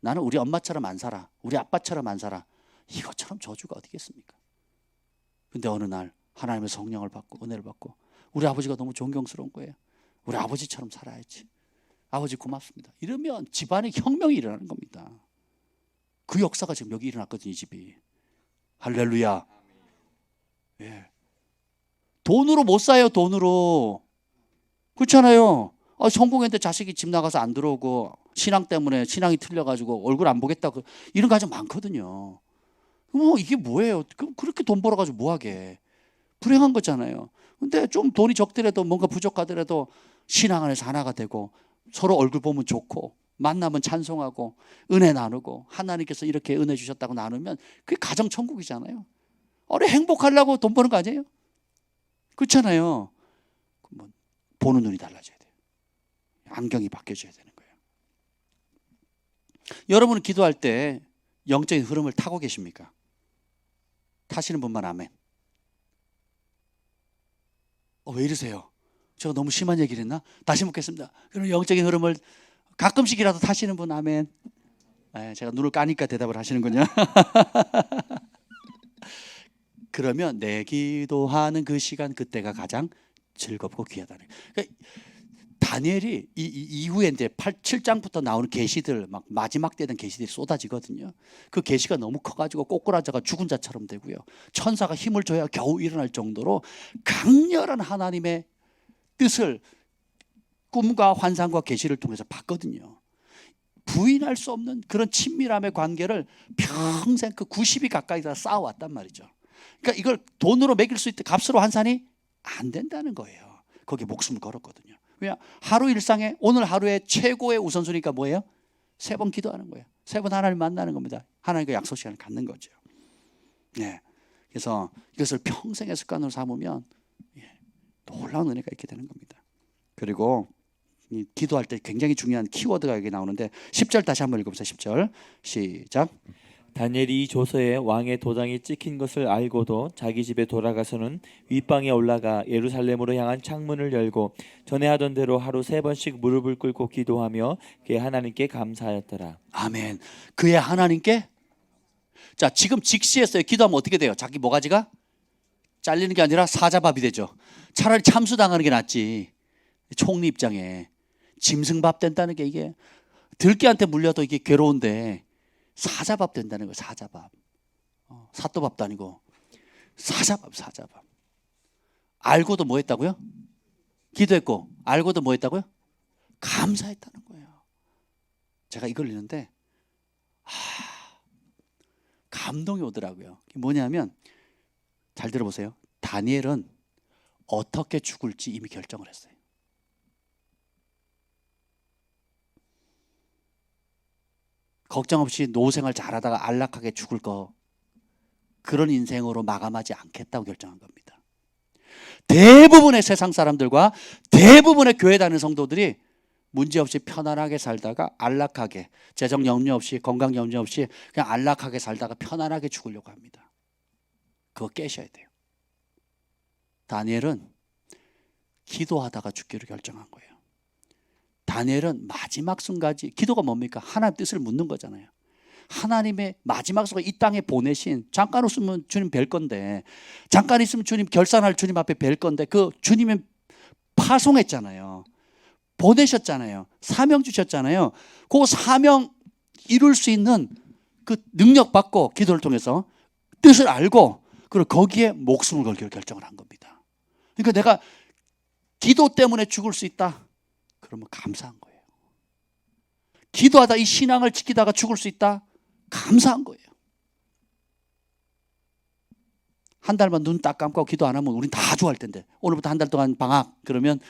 나는 우리 엄마처럼 안 살아. 우리 아빠처럼 안 살아. 이것처럼 저주가 어디겠습니까? 근데 어느 날 하나님의 성령을 받고 은혜를 받고 우리 아버지가 너무 존경스러운 거예요. 우리 아버지처럼 살아야지. 아버지 고맙습니다. 이러면 집안에 혁명이 일어나는 겁니다. 그 역사가 지금 여기 일어났거든요. 이 집이. 할렐루야. 예. 돈으로 못 사요. 돈으로. 그렇잖아요. 성공했는데 자식이 집 나가서 안 들어오고 신앙 때문에 신앙이 틀려가지고 얼굴 안 보겠다고 이런 가정 많거든요. 이게 뭐예요? 그렇게 돈 벌어가지고 뭐하게. 불행한 거잖아요. 근데 좀 돈이 적더라도 뭔가 부족하더라도 신앙 안에서 하나가 되고 서로 얼굴 보면 좋고 만나면 찬송하고 은혜 나누고 하나님께서 이렇게 은혜 주셨다고 나누면 그게 가정 천국이잖아요. 행복하려고 돈 버는 거 아니에요? 그렇잖아요. 보는 눈이 달라져야 돼요. 안경이 바뀌어져야 되는 거예요. 여러분은 기도할 때 영적인 흐름을 타고 계십니까? 타시는 분만 아멘. 왜 이러세요? 제가 너무 심한 얘기를 했나? 다시 묻겠습니다. 그럼 영적인 흐름을 가끔씩이라도 타시는 분 아멘. 제가 눈을 까니까 대답을 하시는군요. 그러면 내 기도하는 그 시간 그때가 가장 즐겁고 귀하다는. 그러니까 다니엘이 이후에 이제 7장부터 나오는 계시들 막 마지막 때는 계시들이 쏟아지거든요. 그 계시가 너무 커가지고 꼬꾸라져가 죽은 자처럼 되고요. 천사가 힘을 줘야 겨우 일어날 정도로 강렬한 하나님의 뜻을 꿈과 환상과 계시를 통해서 봤거든요. 부인할 수 없는 그런 친밀함의 관계를 평생 그 90이 가까이 다 쌓아왔단 말이죠. 그러니까 이걸 돈으로 매길 수 있다, 값으로 환산이 안 된다는 거예요. 거기에 목숨을 걸었거든요. 왜냐? 하루 일상에 오늘 하루의 최고의 우선순위가 뭐예요? 3번 기도하는 거예요. 3번 하나님 만나는 겁니다. 하나님과 약속 시간을 갖는 거죠. 네. 그래서 이것을 평생의 습관으로 삼으면 놀라운 은혜가 있게 되는 겁니다. 그리고 기도할 때 굉장히 중요한 키워드가 여기 나오는데 10절 다시 한번 읽어보세요. 10절 시작. 다니엘이 이 조서에 왕의 도장이 찍힌 것을 알고도 자기 집에 돌아가서는 윗방에 올라가 예루살렘으로 향한 창문을 열고 전에 하던 대로 하루 3번씩 무릎을 꿇고 기도하며 그의 하나님께 감사하였더라. 아멘. 그의 하나님께. 자, 지금 직시했어요. 기도하면 어떻게 돼요? 자기 모가지가 잘리는 게 아니라 사자밥이 되죠. 차라리 참수당하는 게 낫지. 총리 입장에 짐승밥 된다는 게 이게 들깨한테 물려도 이게 괴로운데 사자밥 된다는 거예요. 사자밥. 사또밥도 아니고 사자밥. 알고도 뭐 했다고요? 기도했고 알고도 뭐 했다고요? 감사했다는 거예요. 제가 이걸 읽는데 감동이 오더라고요. 뭐냐면 잘 들어보세요. 다니엘은 어떻게 죽을지 이미 결정을 했어요. 걱정 없이 노생을 잘하다가 안락하게 죽을 거, 그런 인생으로 마감하지 않겠다고 결정한 겁니다. 대부분의 세상 사람들과 대부분의 교회 다니는 성도들이 문제없이 편안하게 살다가 안락하게, 재정 염려 없이, 건강 염려 없이 그냥 안락하게 살다가 편안하게 죽으려고 합니다. 그거 깨셔야 돼요. 다니엘은 기도하다가 죽기로 결정한 거예요. 다니엘은 마지막 순간까지, 기도가 뭡니까? 하나님 뜻을 묻는 거잖아요. 하나님의 마지막 순간 이 땅에 보내신, 잠깐 있으면 주님 뵐 건데, 잠깐 있으면 주님 결산할 주님 앞에 뵐 건데, 그 주님이 파송했잖아요. 보내셨잖아요. 사명 주셨잖아요. 그 사명 이룰 수 있는 그 능력 받고 기도를 통해서 뜻을 알고, 그리고 거기에 목숨을 걸기로 결정을 한 겁니다. 그러니까 내가 기도 때문에 죽을 수 있다, 그러면 감사한 거예요. 기도하다 이 신앙을 지키다가 죽을 수 있다, 감사한 거예요. 한 달만 눈 딱 감고 기도 안 하면 우린 다 좋아할 텐데, 오늘부터 한 달 동안 방학 그러면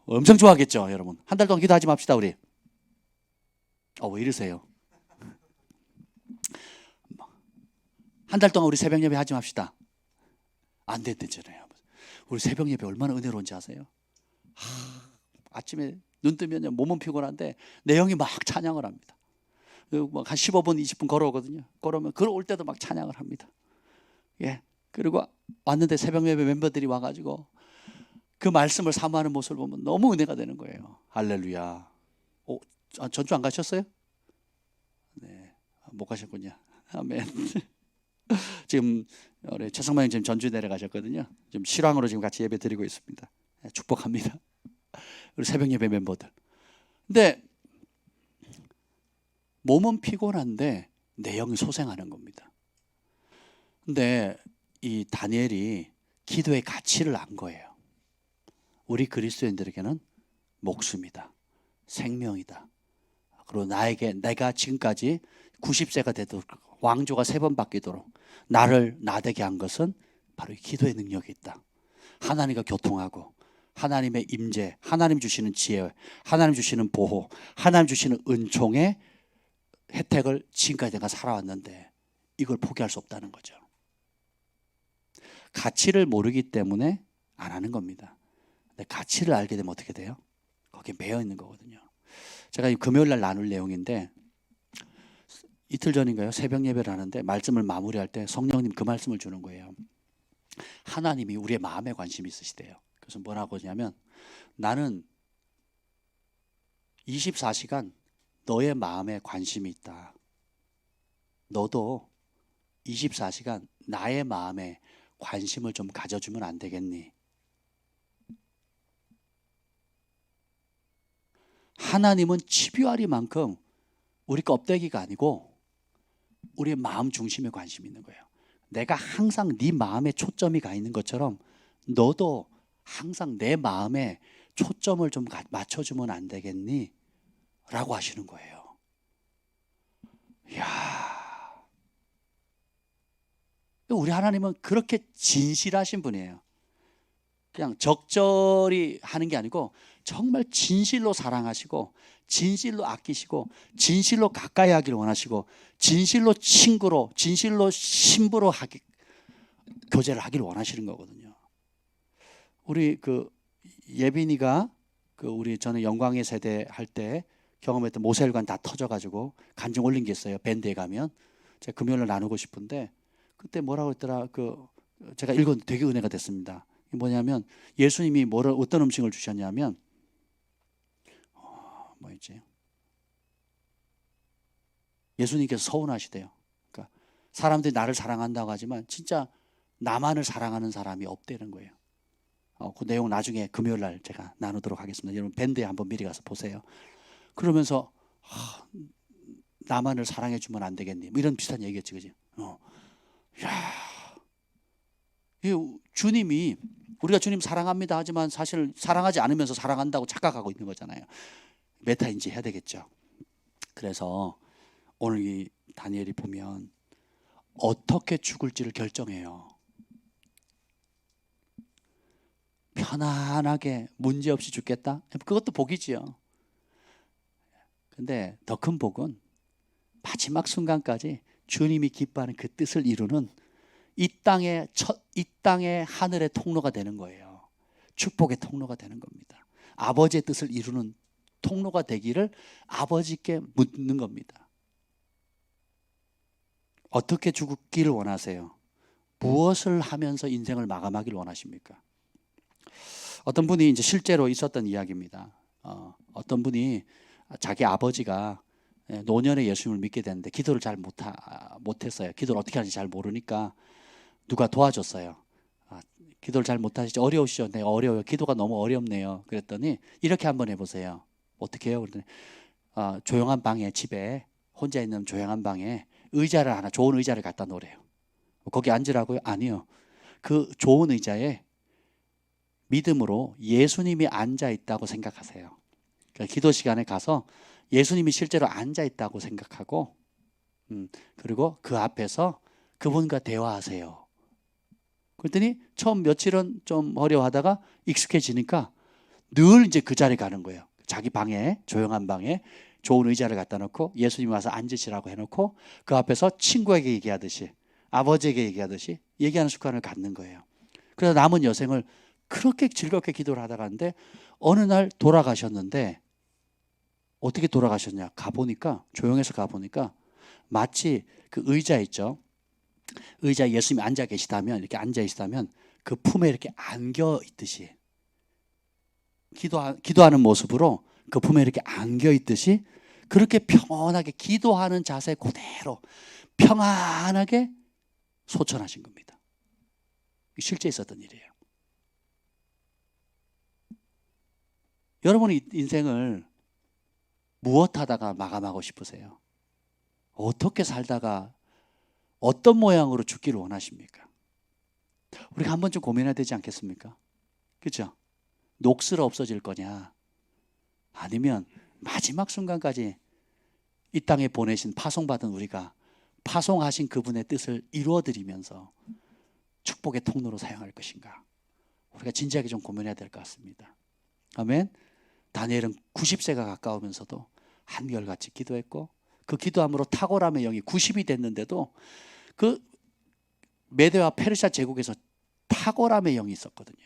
엄청 좋아하겠죠. 여러분, 한 달 동안 기도하지 맙시다. 우리 왜 이러세요? 한 달 동안 우리 새벽 예배 하지 맙시다. 안 된대잖아요. 우리 새벽 예배 얼마나 은혜로운지 아세요? 아침에 눈 뜨면요 몸은 피곤한데 내 영이 막 찬양을 합니다. 막 한 15분 20분 걸어오거든요. 걸어오면 걸어올 때도 막 찬양을 합니다. 예. 그리고 왔는데 새벽 예배 멤버들이 와가지고 그 말씀을 사모하는 모습을 보면 너무 은혜가 되는 거예요. 할렐루야. 전주 안 가셨어요? 네, 못 가셨군요. 아멘. 지금 우리 최성만 지금 전주 내려가셨거든요. 지금 실황으로 지금 같이 예배 드리고 있습니다. 축복합니다. 우리 새벽 예배 멤버들. 근데 몸은 피곤한데 내용이 소생하는 겁니다. 근데 이 다니엘이 기도의 가치를 안 거예요. 우리 그리스도인들에게는 목숨이다, 생명이다. 그리고 내가 지금까지 90세가 되도록 왕조가 3번 바뀌도록 나를 나되게 한 것은 바로 이 기도의 능력이 있다. 하나님과 교통하고 하나님의 임재, 하나님 주시는 지혜, 하나님 주시는 보호, 하나님 주시는 은총의 혜택을 지금까지 내가 살아왔는데 이걸 포기할 수 없다는 거죠. 가치를 모르기 때문에 안 하는 겁니다. 근데 가치를 알게 되면 어떻게 돼요? 거기에 매여 있는 거거든요. 제가 이 금요일 날 나눌 내용인데 이틀 전인가요? 새벽 예배를 하는데 말씀을 마무리할 때 성령님 그 말씀을 주는 거예요. 하나님이 우리의 마음에 관심이 있으시대요. 그래서 뭐라고 하냐면 나는 24시간 너의 마음에 관심이 있다. 너도 24시간 나의 마음에 관심을 좀 가져주면 안 되겠니? 하나님은 집요하리만큼 우리 껍데기가 아니고 우리의 마음 중심에 관심이 있는 거예요. 내가 항상 네 마음에 초점이 가 있는 것처럼 너도 항상 내 마음에 초점을 좀 맞춰주면 안 되겠니? 라고 하시는 거예요. 이야, 우리 하나님은 그렇게 진실하신 분이에요. 그냥 적절히 하는 게 아니고 정말 진실로 사랑하시고 진실로 아끼시고 진실로 가까이 하기를 원하시고 진실로 친구로 진실로 신부로 교제를 하기를 원하시는 거거든요. 우리 그 예빈이가 우리 저는 영광의 세대 할 때 경험했던 모세혈관 다 터져가지고 간증 올린 게 있어요. 밴드에 가면 제가 금요일날 나누고 싶은데 그때 뭐라고 했더라. 제가 읽었는데 되게 은혜가 됐습니다. 뭐냐면 예수님이 어떤 음식을 주셨냐면 뭐였지? 예수님께서 서운하시대요. 그러니까 사람들이 나를 사랑한다고 하지만 진짜 나만을 사랑하는 사람이 없다는 거예요. 그 내용 나중에 금요일 날 제가 나누도록 하겠습니다. 여러분 밴드에 한번 미리 가서 보세요. 그러면서 나만을 사랑해 주면 안 되겠니? 뭐 이런 비슷한 얘기였지, 그지? 주님이 우리가 주님 사랑합니다 하지만 사실 사랑하지 않으면서 사랑한다고 착각하고 있는 거잖아요. 메타인지 해야 되겠죠. 그래서 오늘 이 다니엘이 보면 어떻게 죽을지를 결정해요. 편안하게 문제없이 죽겠다? 그것도 복이지요. 근데 더 큰 복은 마지막 순간까지 주님이 기뻐하는 그 뜻을 이루는 이 땅의 하늘의 통로가 되는 거예요. 축복의 통로가 되는 겁니다. 아버지의 뜻을 이루는 통로가 되기를 아버지께 묻는 겁니다. 어떻게 죽기를 원하세요? 무엇을 하면서 인생을 마감하기를 원하십니까? 어떤 분이 이제 실제로 있었던 이야기입니다. 어떤 분이 자기 아버지가 노년에 예수님을 믿게 됐는데 기도를 잘 못했어요. 기도를 어떻게 하는지 잘 모르니까 누가 도와줬어요. 기도를 잘 못하시죠? 어려우시죠? 네, 어려워요. 기도가 너무 어렵네요. 그랬더니 이렇게 한번 해보세요. 어떻게 해요? 그랬더니 조용한 방에, 집에 혼자 있는 조용한 방에 좋은 의자를 갖다 놓으래요. 거기 앉으라고요? 아니요. 그 좋은 의자에 믿음으로 예수님이 앉아 있다고 생각하세요. 그러니까 기도 시간에 가서 예수님이 실제로 앉아 있다고 생각하고 그리고 그 앞에서 그분과 대화하세요. 그랬더니 처음 며칠은 좀 어려워하다가 익숙해지니까 늘 이제 그 자리에 가는 거예요. 자기 방에, 조용한 방에 좋은 의자를 갖다 놓고 예수님이 와서 앉으시라고 해놓고 그 앞에서 친구에게 얘기하듯이 아버지에게 얘기하듯이 얘기하는 습관을 갖는 거예요. 그래서 남은 여생을 그렇게 즐겁게 기도를 하다가 하는데 어느 날 돌아가셨는데 어떻게 돌아가셨냐? 가보니까 조용해서 가보니까 마치 그 의자 있죠. 의자에 예수님이 앉아 계시다면 이렇게 앉아 있다면 그 품에 이렇게 안겨 있듯이 기도하는 모습으로 그 품에 이렇게 안겨 있듯이 그렇게 평온하게 기도하는 자세 그대로 평안하게 소천하신 겁니다. 실제 있었던 일이에요. 여러분의 인생을 무엇 하다가 마감하고 싶으세요? 어떻게 살다가 어떤 모양으로 죽기를 원하십니까? 우리가 한 번쯤 고민해야 되지 않겠습니까? 그렇죠? 녹슬어 없어질 거냐? 아니면 마지막 순간까지 이 땅에 보내신 파송받은 우리가 파송하신 그분의 뜻을 이루어드리면서 축복의 통로로 사용할 것인가? 우리가 진지하게 좀 고민해야 될 것 같습니다. 아멘. 다니엘은 90세가 가까우면서도 한결같이 기도했고 그 기도함으로 탁월함의 영이 90이 됐는데도 그 메대와 페르시아 제국에서 탁월함의 영이 있었거든요.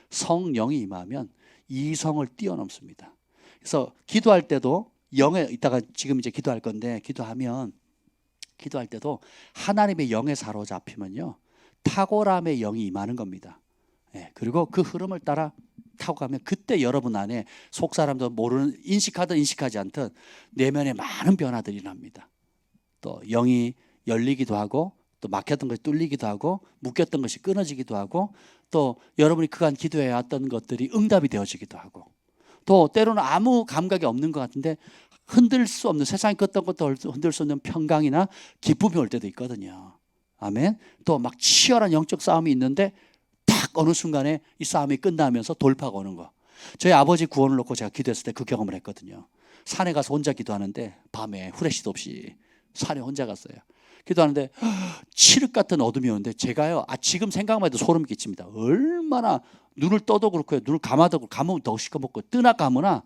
성령이 임하면 이성을 뛰어넘습니다. 그래서 기도할 때도 영에 이따가 지금 이제 기도할 건데 기도할 때도 하나님의 영에 사로잡히면요 탁월함의 영이 임하는 겁니다. 그리고 그 흐름을 따라 타고 가면 그때 여러분 안에 속 사람도 모르는 인식하든 인식하지 않든 내면에 많은 변화들이 납니다. 또 영이 열리기도 하고 또 막혔던 것이 뚫리기도 하고 묶였던 것이 끊어지기도 하고 또 여러분이 그간 기도해 왔던 것들이 응답이 되어지기도 하고 또 때로는 아무 감각이 없는 것 같은데 흔들 수 없는 세상에 어떤 것도 흔들 수 없는 평강이나 기쁨이 올 때도 있거든요. 아멘. 또 막 치열한 영적 싸움이 있는데 딱 어느 순간에 이 싸움이 끝나면서 돌파가 오는 거. 저희 아버지 구원을 놓고 제가 기도했을 때 그 경험을 했거든요. 산에 가서 혼자 기도하는데 밤에 후레쉬도 없이 산에 혼자 갔어요. 기도하는데 칠흑 같은 어둠이 오는데 제가요 지금 생각만 해도 소름 끼칩니다. 얼마나 눈을 떠도 그렇고요. 눈을 감아도 감으면 더 시커멓고 뜨나 감으나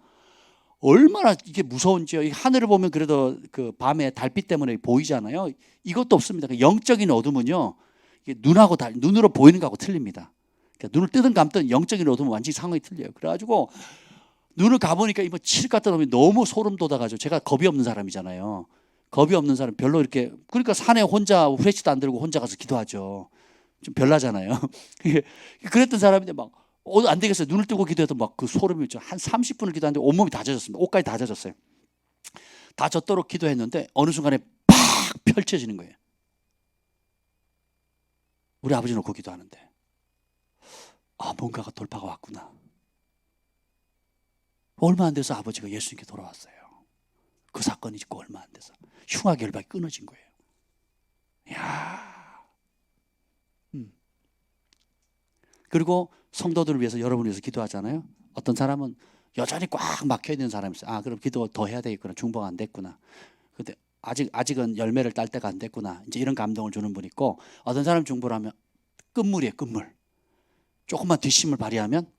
얼마나 이게 무서운지요. 이 하늘을 보면 그래도 그 밤에 달빛 때문에 보이잖아요. 이것도 없습니다. 그 영적인 어둠은요. 이게 눈으로 보이는 거하고 틀립니다. 그러니까 눈을 뜨든 감든 영적인 어둠은 완전히 상황이 틀려요. 그래가지고 눈을 감으니까 이거 칠흑 같은 어둠이 너무 소름 돋아가지고 제가 겁이 없는 사람이잖아요. 겁이 없는 사람 별로 이렇게 그러니까 산에 혼자 후레쉬도 안 들고 혼자 가서 기도하죠. 좀 별나잖아요. 그랬던 사람인데 막 안 되겠어요. 눈을 뜨고 기도해도 막 그 소름이 있죠. 한 30분을 기도하는데 온몸이 다 젖었습니다. 옷까지 다 젖었어요. 다 젖도록 기도했는데 어느 순간에 팍 펼쳐지는 거예요. 우리 아버지 놓고 기도하는데 뭔가가 돌파가 왔구나. 얼마 안 돼서 아버지가 예수님께 돌아왔어요. 그 사건이 있고 얼마 안 돼서 흉악결박이 끊어진 거예요. 이야. 그리고 성도들을 위해서 여러분을 위해서 기도하잖아요. 어떤 사람은 여전히 꽉 막혀 있는 사람이 있어요. 그럼 기도 더 해야 되겠구나. 중보가 안 됐구나. 근데 아직은 열매를 딸 때가 안 됐구나. 이제 이런 감동을 주는 분 있고 어떤 사람 중보를 하면 끝물이에요. 끝물. 조금만 뒷심을 발휘하면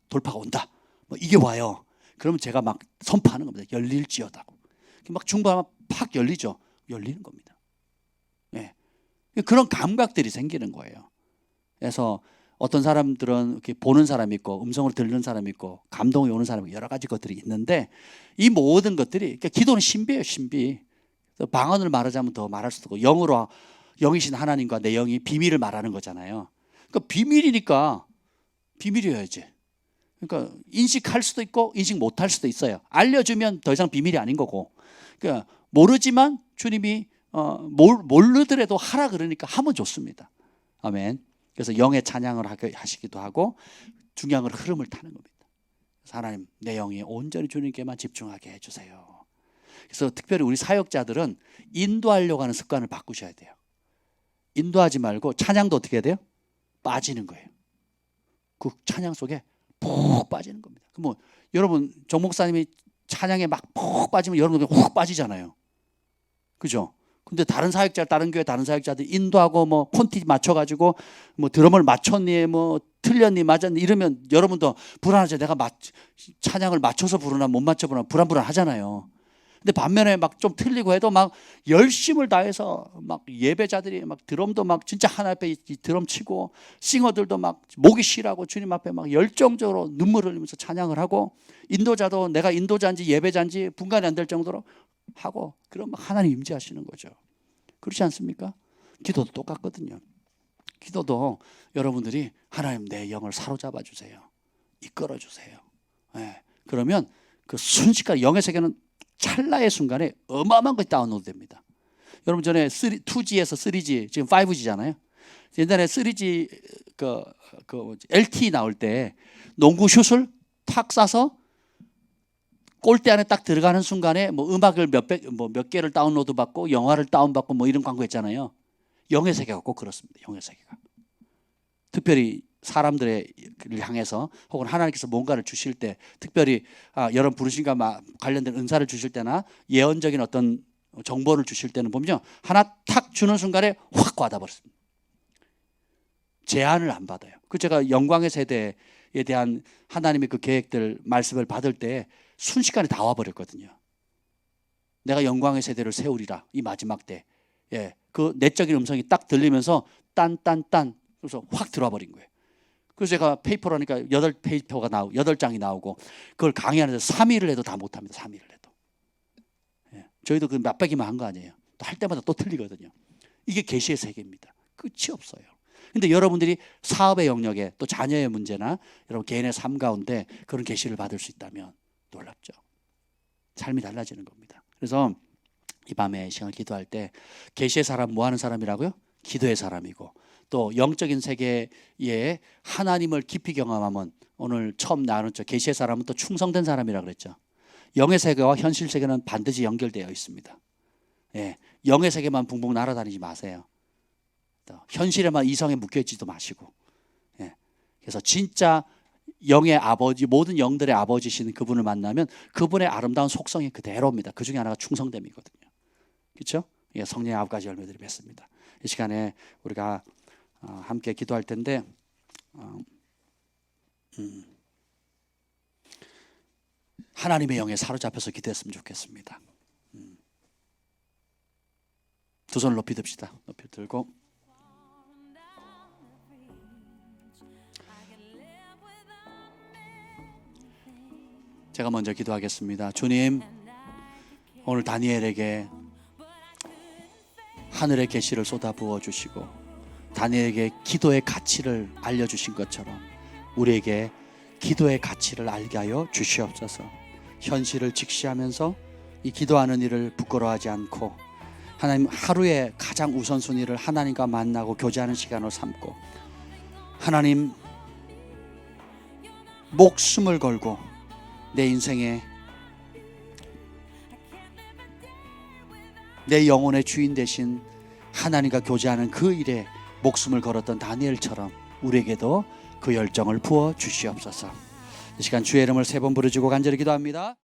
돌파가 온다. 뭐 이게 와요. 그러면 제가 막 선포하는 겁니다. 열릴지어다고. 막 중보하면 팍 열리죠. 열리는 겁니다. 그런 감각들이 생기는 거예요. 그래서 어떤 사람들은 이렇게 보는 사람이 있고 음성으로 들리는 사람이 있고 감동이 오는 사람이 여러 가지 것들이 있는데 이 모든 것들이 그러니까 기도는 신비예요. 신비. 방언을 말하자면 더 말할 수도 있고 영이신 하나님과 내 영이 비밀을 말하는 거잖아요. 그러니까 비밀이니까 비밀이어야지. 그러니까 인식할 수도 있고 인식 못할 수도 있어요. 알려주면 더 이상 비밀이 아닌 거고. 그러니까 모르지만 주님이 모르더라도 하라 그러니까 하면 좋습니다. 아멘. 그래서 영의 찬양을 하시기도 하고 중요한 건 흐름을 타는 겁니다. 그래서 하나님 내 영이 온전히 주님께만 집중하게 해주세요. 그래서 특별히 우리 사역자들은 인도하려고 하는 습관을 바꾸셔야 돼요. 인도하지 말고 찬양도 어떻게 해야 돼요? 빠지는 거예요. 그 찬양 속에 푹 빠지는 겁니다. 그럼 여러분 정 목사님이 찬양에 막 푹 빠지면 여러분들 훅 빠지잖아요. 그죠? 근데 다른 교회 다른 사역자들 인도하고 뭐 폰티 맞춰가지고 뭐 드럼을 맞췄니 뭐 틀렸니 맞았니 이러면 여러분도 불안하죠. 내가 찬양을 맞춰서 부르나 못 맞춰 부르나 불안하잖아요. 근데 반면에 막 좀 틀리고 해도 막 열심을 다해서 막 예배자들이 막 드럼도 막 진짜 하나 앞에 이 드럼 치고 싱어들도 막 목이 쉬라고 주님 앞에 막 열정적으로 눈물을 흘리면서 찬양을 하고 인도자도 내가 인도자인지 예배자인지 분간이 안 될 정도로 하고 그럼 막 하나님 임재하시는 거죠. 그렇지 않습니까? 기도도 똑같거든요. 기도도 여러분들이 하나님 내 영을 사로잡아 주세요. 이끌어 주세요. 네. 그러면 그 순식간에 영의 세계는 찰나의 순간에 어마어마한 것이 다운로드 됩니다. 여러분 전에 2G에서 3G 지금 5G잖아요. 옛날에 3G LTE 나올 때 농구 슛을 탁 쏴서 골대 안에 딱 들어가는 순간에 뭐 음악을 몇 개를 다운로드 받고 영화를 다운받고 뭐 이런 광고 했잖아요. 영의 세계가 꼭 그렇습니다. 영의 세계가. 특별히 사람들을 향해서 혹은 하나님께서 뭔가를 주실 때 특별히 여러분 부르신과 관련된 은사를 주실 때나 예언적인 어떤 정보를 주실 때는 보면요. 하나 탁 주는 순간에 확 와닿아버렸습니다. 제한을 안 받아요. 그 제가 영광의 세대에 대한 하나님의 그 계획들 말씀을 받을 때 순식간에 다 와버렸거든요. 내가 영광의 세대를 세우리라 이 마지막 때. 예, 그 내적인 음성이 딱 들리면서 딴 그래서 확 들어와 버린 거예요. 그래서 제가 페이퍼라니까 8장이 나오고 그걸 강의하는데 3일을 해도 다 못합니다. 3일을 해도. 예, 저희도 그 몇백이만 한 거 아니에요. 또 할 때마다 또 틀리거든요. 이게 계시의 세계입니다. 끝이 없어요. 근데 여러분들이 사업의 영역에 또 자녀의 문제나 여러분 개인의 삶 가운데 그런 계시를 받을 수 있다면 놀랍죠. 삶이 달라지는 겁니다. 그래서 이 밤에 시간을 기도할 때 계시의 사람 뭐 하는 사람이라고요? 기도의 사람이고 또 영적인 세계에 하나님을 깊이 경험하면 오늘 처음 나눴죠. 계시의 사람은 또 충성된 사람이라고 그랬죠. 영의 세계와 현실 세계는 반드시 연결되어 있습니다. 예, 영의 세계만 붕붕 날아다니지 마세요. 또 현실에만 이성에 묶여있지도 마시고. 예, 그래서 진짜 영의 아버지, 모든 영들의 아버지신 그분을 만나면 그분의 아름다운 속성이 그대로입니다. 그 중에 하나가 충성됨이거든요. 그렇죠? 예, 성령의 9가지 열매들이 맺습니다. 이 시간에 우리가 함께 기도할 텐데 하나님의 영에 사로잡혀서 기도했으면 좋겠습니다. 두 손을 높이 듭시다. 높이 들고 제가 먼저 기도하겠습니다. 주님, 오늘 다니엘에게 하늘의 계시를 쏟아부어 주시고 다니엘에게 기도의 가치를 알려주신 것처럼 우리에게 기도의 가치를 알게 하여 주시옵소서. 현실을 직시하면서 이 기도하는 일을 부끄러워하지 않고 하나님 하루의 가장 우선순위를 하나님과 만나고 교제하는 시간으로 삼고 하나님 목숨을 걸고 내 인생에 내 영혼의 주인 되신 하나님과 교제하는 그 일에 목숨을 걸었던 다니엘처럼 우리에게도 그 열정을 부어 주시옵소서. 이 시간 주의 이름을 3번 부르짖고 간절히 기도합니다.